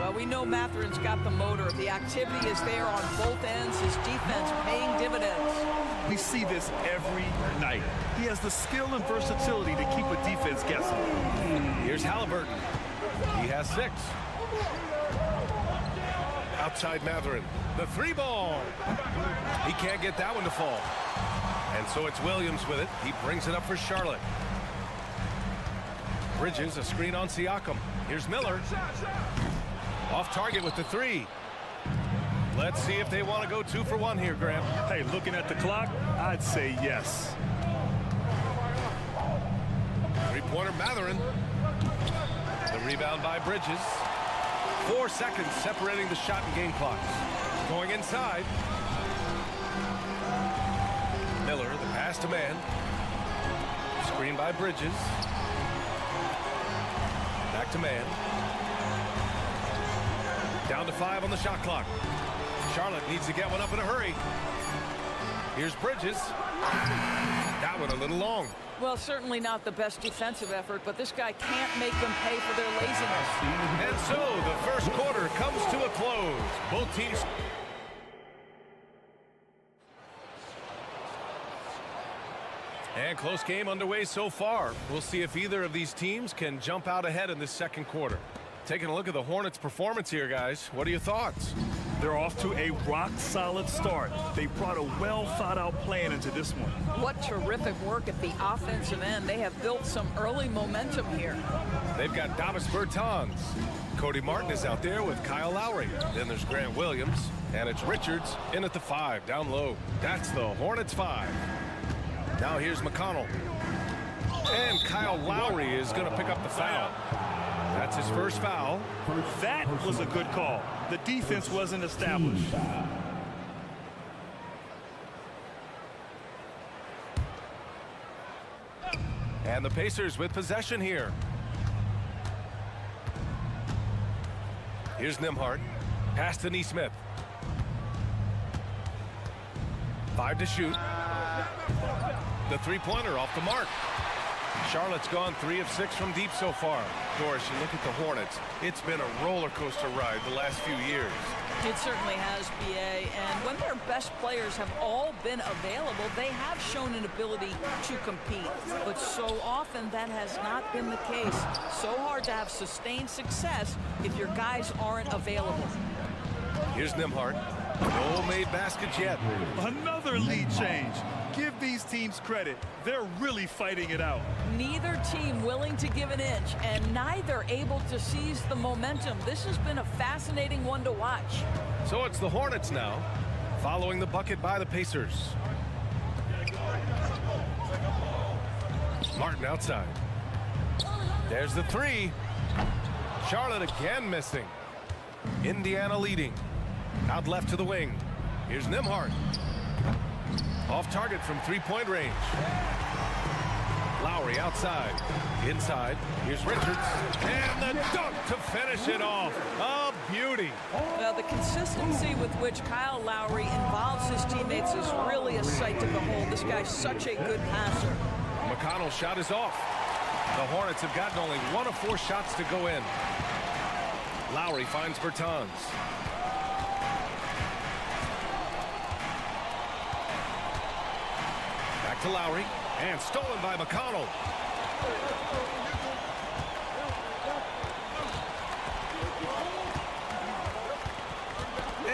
Well, we know Mathurin's got the motor. The activity is there on both ends. His defense paying dividends. We see this every night. He has the skill and versatility to keep a defense guessing. Here's Halliburton. He has 6. Outside Mathurin. The 3 ball. He can't get that one to fall. And so it's Williams with it. He brings it up for Charlotte. Bridges, a screen on Siakam. Here's Miller. Off target with the 3. Let's see if they want to go 2 for 1 here, Grant. Hey, looking at the clock, I'd say yes. 3-pointer Mathurin. Rebound by Bridges. 4 seconds separating the shot and game clocks. Going inside. Miller, the pass to man. Screen by Bridges. Back to man. Down to 5 on the shot clock. Charlotte needs to get one up in a hurry. Here's Bridges. That one a little long. Well, certainly not the best defensive effort, but this guy can't make them pay for their laziness. And so the first quarter comes to a close. Both teams. And close game underway so far. We'll see if either of these teams can jump out ahead in this second quarter. Taking a look at the Hornets' performance here, guys. What are your thoughts? They're off to a rock-solid start. They brought a well-thought-out plan into this one. What terrific work at the offensive end. They have built some early momentum here. They've got Davis Bertans. Cody Martin is out there with Kyle Lowry. Then there's Grant Williams. And it's Richards in at the 5, down low. That's the Hornets 5. Now here's McConnell. And Kyle Lowry is going to pick up the foul. That's his first foul. That was a good call. The defense wasn't established. And the Pacers with possession here. Here's Nembhard. Pass to Nesmith. 5 to shoot. The three-pointer off the mark. Charlotte's gone 3 of 6 from deep so far. Doris, you look at the Hornets. It's been a roller coaster ride the last few years. It certainly has, BA. And when their best players have all been available, they have shown an ability to compete. But so often that has not been the case. So hard to have sustained success if your guys aren't available. Here's Nembhard. No made baskets yet. Another lead change. Give these teams credit. They're really fighting it out. Neither team willing to give an inch, and neither able to seize the momentum. This has been a fascinating one to watch. So it's the Hornets now, following the bucket by the Pacers. Martin outside. There's the 3. Charlotte again missing. Indiana leading. Out left to the wing. Here's Nembhard. Off target from 3-point range. Lowry outside. Inside. Here's Richards. And the dunk to finish it off. A beauty. Well, the consistency with which Kyle Lowry involves his teammates is really a sight to behold. This guy's such a good passer. McConnell's shot is off. The Hornets have gotten only 1 of 4 shots to go in. Lowry finds Bertans. Back to Lowry, and stolen by McConnell.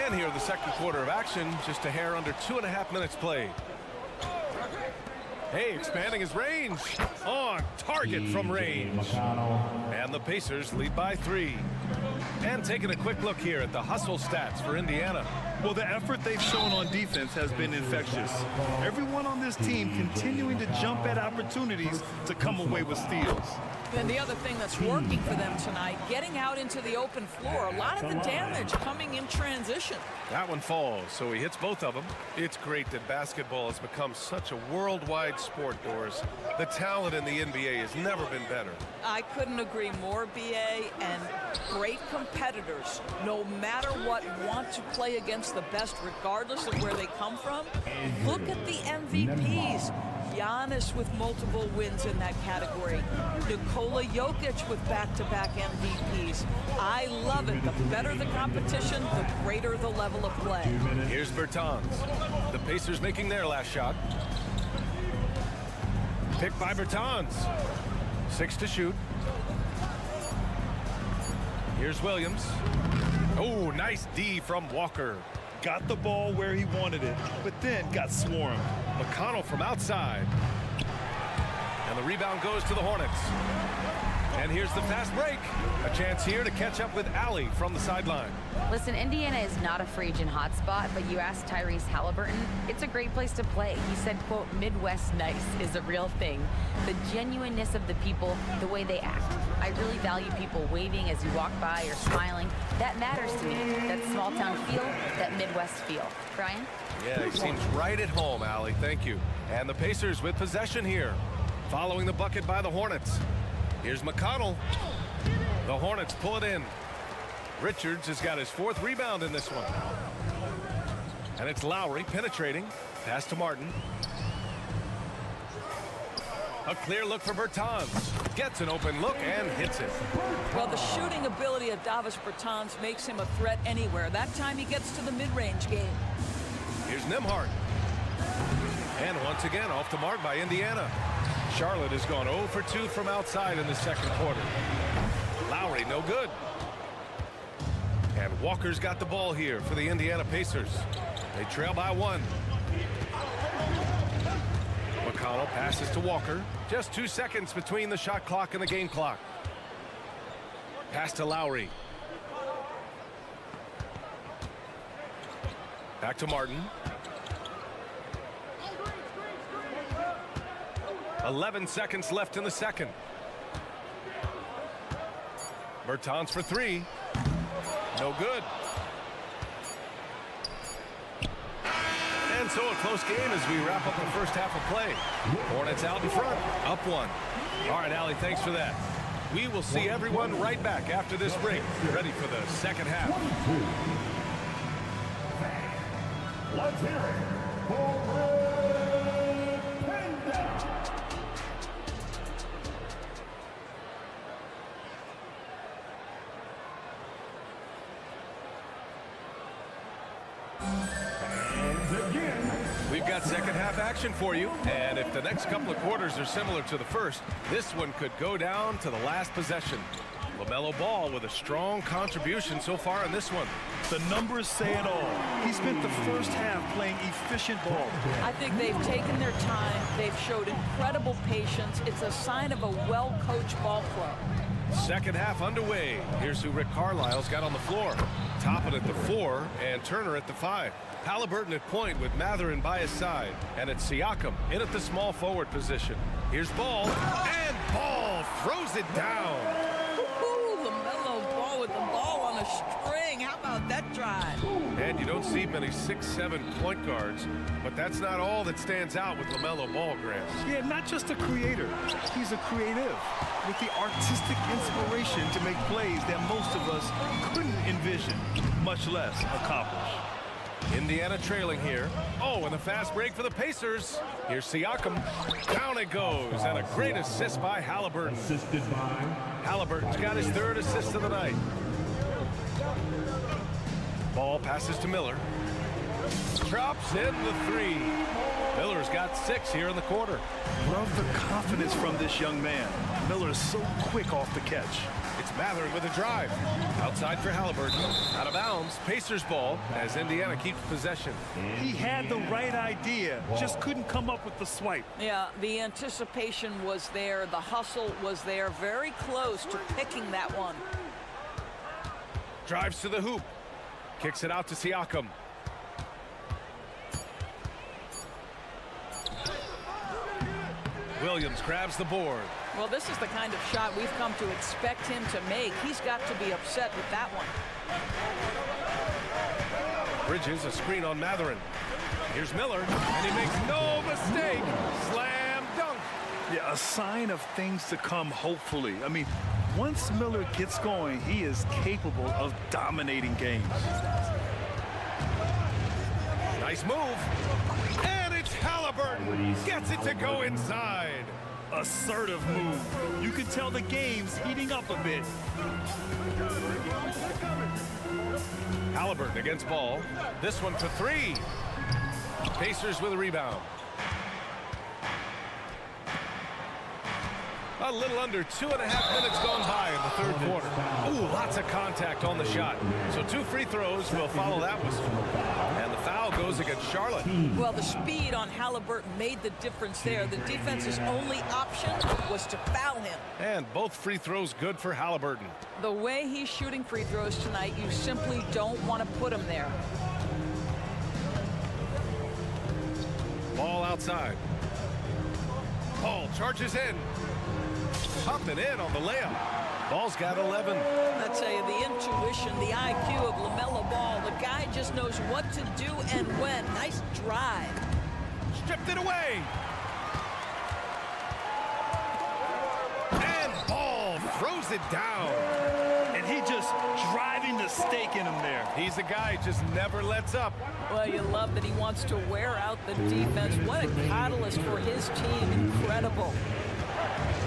And here the second quarter of action, just a hair under 2.5 minutes played. Hey, expanding his range. On target from range. And the Pacers lead by 3. And taking a quick look here at the hustle stats for Indiana. Well, the effort they've shown on defense has been infectious. Everyone on this team continuing to jump at opportunities to come away with steals. And the other thing that's working for them tonight, getting out into the open floor. A lot of the damage coming in transition. That one falls, so he hits both of them. It's great that basketball has become such a worldwide sport, Doris. The talent in the NBA has never been better. I couldn't agree more, BA, and great competitors, no matter what, want to play against the best regardless of where they come from. Look at the MVPs. Giannis with multiple wins in that category. Nikola Jokic with back-to-back MVPs. I love it. The better the competition, the greater the level of play. Here's Bertans. The Pacers making their last shot. Picked by Bertans. 6 to shoot. Here's Williams. Oh, nice D from Walker. Got the ball where he wanted it, but then got swarmed. McConnell from outside. And the rebound goes to the Hornets. And here's the fast break. A chance here to catch up with Allie from the sideline. Listen, Indiana is not a free agent hotspot, but you asked Tyrese Halliburton, it's a great place to play. He said, quote, Midwest nice is a real thing. The genuineness of the people, the way they act. I really value people waving as you walk by or smiling. That matters to me. That small town feel, that Midwest feel. Brian? Yeah, he seems right at home, Allie. Thank you. And the Pacers with possession here. Following the bucket by the Hornets. Here's McConnell. The Hornets pull it in. Richards has got his 4th rebound in this one. And it's Lowry penetrating. Pass to Martin. A clear look for Bertans. Gets an open look and hits it. Well, the shooting ability of Davis Bertans makes him a threat anywhere. That time he gets to the mid-range game. Here's Nembhard. And once again, off the mark by Indiana. Charlotte has gone 0 for 2 from outside in the second quarter. Lowry, no good. And Walker's got the ball here for the Indiana Pacers. They trail by 1. McConnell passes to Walker. Just 2 seconds between the shot clock and the game clock. Pass to Lowry. Back to Martin. 11 seconds left in the second. Bertans for 3. No good. And so a close game as we wrap up the first half of play. Hornets out in front, up 1. All right, Allie, thanks for that. We will see everyone right back after this break, ready for the second half. Let's hear it for Red Panda. We've got second half action for you, and if the next couple of quarters are similar to the first, this one could go down to the last possession. LaMelo Ball with a strong contribution so far in this one. The numbers say it all. He spent the first half playing efficient ball. I think they've taken their time. They've showed incredible patience. It's a sign of a well-coached ball club. Second half underway. Here's who Rick Carlisle's got on the floor. Toppin at the 4 and Turner at the 5. Halliburton at point with Matherin by his side. And it's Siakam in at the small forward position. Here's Ball, and Ball throws it down. LaMelo Ball with the ball on a string. How about that drive? And you don't see many 6'7" point guards, but that's not all that stands out with LaMelo Ball, Grant. Yeah, not just a creator. He's a creative with the artistic inspiration to make plays that most of us couldn't envision, much less accomplish. Indiana trailing here. Oh, and a fast break for the Pacers. Here's Siakam. Down it goes, and a great assist by Halliburton. Assisted by Halliburton's got his 3rd assist of the night. Ball passes to Miller. Drops in the 3. Miller's got 6 here in the quarter. Love the confidence from this young man. Miller is so quick off the catch. It's Matherin with a drive. Outside for Halliburton. Out of bounds. Pacers ball as Indiana keeps possession. He had the right idea, just couldn't come up with the swipe. Yeah, the anticipation was there. The hustle was there. Very close to picking that one. Drives to the hoop. Kicks it out to Siakam. Williams grabs the board. Well, this is the kind of shot we've come to expect him to make. He's got to be upset with that one. Bridges a screen on Matherin. Here's Miller, and he makes no mistake. Slam dunk. Yeah, a sign of things to come, hopefully. I mean, once Miller gets going, he is capable of dominating games. Nice move. And it's Halliburton. Gets it to go inside. Assertive move. You can tell the game's heating up a bit. Halliburton against Ball. This one for 3. Pacers with a rebound. A little under 2.5 minutes gone by in the third quarter. Ooh, a lot Lots of contact on the shot. So 2 free throws will follow that whistle. And the foul goes against Charlotte. Well, the speed on Halliburton made the difference there. The defense's only option was to foul him. And both free throws good for Halliburton. The way he's shooting free throws tonight, you simply don't want to put him there. Ball outside. Paul charges in. Up and in on the layup. Ball's got 11. I tell you, the intuition, the IQ of LaMelo Ball, the guy just knows what to do and when. Nice drive. Stripped it away. And Ball throws it down. And he just driving the stake in him there. He's a guy who just never lets up. Well, you love that he wants to wear out the defense. What a catalyst for his team. Incredible.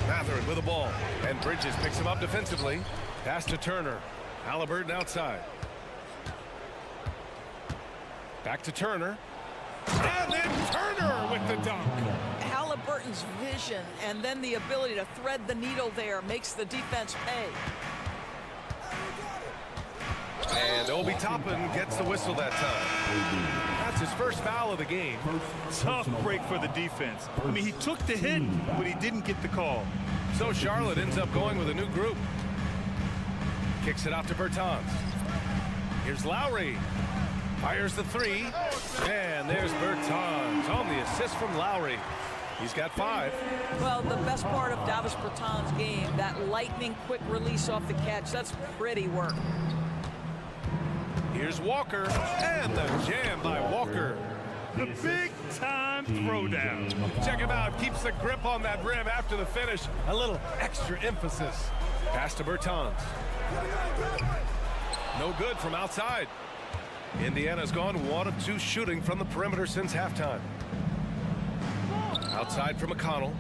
Matherin with the ball. And Bridges picks him up defensively. Pass to Turner. Halliburton outside. Back to Turner. And then Turner with the dunk. Halliburton's vision and then the ability to thread the needle there makes the defense pay. And Obi Toppin gets the whistle that time. That's his first foul of the game. Tough break for the defense. I mean, he took the hit, but he didn't get the call. So Charlotte ends up going with a new group. Kicks it out to Bertans. Here's Lowry. Fires the 3. And there's Bertans on the assist from Lowry. He's got 5. Well, the best part of Davis Bertans' game, that lightning quick release off the catch, that's pretty work. Here's Walker, and the jam by Walker. The big-time throwdown. Check him out. Keeps the grip on that rim after the finish. A little extra emphasis. Pass to Bertans. No good from outside. Indiana's gone 1 of 2 shooting from the perimeter since halftime. Outside for McConnell.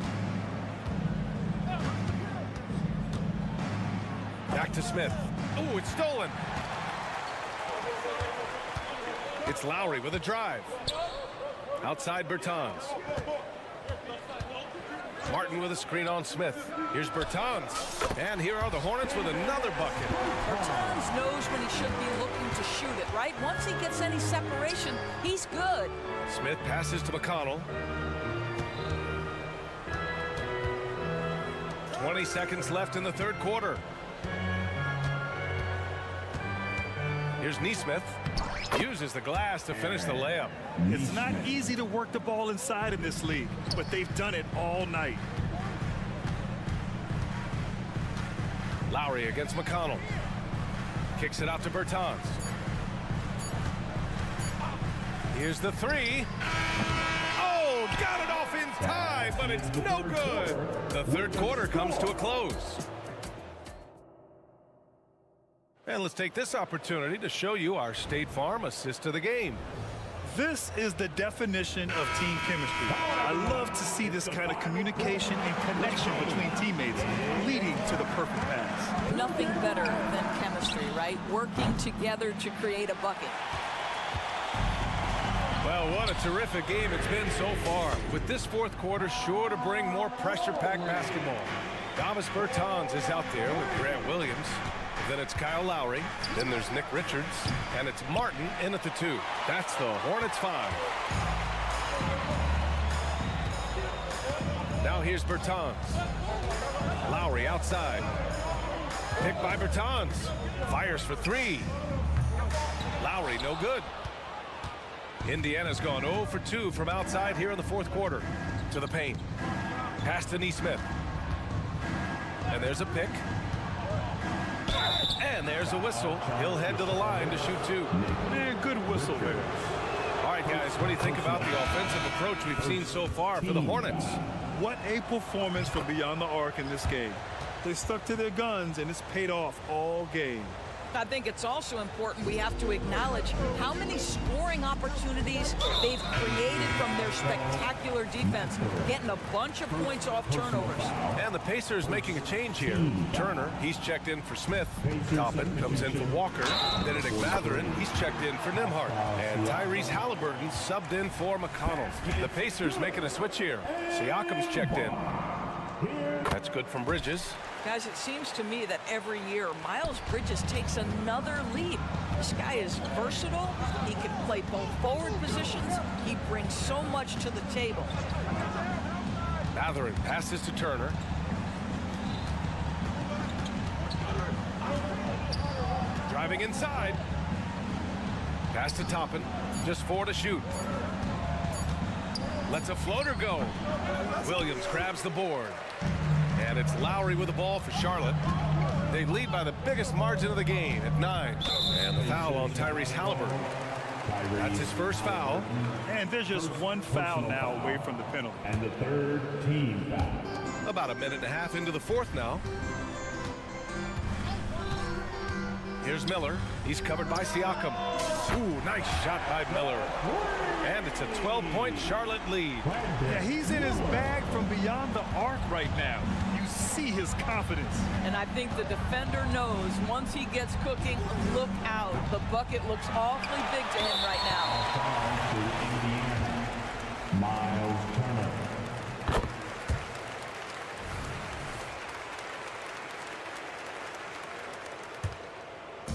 Back to Smith. Oh, it's stolen. It's Lowry with a drive. Outside Bertans. Martin with a screen on Smith. Here's Bertans. And here are the Hornets with another bucket. Bertans knows when he should be looking to shoot it, right? Once he gets any separation, he's good. Smith passes to McConnell. 20 seconds left in the third quarter. Here's Nesmith. Uses the glass to finish the layup. It's not easy to work the ball inside in this league, but they've done it all night. Lowry against McConnell. Kicks it out to Bertans. Here's the 3. Oh, got it off in time, but it's no good. The third quarter comes to a close. And let's take this opportunity to show you our State Farm assist of the game. This is the definition of team chemistry. I love to see this kind of communication and connection between teammates leading to the perfect pass. Nothing better than chemistry, right? Working together to create a bucket. Well, what a terrific game it's been so far. With this fourth quarter sure to bring more pressure-packed basketball. Davis Bertans is out there with Grant Williams. Then it's Kyle Lowry. Then there's Nick Richards. And it's Martin in at the 2. That's the Hornets 5. Now here's Bertans. Lowry outside. Picked by Bertans. Fires for 3. Lowry no good. Indiana's gone 0 for 2 from outside here in the fourth quarter. To the paint. Pass to Nesmith. And there's a pick. And there's a whistle. He'll head to the line to shoot 2. Man, good whistle there. All right, guys, what do you think about the offensive approach we've seen so far for the Hornets? What a performance from beyond the arc in this game. They stuck to their guns, and it's paid off all game. I think it's also important we have to acknowledge how many scoring opportunities they've created from their spectacular defense, getting a bunch of points off turnovers. And the Pacers making a change here. Turner, he's checked in for Smith. Toppin comes in for Walker. Then at Matherin, he's checked in for Nembhard. And Tyrese Halliburton subbed in for McConnell. The Pacers making a switch here. Siakam's checked in. That's good from Bridges. Guys, it seems to me that every year Miles Bridges takes another leap. This guy is versatile. He can play both forward positions. He brings so much to the table. Mathurin passes to Turner. Driving inside. Pass to Toppin. Just 4 to shoot. Lets a floater go. Williams grabs the board. And it's Lowry with the ball for Charlotte. They lead by the biggest margin of the game at 9. And the foul on Tyrese Halliburton. That's his first foul. And there's just one foul now away from the penalty. And the third team foul. About a minute and a half into the fourth now. Here's Miller. He's covered by Siakam. Ooh, nice shot by Miller. And it's a 12-point Charlotte lead. Yeah, he's in his bag from beyond the arc right now. You see his confidence. And I think the defender knows once he gets cooking, look out. The bucket looks awfully big to him right now. Miles Turner.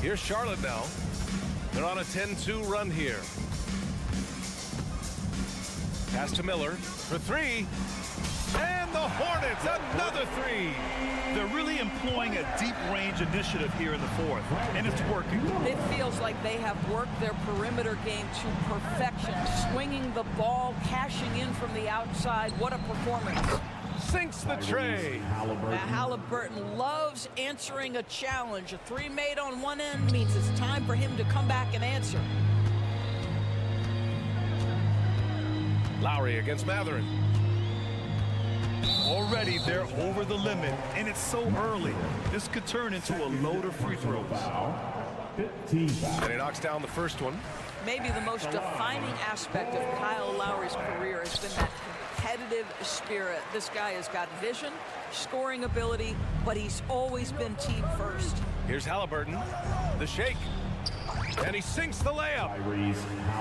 Here's Charlotte now. They're on a 10-2 run here. Pass to Miller for 3. And the Hornets, another 3. They're really employing a deep range initiative here in the fourth, and it's working. It feels like they have worked their perimeter game to perfection, swinging the ball, cashing in from the outside. What a performance. Sinks the tray. Now, Halliburton loves answering a challenge. A 3 made on one end means it's time for him to come back and answer. Lowry against Mathurin. Already they're over the limit, and it's so early. This could turn into a load of free throws. 15 foul. And he knocks down the first one. Maybe the most defining aspect of Kyle Lowry's career has been that competitive spirit. This guy has got vision, scoring ability, but he's always been team first. Here's Halliburton. The shake. And he sinks the layup.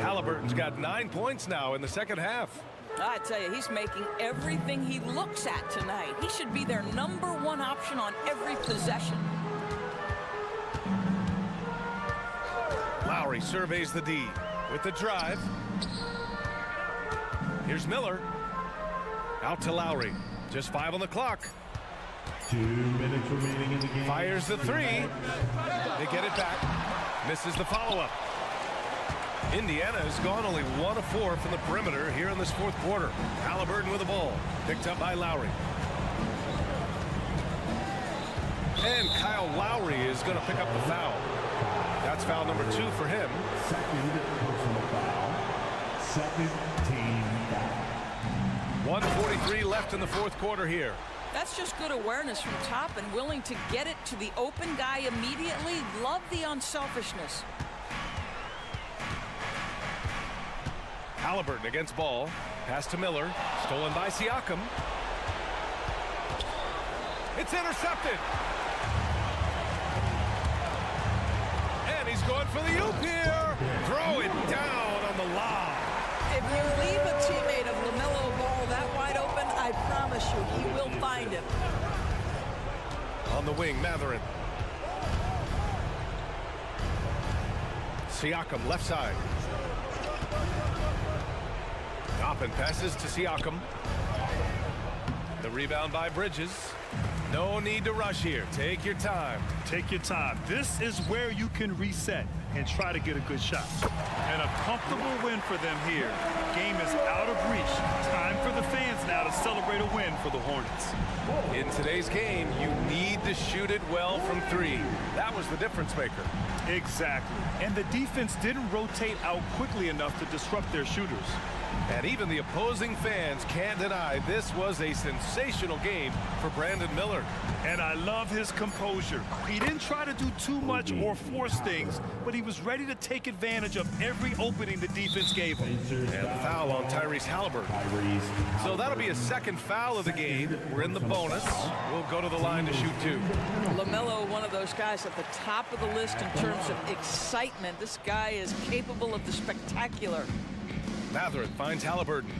Halliburton's got 9 points now in the second half. I tell you, he's making everything he looks at tonight. He should be their #1 option on every possession. Lowry surveys the D with the drive. Here's Miller. Out to Lowry. Just 5 on the clock. 2 minutes remaining in the game. Fires the 3. They get it back. Misses the follow-up. Indiana has gone only 1 of 4 from the perimeter here in this fourth quarter. Halliburton with the ball. Picked up by Lowry. And Kyle Lowry is going to pick up the foul. That's foul number 2 for him. Second personal foul. Second team foul. 1:43 left in the fourth quarter here. That's just good awareness from top and willing to get it to the open guy immediately. Love the unselfishness. Halliburton against ball. Pass to Miller. Stolen by Siakam. It's intercepted. And he's going for the oop here. Throw it down on the lob. If you leave a teammate of LaMelo Ball that wide open, I promise you, he will find him. On the wing, Mathurin. Siakam, left side. Toppin passes to Siakam. The rebound by Bridges. No need to rush here. Take your time. Take your time. This is where you can reset and try to get a good shot. And a comfortable win for them here. Game is out of reach. Time for the fans now to celebrate a win for the Hornets. In today's game, you need to shoot it well from 3. That was the difference maker. Exactly. And the defense didn't rotate out quickly enough to disrupt their shooters. And even the opposing fans can't deny this was a sensational game for Brandon Miller. And I love his composure. He didn't try to do too much or force things, but he was ready to take advantage of every opening the defense gave him. And the foul on Tyrese Halliburton. So that'll be a second foul of the game. We're in the bonus. We'll go to the line to shoot 2. LaMelo, one of those guys at the top of the list in terms of excitement. This guy is capable of the spectacular. Mathurin finds Halliburton.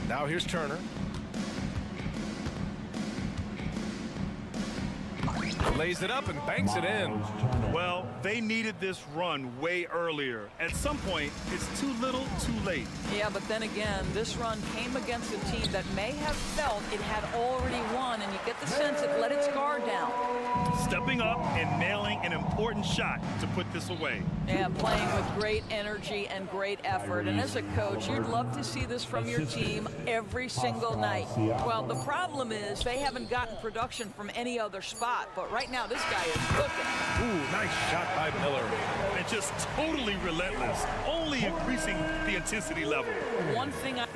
Now here's Turner. Lays it up and banks it in. Well, they needed this run way earlier. At some point, it's too little, too late. Yeah, but then again, this run came against a team that may have felt it had already won, and you get the sense it let its guard down. Stepping up and nailing an important shot to put this away. Yeah, playing with great energy and great effort. And as a coach, you'd love to see this from your team every single night. Well, the problem is they haven't gotten production from any other spot, but right now this guy is cooking. Ooh, nice shot by Miller. And just totally relentless, only increasing the intensity level. One thing I...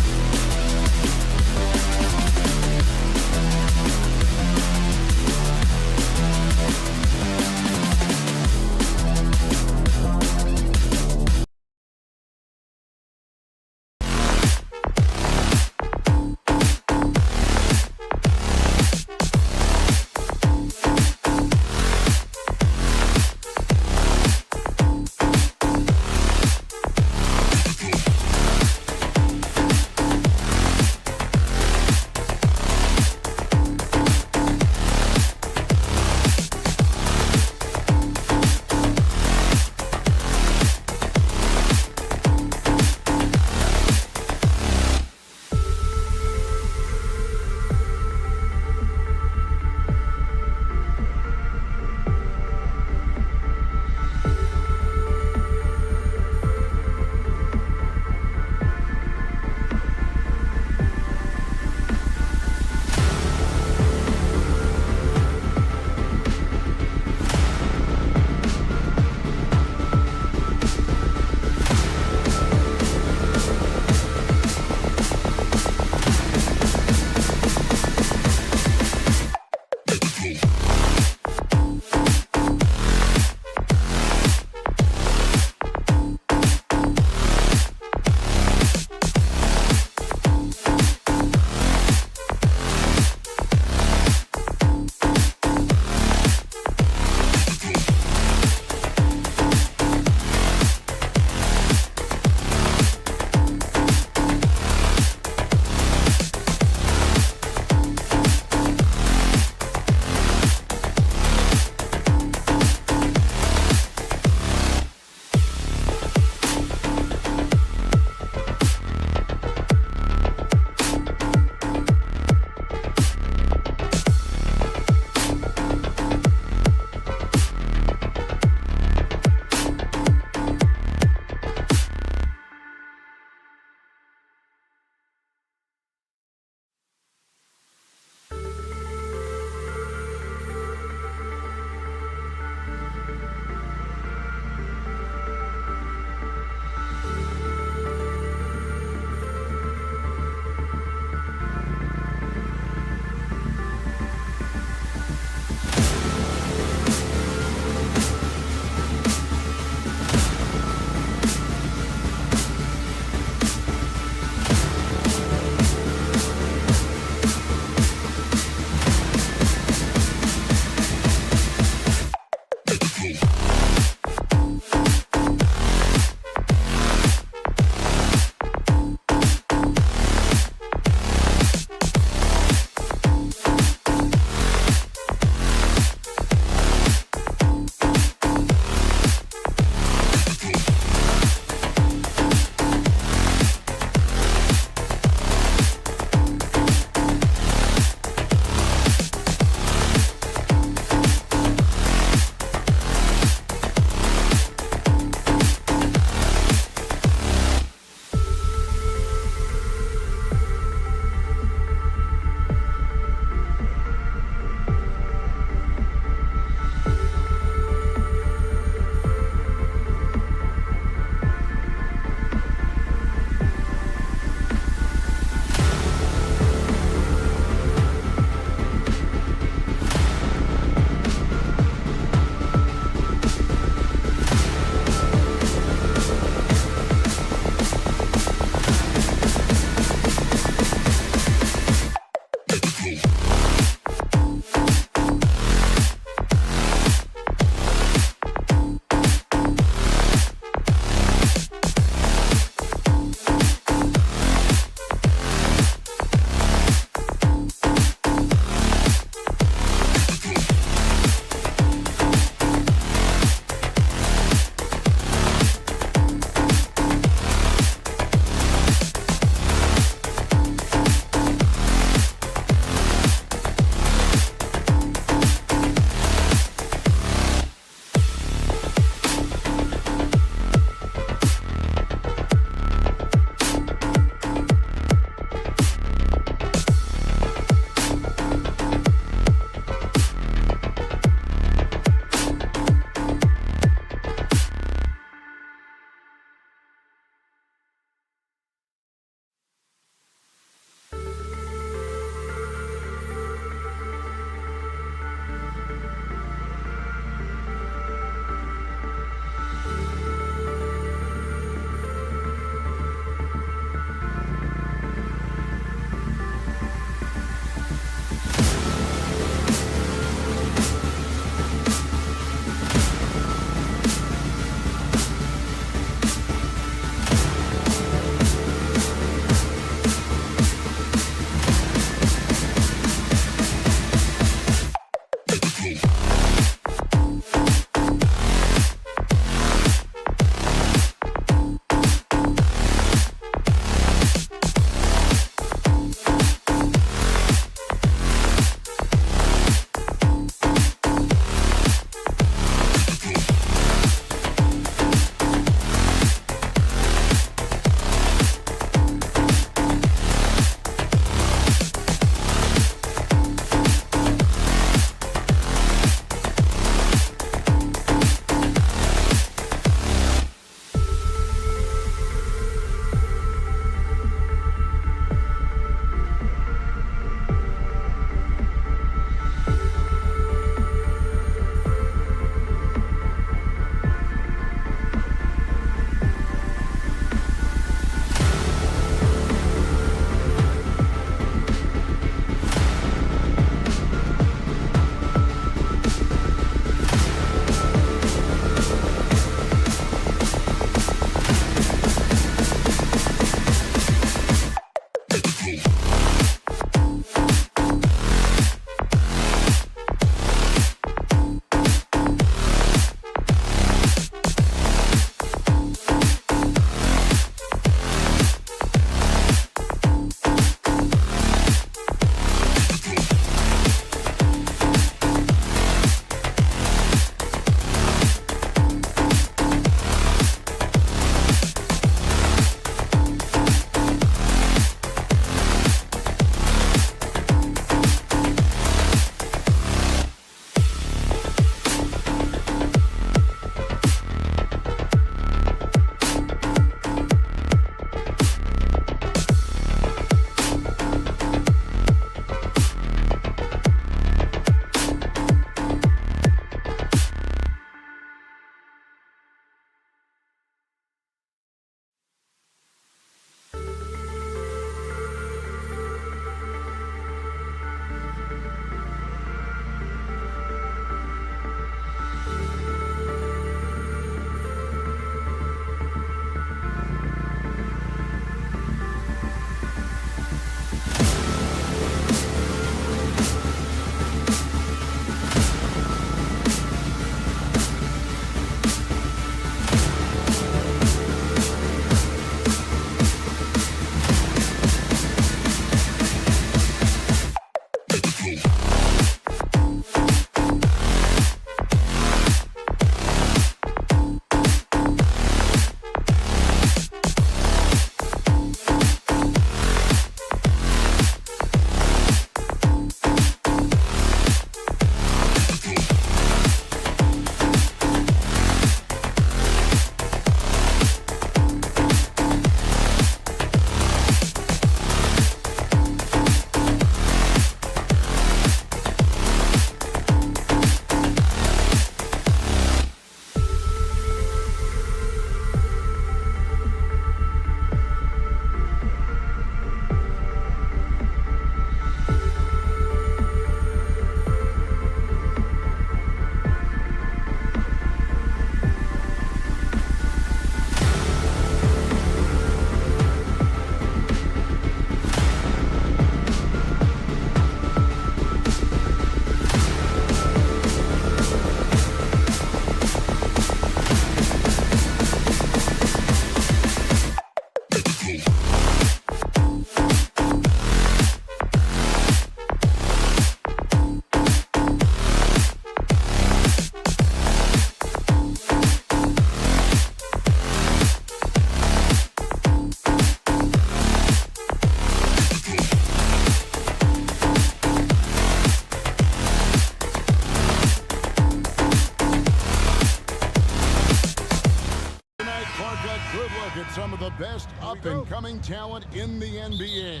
Up-and-coming talent in the NBA.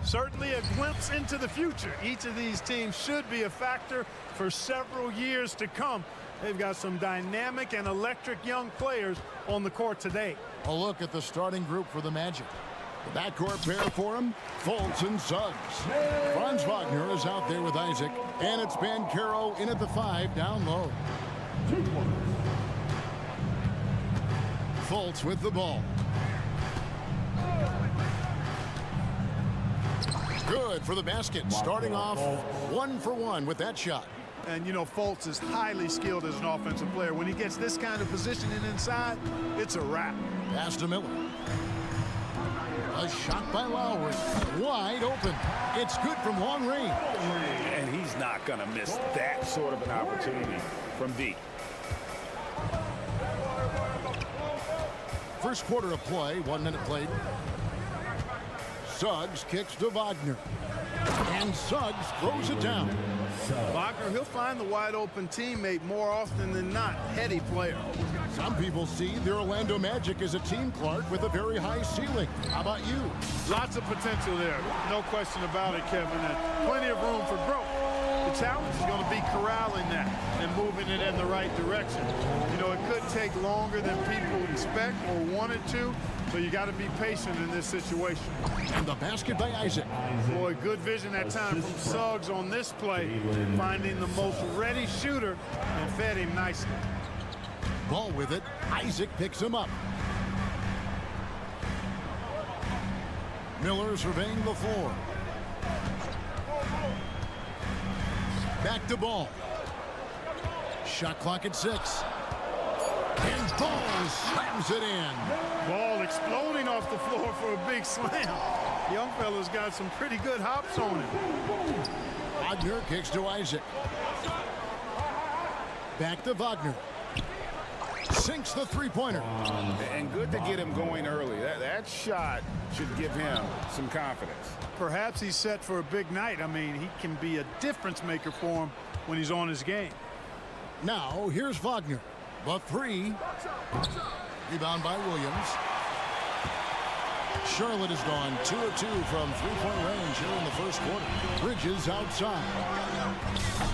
Certainly a glimpse into the future. Each of these teams should be a factor for several years to come. They've got some dynamic and electric young players on the court today. A look at the starting group for the Magic. The backcourt pair for him, Fultz and Suggs. Franz Wagner is out there with Isaac, and it's Banchero in at the 5 down low. Fultz with the ball. Good for the basket, starting off 1 for 1 with that shot. And, you know, Fultz is highly skilled as an offensive player. When he gets this kind of positioning inside, it's a wrap. Pass to Miller. A shot by Lowry. Wide open. It's good from long range. And he's not going to miss that sort of an opportunity from deep. First quarter of play, 1 minute played. Suggs kicks to Wagner. And Suggs throws it down. Wagner, he'll find the wide open teammate more often than not. Heady player. Some people see the Orlando Magic as a team, Clark, with a very high ceiling. How about you? Lots of potential there. No question about it, Kevin. And plenty of room for growth. The challenge is going to be corralling that and moving it in the right direction. You know, it could take longer than people expect or wanted to, so you got to be patient in this situation. And the basket by Isaac. Boy, good vision that time from Suggs on this play, finding the most ready shooter and fed him nicely. Ball with it. Isaac picks him up. Miller surveying the floor. Back to Ball. Shot clock at 6. And Ball slams it in. Ball exploding off the floor for a big slam. Young fella's got some pretty good hops on him. Wagner kicks to Isaac. Back to Wagner. Sinks the three-pointer. And good to get him going early. That shot should give him some confidence. Perhaps he's set for a big night. I mean, he can be a difference maker for him when he's on his game. Now, here's Wagner. The 3. Rebound by Williams. Charlotte has gone 2 of 2 from three-point range here in the first quarter. Bridges outside.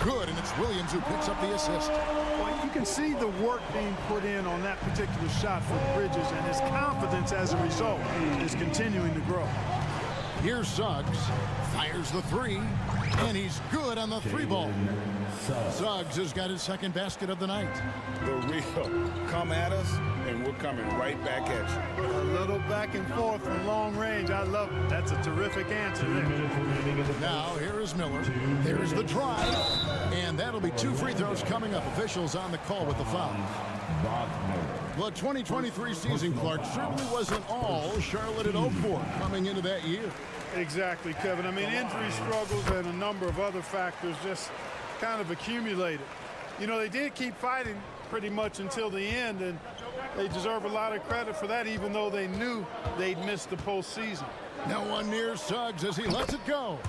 Good, and it's Williams who picks up the assist. Well, you can see the work being put in on that particular shot for Bridges, and his confidence as a result is continuing to grow. Here's Suggs. Fires the 3, and he's good on the 3-ball. Suggs has got his second basket of the night. The real come at us, and we're coming right back at you. A little back and forth from long range. I love it. That's a terrific answer there. Now, here is Miller. There's the drive, and that'll be 2 free throws coming up. Officials on the call with the foul. The 2023 season, Clark, certainly wasn't all Charlotte had hoped for coming into that year. Exactly, Kevin. I mean, injury struggles and a number of other factors just kind of accumulated. You know, they did keep fighting pretty much until the end, and they deserve a lot of credit for that, even though they knew they'd missed the postseason. No one near Suggs as he lets it go.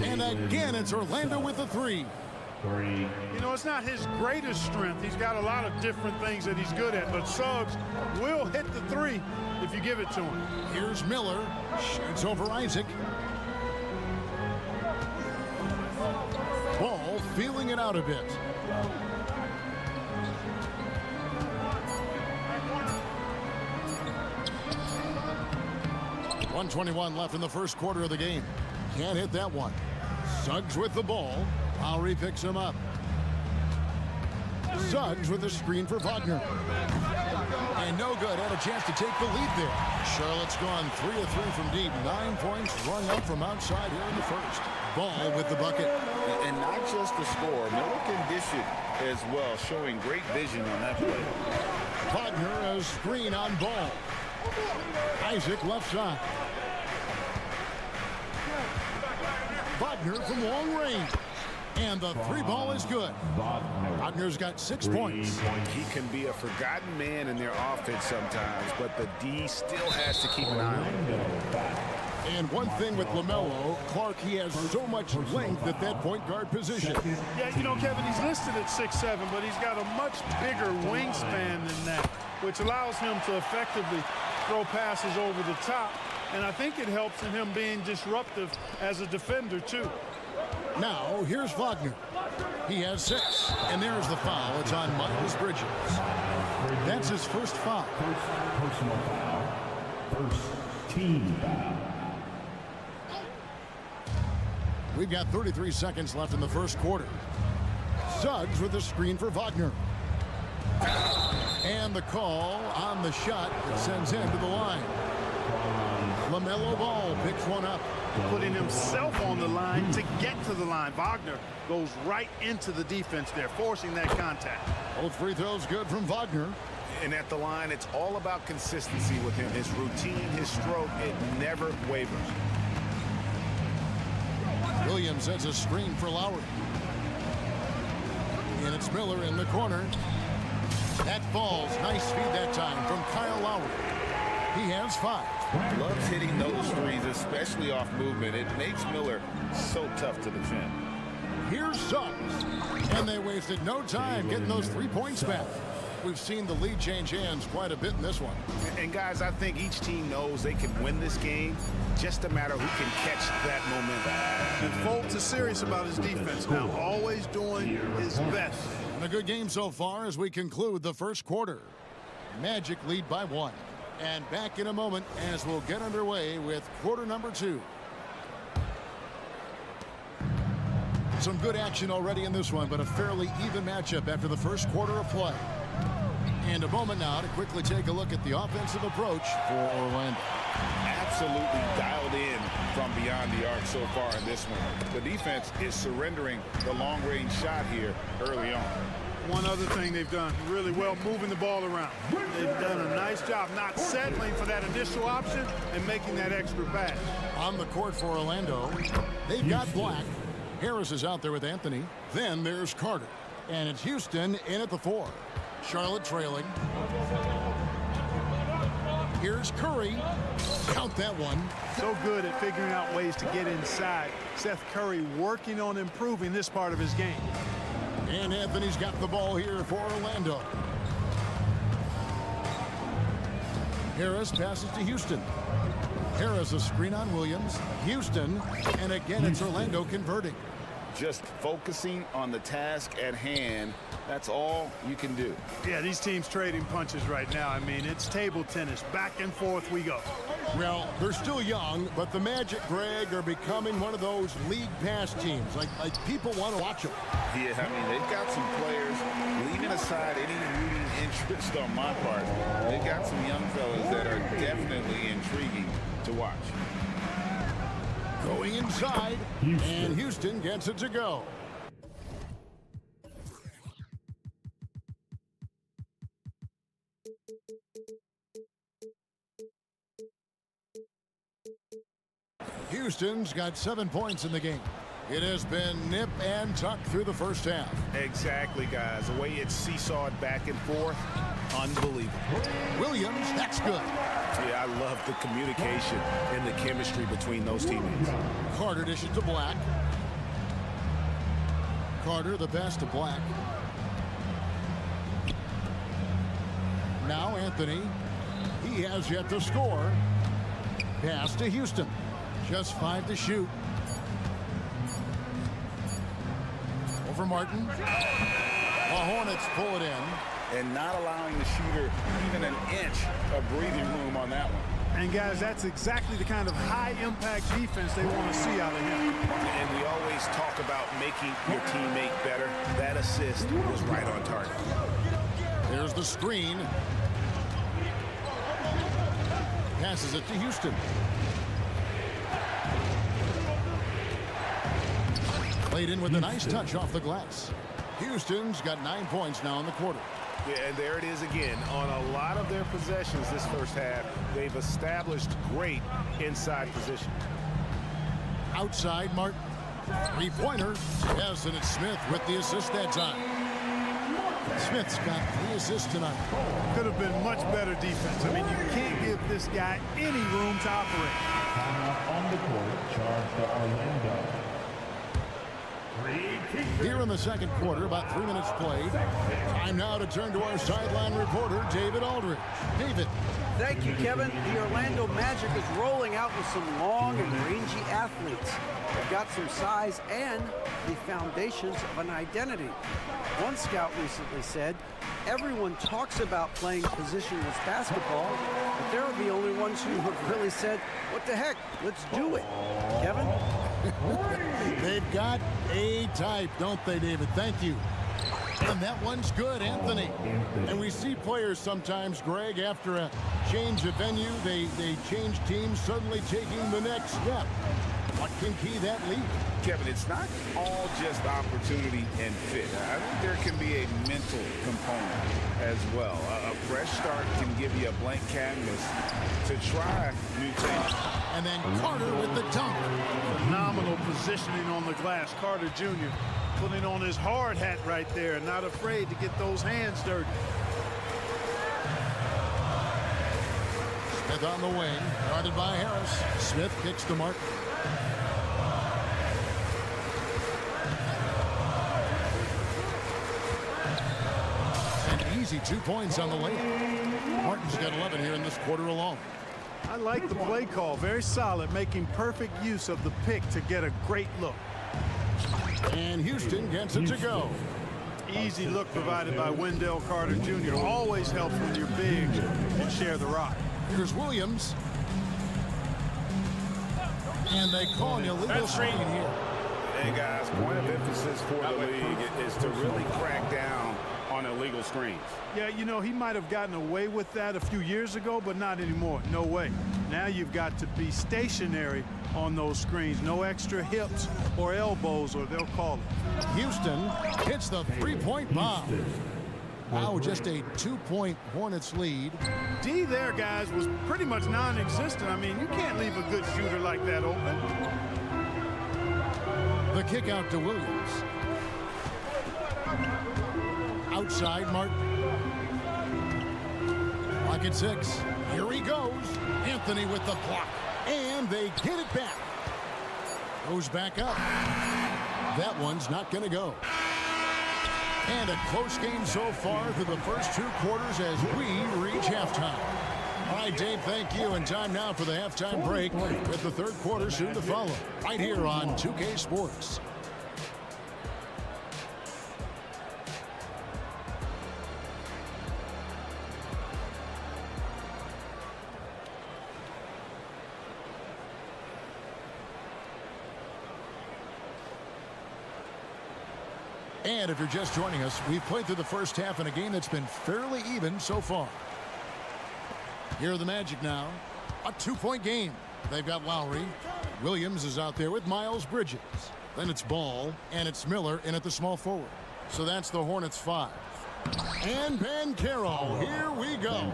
And again, it's Orlando with the 3. You know, it's not his greatest strength. He's got a lot of different things that he's good at, but Suggs will hit the 3 if you give it to him. Here's Miller. Shoots over Isaac. Ball feeling it out a bit. .121 left in the first quarter of the game. Can't hit that one. Suggs with the ball. Lowry picks him up. Suggs with a screen for Wagner. And no good. Had a chance to take the lead there. Charlotte's gone 3 of 3 from deep. 9 points rung up from outside here in the first. Ball with the bucket. And not just the score. Miller can dish it as well, showing great vision on that play. Wagner a screen on Ball. Isaac left side. Wagner from long range. And the 3-ball is good. Wagner's got 6 points. He can be a forgotten man in their offense sometimes, but the D still has to keep an eye on him. And one thing with LaMelo, Clark, he has so much length at that point guard position. Yeah, you know, Kevin, he's listed at 6'7", but he's got a much bigger wingspan than that, which allows him to effectively throw passes over the top. And I think it helps in him being disruptive as a defender, too. Now, here's Wagner. He has 6. And there's the foul. It's on Miles Bridges. That's his first foul. First personal foul. First team foul. We've got 33 seconds left in the first quarter. Suggs with a screen for Wagner. And the call on the shot that sends him to the line. LaMelo Ball picks one up. Putting himself on the line to get to the line. Wagner goes right into the defense there, forcing that contact. Both free throws good from Wagner. And at the line, it's all about consistency with him. His routine, his stroke, it never wavers. Williams sets a screen for Lowry. And it's Miller in the corner. That falls. Nice feed that time from Kyle Lowry. He has 5. Loves hitting those threes, especially off movement. It makes Miller so tough to defend. Here's Suggs. And they wasted no time getting those 3 points back. We've seen the lead change hands quite a bit in this one. And guys, I think each team knows they can win this game. Just a matter who can catch that momentum. And Fultz is serious about his defense now, always doing his best. And a good game so far as we conclude the first quarter. Magic lead by 1. And back in a moment as we'll get underway with quarter number 2. Some good action already in this one, but a fairly even matchup after the first quarter of play. And a moment now to quickly take a look at the offensive approach for Orlando. Absolutely dialed in from beyond the arc so far in this one. The defense is surrendering the long-range shot here early on. One other thing they've done really well, moving the ball around. They've done a nice job not settling for that initial option and making that extra pass. On the court for Orlando, they've got Black. Harris is out there with Anthony. Then there's Carter. And it's Houston in at the 4. Charlotte trailing. Here's Curry. Count that one. So good at figuring out ways to get inside. Seth Curry working on improving this part of his game. And Anthony's got the ball here for Orlando. Harris passes to Houston. Harris a screen on Williams. Houston. And again, it's Orlando converting. Just focusing on the task at hand. That's all you can do. Yeah, these teams trading punches right now. I mean, it's table tennis. Back and forth we go. Well, they're still young, but the Magic, Greg, are becoming one of those league pass teams. Like people want to watch them. Yeah, I mean, they've got some players, leaving aside any rooting interest on my part, they've got some young fellas that are definitely intriguing to watch. Going inside, and Houston gets it to go. Houston's got 7 points in the game. It has been nip and tuck through the first half. Exactly, guys. The way it's seesawed back and forth, unbelievable. Williams, that's good. Yeah, I love the communication and the chemistry between those teammates. Carter dishes to Black. Carter the best to Black. Now Anthony. He has yet to score. Pass to Houston. Just 5 to shoot. Over Martin. The Hornets pull it in. And not allowing the shooter even an inch of breathing room on that one. And guys, that's exactly the kind of high-impact defense they want to see out of him. And we always talk about making your teammate better. That assist was right on target. There's the screen. Passes it to Houston. Played in with a nice touch off the glass. Houston's got 9 points now in the quarter. Yeah, and there it is again. On a lot of their possessions this first half, they've established great inside position. Outside, Martin. Three-pointer. Yes, and it's Smith with the assist that time. Smith's got 3 assists tonight. Could have been much better defense. I mean, you can't give this guy any room to operate. Timeout on the court, charge to Orlando. Here in the second quarter, about 3 minutes played. Time now to turn to our sideline reporter, David Aldridge. David. Thank you, Kevin. The Orlando Magic is rolling out with some long and rangy athletes. They've got some size and the foundations of an identity. One scout recently said, everyone talks about playing positionless basketball, but they're the only ones who have really said, what the heck, let's do it. Kevin? They've got a type, don't they, David? Thank you. And that one's good, Anthony. And we see players sometimes, Greg, after a change of venue, they change teams, suddenly taking the next step. What can key that lead? Kevin, it's not all just opportunity and fit. I think there can be a mental component as well. A fresh start can give you a blank canvas to try new things. And then Carter with the dunk. Phenomenal positioning on the glass. Carter Jr. putting on his hard hat right there, not afraid to get those hands dirty. Smith on the wing, guarded by Harris. Smith kicks the mark. An easy 2 points on the way. Martin's got 11 here in this quarter alone. I like the play call. Very solid, making perfect use of the pick to get a great look. And Houston gets it to go. Easy look provided by Wendell Carter Jr. Always helps when you're big and share the rock. Here's Williams. And they call an illegal screen here. Hey, guys, point of emphasis for the league is to really crack down on illegal screens. Yeah, you know, he might have gotten away with that a few years ago, but not anymore. No way. Now you've got to be stationary on those screens. No extra hips or elbows, or they'll call it. Houston hits the three-point bomb. Wow, just a 2-point Hornets lead. D there, guys, was pretty much non-existent. I mean, you can't leave a good shooter like that open. The kick out to Williams. Outside, Martin. Clock at 6. Here he goes. Anthony with the block. And they get it back. Goes back up. That one's not going to go. And a close game so far through the first 2 quarters as we reach halftime. All right, Dave, thank you. And time now for the halftime break with the third quarter soon to follow. Right here on 2K Sports. And if you're just joining us, we've played through the first half in a game that's been fairly even so far. Here are the Magic now. A 2-point game. They've got Lowry. Williams is out there with Miles Bridges. Then it's Ball, and it's Miller in at the small forward. So that's the Hornets 5. And Banchero, here we go.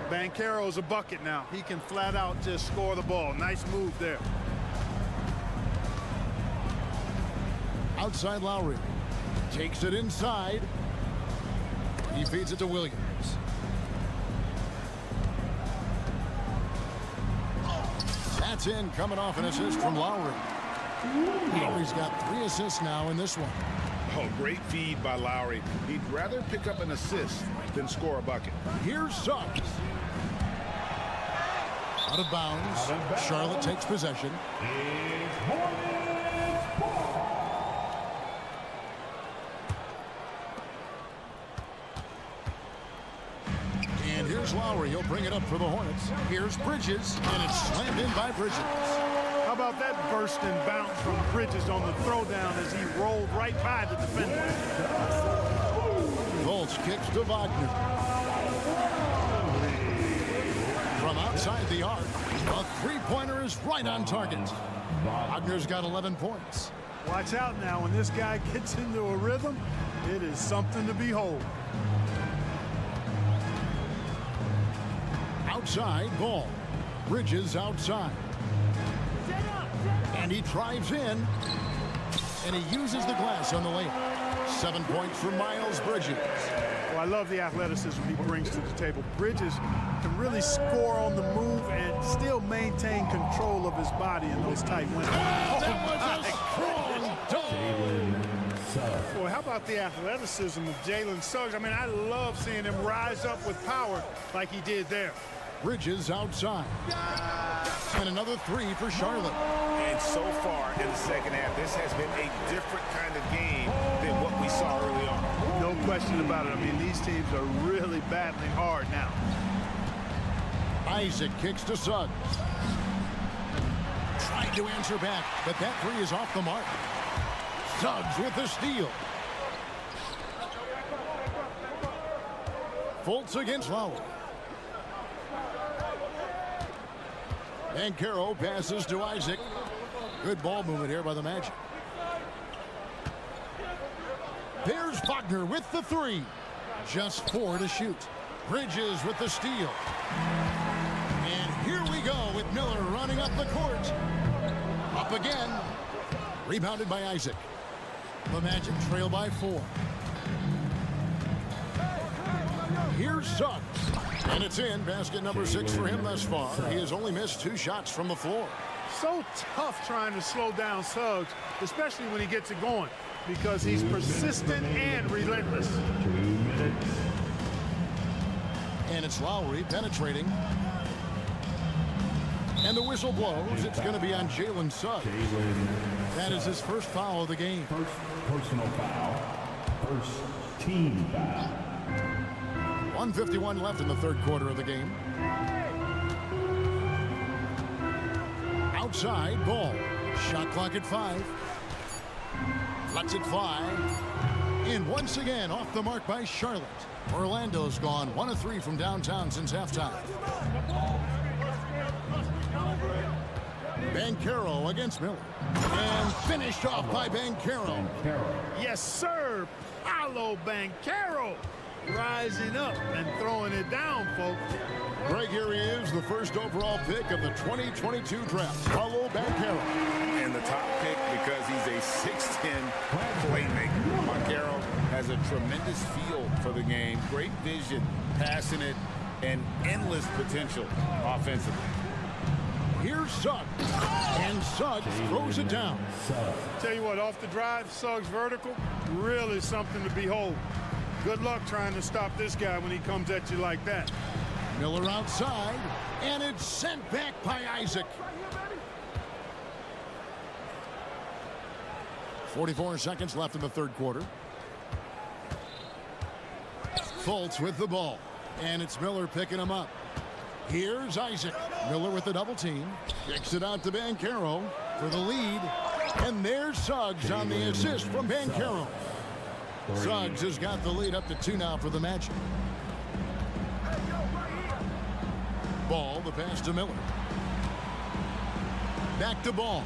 Banchero's a bucket now. He can flat out just score the ball. Nice move there. Outside Lowry. Takes it inside. He feeds it to Williams. That's in, coming off an assist from Lowry. Lowry's got 3 assists now in this one. Oh, great feed by Lowry. He'd rather pick up an assist than score a bucket. Here's Suggs. Out of bounds. Charlotte takes possession. And here's Lowry. He'll bring it up for the Hornets. Here's Bridges, and it's slammed in by Bridges. How about that burst and bounce from Bridges on the throwdown as he rolled right by the defender? Volts kicks to Wagner. From outside the arc, a three-pointer is right on target. Wagner's got 11 points. Watch out now. When this guy gets into a rhythm, it is something to behold. Outside, Ball. Bridges outside. And he drives in. And he uses the glass on the layup. 7 points for Miles Bridges. Well, I love the athleticism he brings to the table. Bridges can really score on the move and still maintain control of his body in those tight windows. That was a strong dunk. Boy, how about the athleticism of Jalen Suggs? I mean, I love seeing him rise up with power like he did there. Bridges outside. And another three for Charlotte. And so far in the second half, this has been a different kind of game than what we saw early on. No question about it. I mean, these teams are really battling hard now. Isaac kicks to Suggs. Tried to answer back, but that three is off the mark. Suggs with the steal. Fultz against Lowry. And Caro passes to Isaac. Good ball movement here by the Magic. There's Wagner with the three. Just 4 to shoot. Bridges with the steal. And here we go with Miller running up the court. Up again. Rebounded by Isaac. The Magic trail by 4. Here's Suggs. And it's in. Basket number 6 for him thus far. He has only missed 2 shots from the floor. So tough trying to slow down Suggs, especially when he gets it going, because he's persistent and relentless. 2 minutes. And it's Lowry penetrating. And the whistle blows. It's going to be on Jalen Suggs. That is his first foul of the game. First personal foul. First team foul. 1:51 left in the third quarter of the game. Outside, Ball. Shot clock at 5. Lets it fly. And once again, off the mark by Charlotte. Orlando's gone 1 of 3 from downtown since halftime. Banchero against Miller. And finished off by Banchero. Yes, sir. Paolo Banchero rising up and throwing it down, folks. Greg, here he is, the first overall pick of the 2022 draft. Paolo Banchero. And the top pick because he's a 6'10 playmaker. Banchero has a tremendous feel for the game. Great vision, passing it, and endless potential offensively. Here's Suggs. And Suggs throws it down. Tell you what, off the drive, Suggs vertical, really something to behold. Good luck trying to stop this guy when he comes at you like that. Miller outside, and it's sent back by Isaac. 44 seconds left in the third quarter. Fultz with the ball, and it's Miller picking him up. Here's Isaac. Miller with the double team. Kicks it out to Banchero for the lead. And there's Suggs on the assist from Banchero. Suggs has got the lead up to 2 now for the Magic. Ball, the pass to Miller. Back to Ball.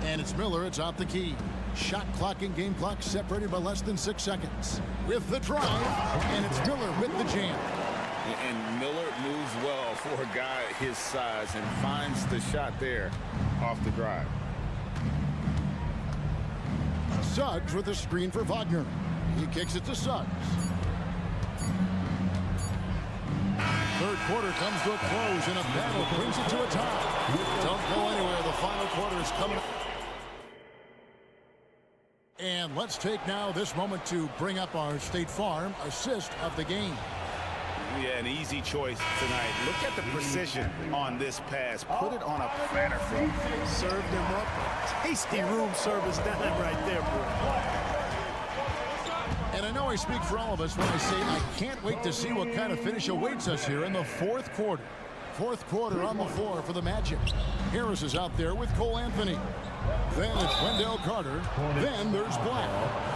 And it's Miller, it's out the key. Shot clock and game clock separated by less than 6 seconds. With the drive, and it's Miller with the jam. And Miller moves well for a guy his size and finds the shot there off the drive. Suggs with a screen for Wagner. He kicks it to Suggs. Third quarter comes to a close, and a battle brings it to a tie. Don't go anywhere. The final quarter is coming up. And let's take now this moment to bring up our State Farm assist of the game. Yeah, an easy choice tonight. Look at the precision on this pass. Put it on a platter for him. Served him up. Tasty room service dime right there, boy. And I know I speak for all of us when I say I can't wait to see what kind of finish awaits us here in the fourth quarter. Fourth quarter on the floor for the Magic. Harris is out there with Cole Anthony. Then it's Wendell Carter. Then there's Black.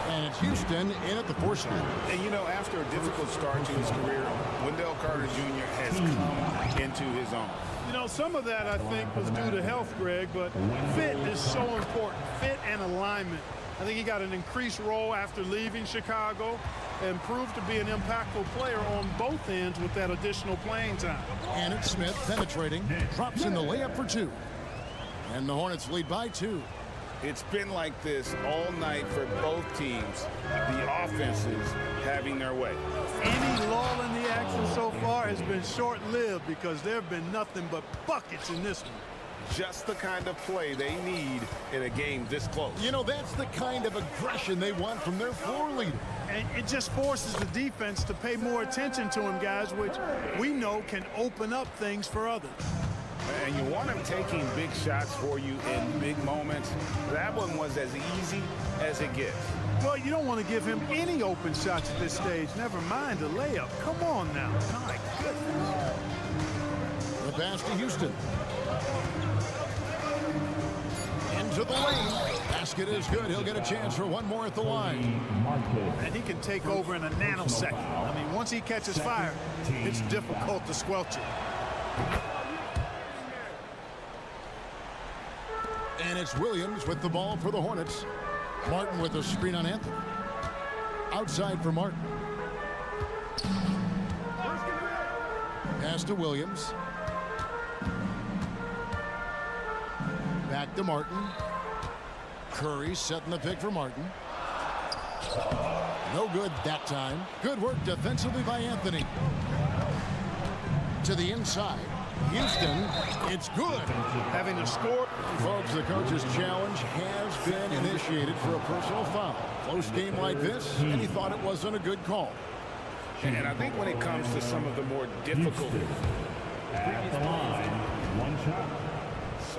And it's Houston in at the 4 slot. And you know, after a difficult start to his career, Wendell Carter Jr. has come into his own. You know, some of that I think was due to health, Greg, but fit is so important. Fit and alignment. I think he got an increased role after leaving Chicago and proved to be an impactful player on both ends with that additional playing time. And it's Smith penetrating, drops in the layup for 2. And the Hornets lead by 2. It's been like this all night for both teams. The offenses having their way. Any lull in the action so far has been short-lived because there have been nothing but buckets in this one. Just the kind of play they need in a game this close. You know, that's the kind of aggression they want from their floor leader. And it just forces the defense to pay more attention to him, guys, which we know can open up things for others. And you want him taking big shots for you in big moments. That one was as easy as it gets. Well, you don't want to give him any open shots at this stage. Never mind a layup. Come on now. My goodness. The pass to Houston. Into the lane. Basket is good. He'll get a chance for one more at the line. And he can take over in a nanosecond. I mean, once he catches fire, it's difficult to squelch it. And it's Williams with the ball for the Hornets. Martin with a screen on Anthony. Outside for Martin. Pass to Williams. Back to Martin. Curry setting the pick for Martin. No good that time. Good work defensively by Anthony. To the inside. Houston, it's good. Having to score. Folks, the coach's challenge has been initiated for a personal foul. Close game like this, and he thought it wasn't a good call. And I think when it comes to some of the more difficult, At the line, one shot.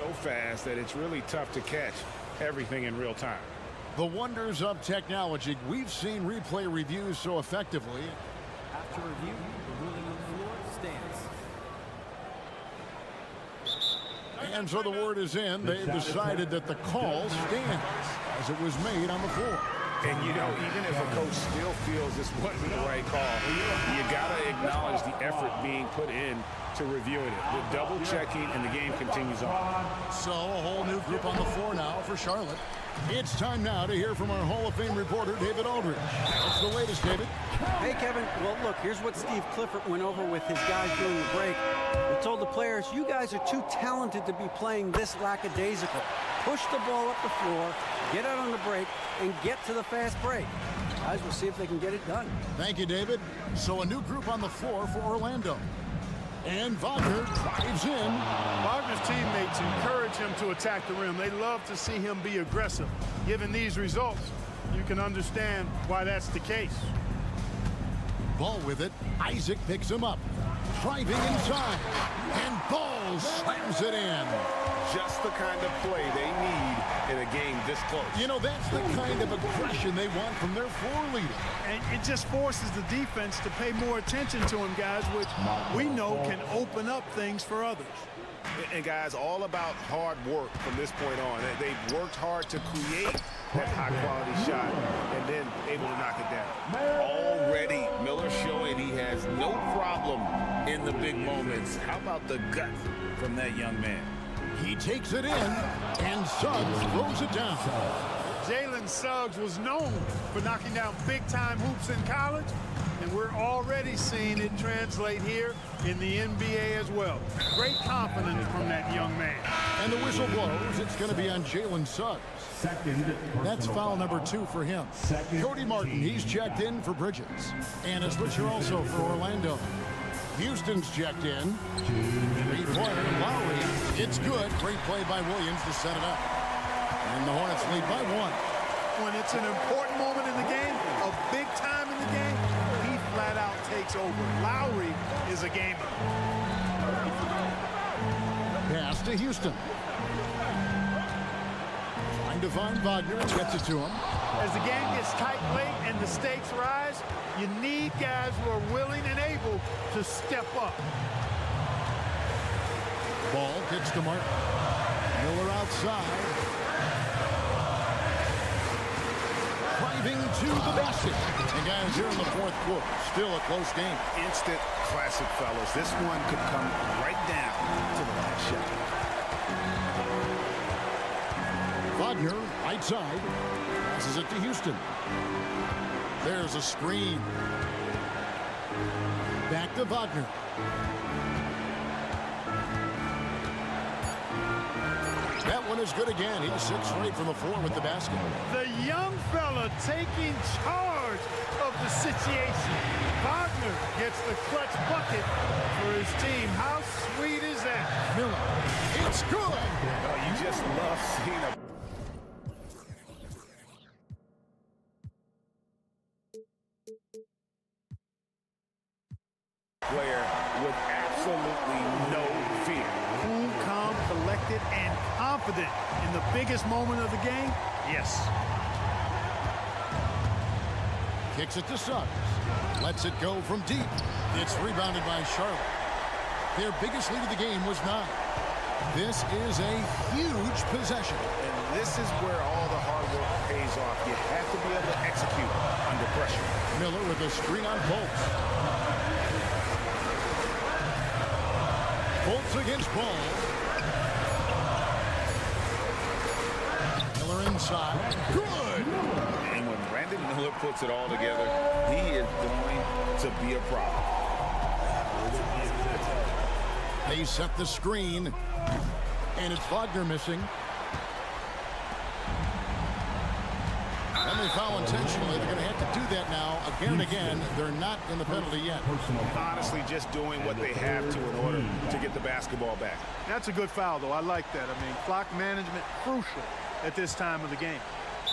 so fast that it's really tough to catch everything in real time. The wonders of technology. We've seen replay reviews so effectively. After review, the ruling on the floor stands. And so the word is in. They've decided that the call stands as it was made on the floor. And, you know, even if a coach still feels this wasn't the right call, you got to acknowledge the effort being put in to reviewing it. The double checking, and the game continues on. So a whole new group on the floor now for Charlotte. It's time now to hear from our Hall of Fame reporter, David Aldridge. What's the latest, David? Hey, Kevin. Well, look, here's what Steve Clifford went over with his guys during the break. He told the players, you guys are too talented to be playing this lackadaisical. Push the ball up the floor, get out on the break, and get to the fast break. Guys, we'll see if they can get it done. Thank you, David. So a new group on the floor for Orlando. And Wagner drives in. Wagner's teammates encourage him to attack the rim. They love to see him be aggressive. Given these results, you can understand why that's the case. Ball with it. Isaac picks him up. Driving inside. And Ball slams it in. Just the kind of play they need in a game this close. You know, that's the kind of aggression they want from their floor leader. And it just forces the defense to pay more attention to him, guys, which we know can open up things for others. And guys, all about hard work from this point on. They've worked hard to create that high-quality shot and then able to knock it down. Already, Miller showing he has no problem in the big moments. How about the gut from that young man? He takes it in, and Suggs throws it down. Jalen Suggs was known for knocking down big-time hoops in college, and we're already seeing it translate here in the NBA as well. Great confidence from that young man. And the whistle blows. It's going to be on Jalen Suggs. That's foul number 2 for him. Cody Martin, he's checked in for Bridges. And a switcher also for Orlando. Houston's checked in. Three-pointer, Lowry. It's good. Great play by Williams to set it up. And the Hornets lead by 1. When it's an important moment in the game, a big time in the game, he flat out takes over. Lowry is a gamer. Pass to Houston. Trying to find Wagner and gets it to him. As the game gets tight late and the stakes rise, you need guys who are willing and able to step up. Ball gets to Martin. Miller outside. Driving to the basket. And guys, here in the fourth quarter, still a close game. Instant classic, fellas. This one could come right down to the last shot. Wagner, right side. Passes it to Houston. There's a screen. Back to Wagner. That one is good again. He's 6 straight from the floor with the basket. The young fella taking charge of the situation. Wagner gets the clutch bucket for his team. How sweet is that? that. Miller. It's good. Oh, you just love seeing a player with absolutely no fear. Cool, calm, collected, and confident in the biggest moment of the game. Yes. Kicks it to Suggs. Lets it go from deep. It's rebounded by Charlotte. Their biggest lead of the game was 9. This is a huge possession. And this is where all the hard work pays off. You have to be able to execute under pressure. Miller with a screen on Bolts. Bolts against Ball. Miller inside. Good! And when Brandon Miller puts it all together, he is going to be a problem. They set the screen. And it's Wagner missing. And they foul intentionally. They're going to have to do that now again and again. They're not in the penalty yet. Honestly, just doing what they have to in order to get the basketball back. That's a good foul, though. I like that. I mean, clock management crucial at this time of the game.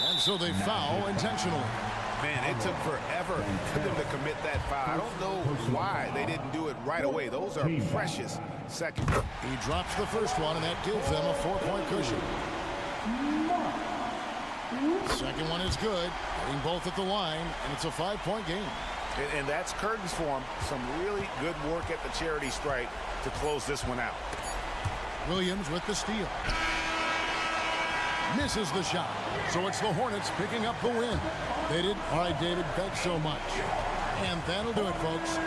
And so they foul intentionally. Man, it took forever for them to commit that foul. I don't know why they didn't do it right away. Those are precious seconds. He drops the first one, and that gives them a 4-point cushion. Second one is good. Hitting both at the line, and it's a 5-point game. And that's curtains for them. Some really good work at the charity stripe to close this one out. Williams with the steal. Misses the shot. So it's the Hornets picking up the win. They did. All right, David, thanks so much. And that'll do it, folks.